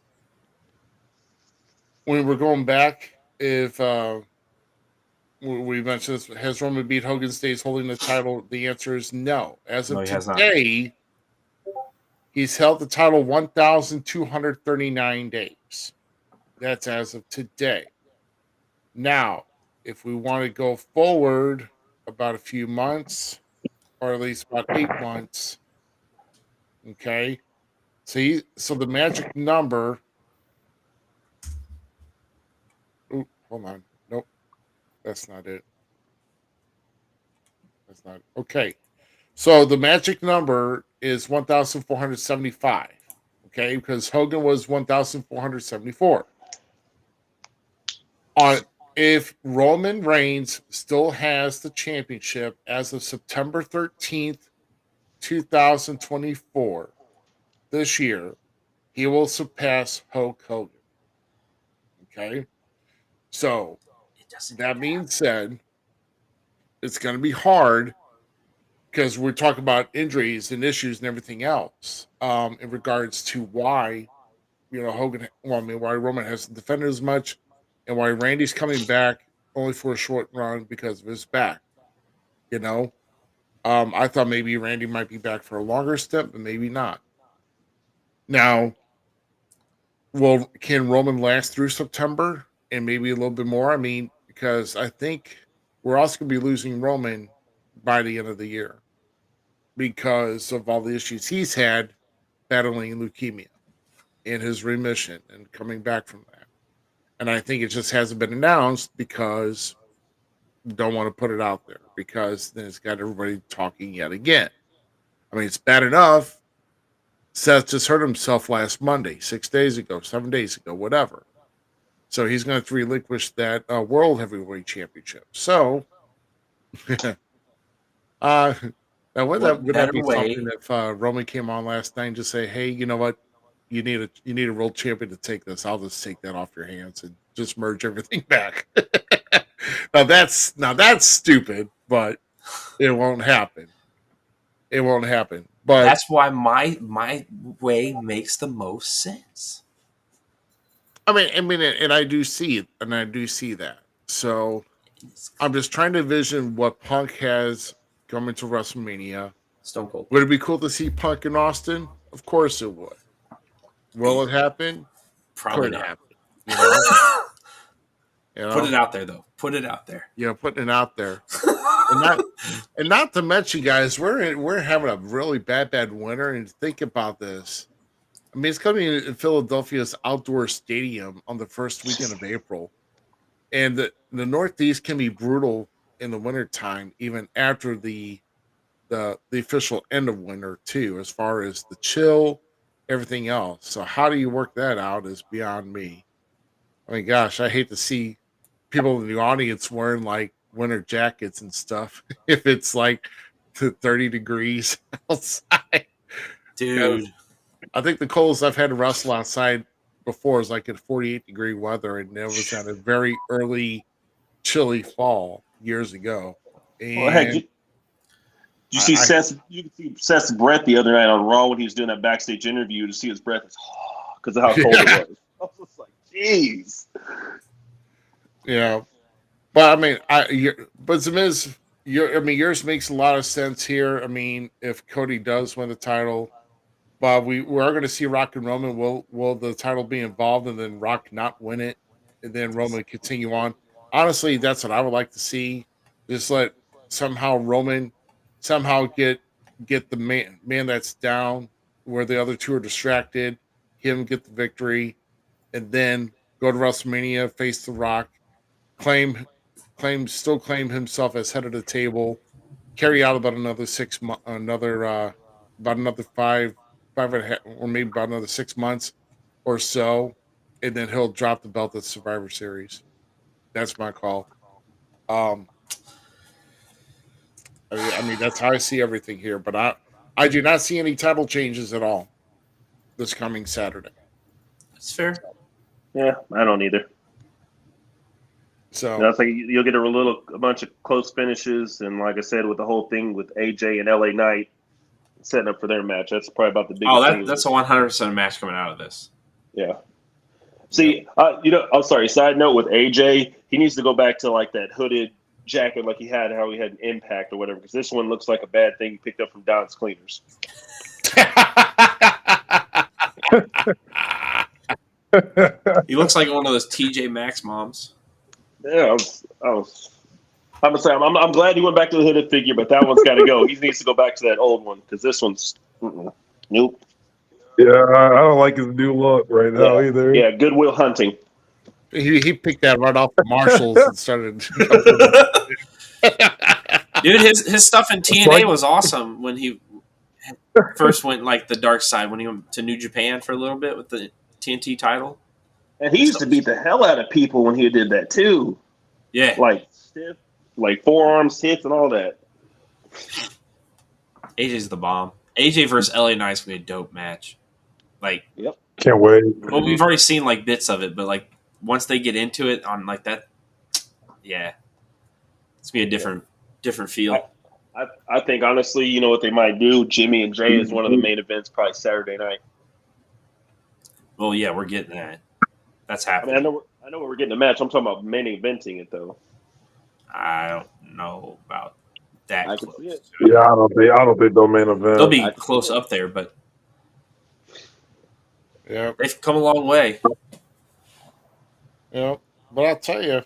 when we're going back, if we mentioned this, has Roman beat Hogan, stays holding the title? The answer is no. As of today, he's held the title 1,239 days. That's as of today. Now, if we want to go forward about a few months, or at least about 8 months, okay? So the magic number. Ooh, hold on. Nope. That's not it. Okay. So the magic number is 1,475. Okay, because Hogan was 1,474. if Roman Reigns still has the championship as of September 13th, 2024, this year, he will surpass Hulk Hogan. Okay? So, that being said, it's going to be hard because we're talking about injuries and issues and everything else in regards to why, why Roman hasn't defended as much and why Randy's coming back only for a short run because of his back. I thought maybe Randy might be back for a longer stint, but maybe not. Now, can Roman last through September and maybe a little bit more? I mean, because I think we're also going to be losing Roman by the end of the year because of all the issues he's had battling leukemia and his remission and coming back from that. And I think it just hasn't been announced because don't want to put it out there because then it's got everybody talking yet again. I mean, it's bad enough. Seth just hurt himself last Monday, 6 days ago, 7 days ago, whatever. So he's going to relinquish that World Heavyweight Championship. So, now would that be something if Roman came on last night and just say, "Hey, you know what? You need a world champion to take this. I'll just take that off your hands and just merge everything back." Now that's stupid, but it won't happen. It won't happen. But that's why my way makes the most sense. I mean, and I do see it, and I do see that. So I'm just trying to envision what Punk has coming to WrestleMania. Stone Cold. Would it be cool to see Punk in Austin? Of course it would. Will it happen? Probably not. Happen. Put it out there, though. Put it out there. Yeah, putting it out there. and not to mention, guys, we're having a really bad winter. And think about this. I mean, it's coming in Philadelphia's outdoor stadium on the first weekend of April. And the Northeast can be brutal in the wintertime, even after the official end of winter, too, as far as the chill, everything else. So how do you work that out is beyond me. I mean, gosh, I hate to see people in the audience wearing like winter jackets and stuff if it's like to 30 degrees outside. Dude. I think the coldest I've had to wrestle outside before is like at 48-degree weather, and it was at a very early, chilly fall years ago. And well, hey, did you see Seth's breath the other night on Raw when he was doing that backstage interview to see his breath because of how cold it was. I was just like, jeez. Yeah, but I mean, but Zmiz, yours makes a lot of sense here. I mean, if Cody does win the title, but we are going to see Rock and Roman. Will the title be involved and then Rock not win it, and then Roman continue on? Honestly, that's what I would like to see. Just let somehow Roman get the man that's down where the other two are distracted, him get the victory, and then go to WrestleMania, face the Rock, claim himself as head of the table, carry out about another 6 months, about another five and a half, or maybe about another 6 months or so, and then he'll drop the belt at Survivor Series. That's my call. I mean, that's how I see everything here, but I do not see any title changes at all this coming Saturday. That's fair. Yeah, I don't either. So that's like you'll get a bunch of close finishes, and like I said, with the whole thing with AJ and LA Knight setting up for their match, that's probably about the biggest thing. That's a 100% match coming out of this. Yeah. See, I'm sorry. Side note with AJ, he needs to go back to like that hooded jacket, like how he had an Impact or whatever. Because this one looks like a bad thing he picked up from Don's Cleaners. He looks like one of those TJ Maxx moms. Yeah, I'm glad he went back to the hooded figure, but that one's got to go. He needs to go back to that old one because this one's nope. Yeah, I don't like his new look right now either. Yeah, Goodwill Hunting. He picked that right off the Marshalls and started. Dude, his stuff in TNA was awesome when he first went like the dark side when he went to New Japan for a little bit with the TNT title. And he used to beat the hell out of people when he did that too. Yeah. Like stiff, like forearms, hits, and all that. AJ's the bomb. AJ versus LA Knight's gonna be a dope match. Like, Yep. Can't wait. well, we've already seen like bits of it, but like once they get into it on like that, yeah, it's gonna be a different feel. I think honestly, you know what they might do? Jimmy and Jay is one of the main events, probably Saturday night. Well, yeah, we're getting that. That's I happening. mean, I know we're getting a match. I'm talking about main eventing it though. I don't know about that I can close. see it. Yeah, I don't think they'll main event. They'll be close up there, but Yeah. they've come a long way. Yeah. But I'll tell you,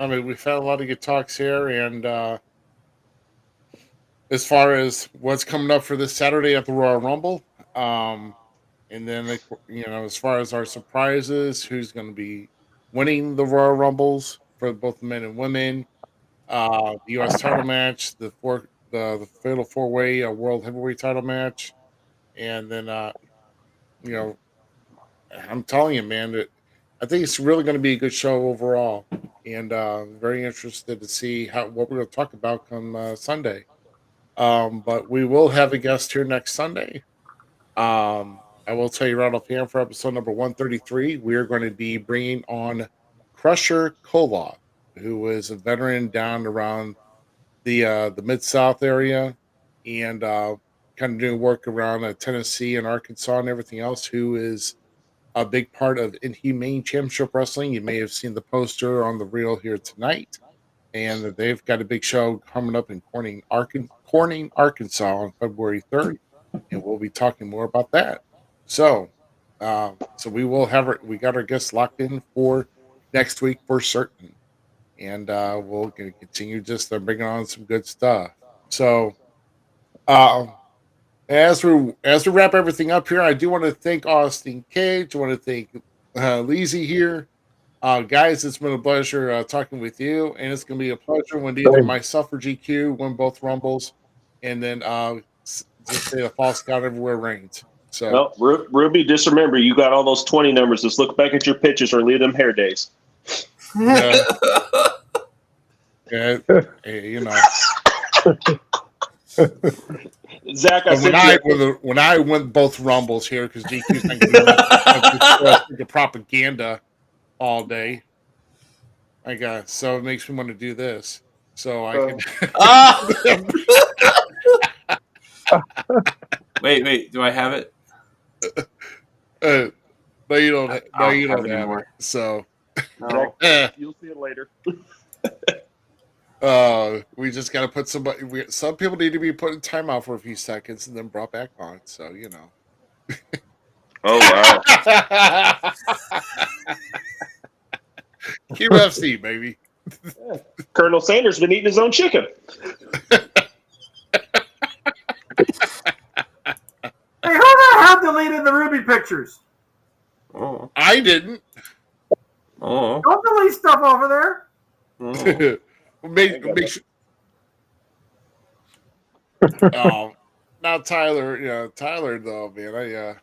I mean, we've had a lot of good talks here, and as far as what's coming up for this Saturday at the Royal Rumble, and then as far as our surprises, who's going to be winning the Royal Rumbles for both men and women, the U.S. title match, the Fatal 4-Way World Heavyweight title match, and then you know, I'm telling you, man, that I think it's really going to be a good show overall, and very interested to see what we're going to talk about come Sunday. But we will have a guest here next Sunday. I will tell you right offhand for episode number 133, we are going to be bringing on Crusher Koloff, who is a veteran down around the Mid South area, and kind of doing work around Tennessee and Arkansas and everything else. Who is a big part of Inhumane Championship Wrestling. You may have seen the poster on the reel here tonight, and they've got a big show coming up in Corning, Arkansas on February 3rd, and we'll be talking more about that. So, so we will have we got our guests locked in for next week for certain, and we'll continue just bringing on some good stuff. So, as we wrap everything up here, I do want to thank Austin Cage. I want to thank Leezy here. Guys, it's been a pleasure talking with you, and it's going to be a pleasure when either myself or GQ win both Rumbles, and then just say the false count everywhere reigns. So, well, Ruby, just remember, you got all those 20 numbers. Just look back at your pictures or leave them hair days. Yeah, yeah, you know. Zach, when I win both Rumbles here, because GQ's thinking the propaganda all day. So it makes me want to do this. So I can. Wait, do I have it? No, you don't. No, you don't have anymore. it. So no. You'll see it later. We just got to put somebody. Some people need to be put in timeout for a few seconds and then brought back on. So you know. Oh wow. QFC, baby. Colonel Sanders been eating his own chicken. Hey, who the hell deleted the Ruby pictures? Oh. I didn't. Oh. Don't delete stuff over there. Oh. make sure. Now Tyler. Yeah, Tyler though, man.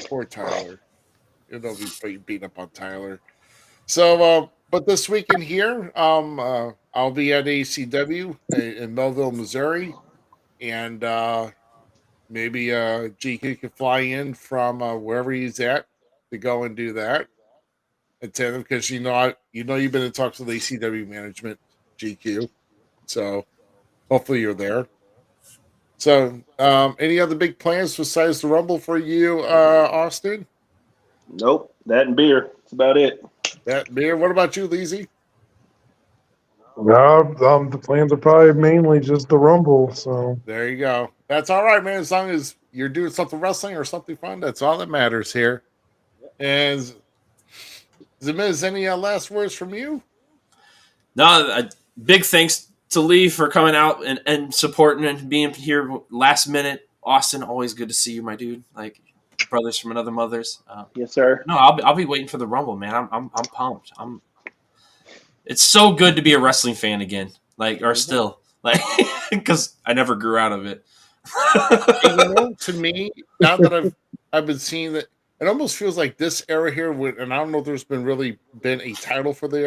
Poor Tyler. You know, be beat up on Tyler. So, but this weekend here, I'll be at ACW in Melville, Missouri, and maybe GQ can fly in from wherever he's at to go and do that. Attend him because you've been in talks with ACW management, GQ. So hopefully you're there. So, any other big plans besides the Rumble for you, Austin? Nope, that and beer. That's about it. That beer. What about you, Leezy? No, the plans are probably mainly just the Rumble. So there you go. That's all right, man. As long as you're doing something wrestling or something fun, that's all that matters here. And Zmiz, any last words from you? No, big thanks to Lee for coming out and supporting and being here last minute. Austin, always good to see you, my dude. Like brothers from another mother's. Yes, sir. No, I'll be waiting for the Rumble, man. I'm pumped. It's so good to be a wrestling fan again. Still, because I never grew out of it. To me, now that I've been seeing that, it almost feels like this era here, and I don't know if there's been a title for the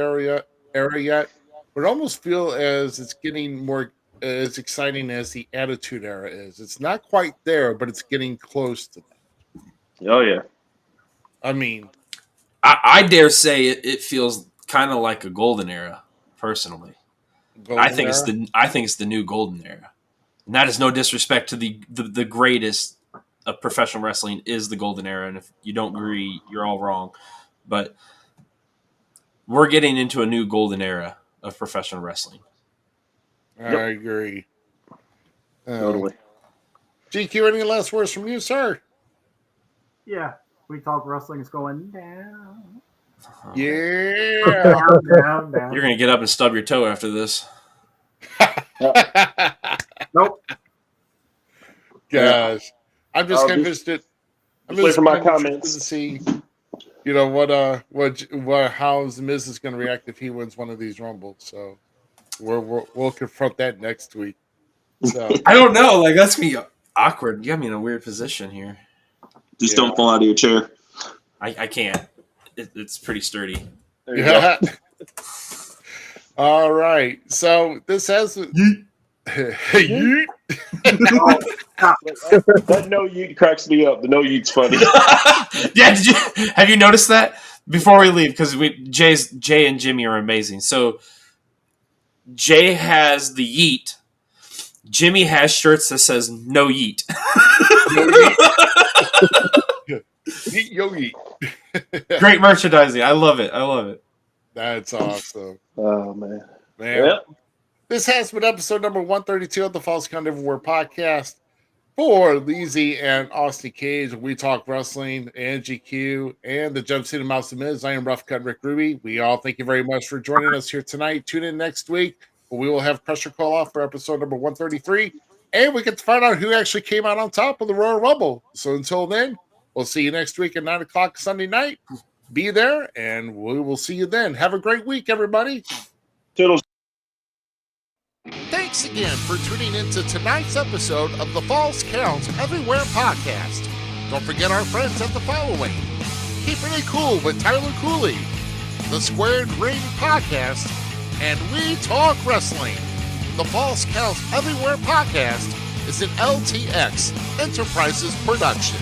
era yet, but I almost feel as it's getting more as exciting as the Attitude Era is. It's not quite there, but it's getting close to that. Oh yeah. I mean, I dare say it feels kind of like a golden era, personally. I think it's the new golden era, and that is no disrespect to the greatest of professional wrestling is the golden era. And if you don't agree, you're all wrong. But we're getting into a new golden era of professional wrestling. I agree. Totally. GQ, any last words from you, sir? Yeah, We Talk Wrestling is going down. Yeah. Down. You're going to get up and stub your toe after this. Nope. Gosh. I'm just interested. I'm wait just for my interested comments to see, what how Zmiz is going to react if he wins one of these rumbles. So we'll confront that next week. So I don't know. Like, that's gonna be awkward. You got me in a weird position here. Just don't fall out of your chair. I can't. It's pretty sturdy. There you go. All right. So this has Yeet. That no yeet cracks me up. The no yeet's funny. Yeah, have you noticed that? Before we leave, because Jay and Jimmy are amazing. So Jay has the yeet. Jimmy has shirts that says no yeet. No yeet. Yeet yo yeet. Great merchandising. I love it. That's awesome. Oh man. Yep. This has been episode number 132 of the Falls Count Everywhere podcast. For Leezy and Austin Cage, We Talk Wrestling, and GQ, and the Jump City Mouse Miz. I am Rough Cut Rick Ruby. We all thank you very much for joining us here tonight. Tune in next week, where we will have Pressure Call Off for episode number 133, and we get to find out who actually came out on top of the Royal Rumble. So until then, we'll see you next week at 9 o'clock Sunday night. Be there, and we will see you then. Have a great week, everybody. Toodles. Thanks again for tuning into tonight's episode of the Falls Count Everywhere podcast. Don't forget our friends at the following: Keeping It Cool with Tyler Cooley, the Squared Ring podcast, and We Talk Wrestling. The Falls Count Everywhere podcast is an LTX Enterprises production.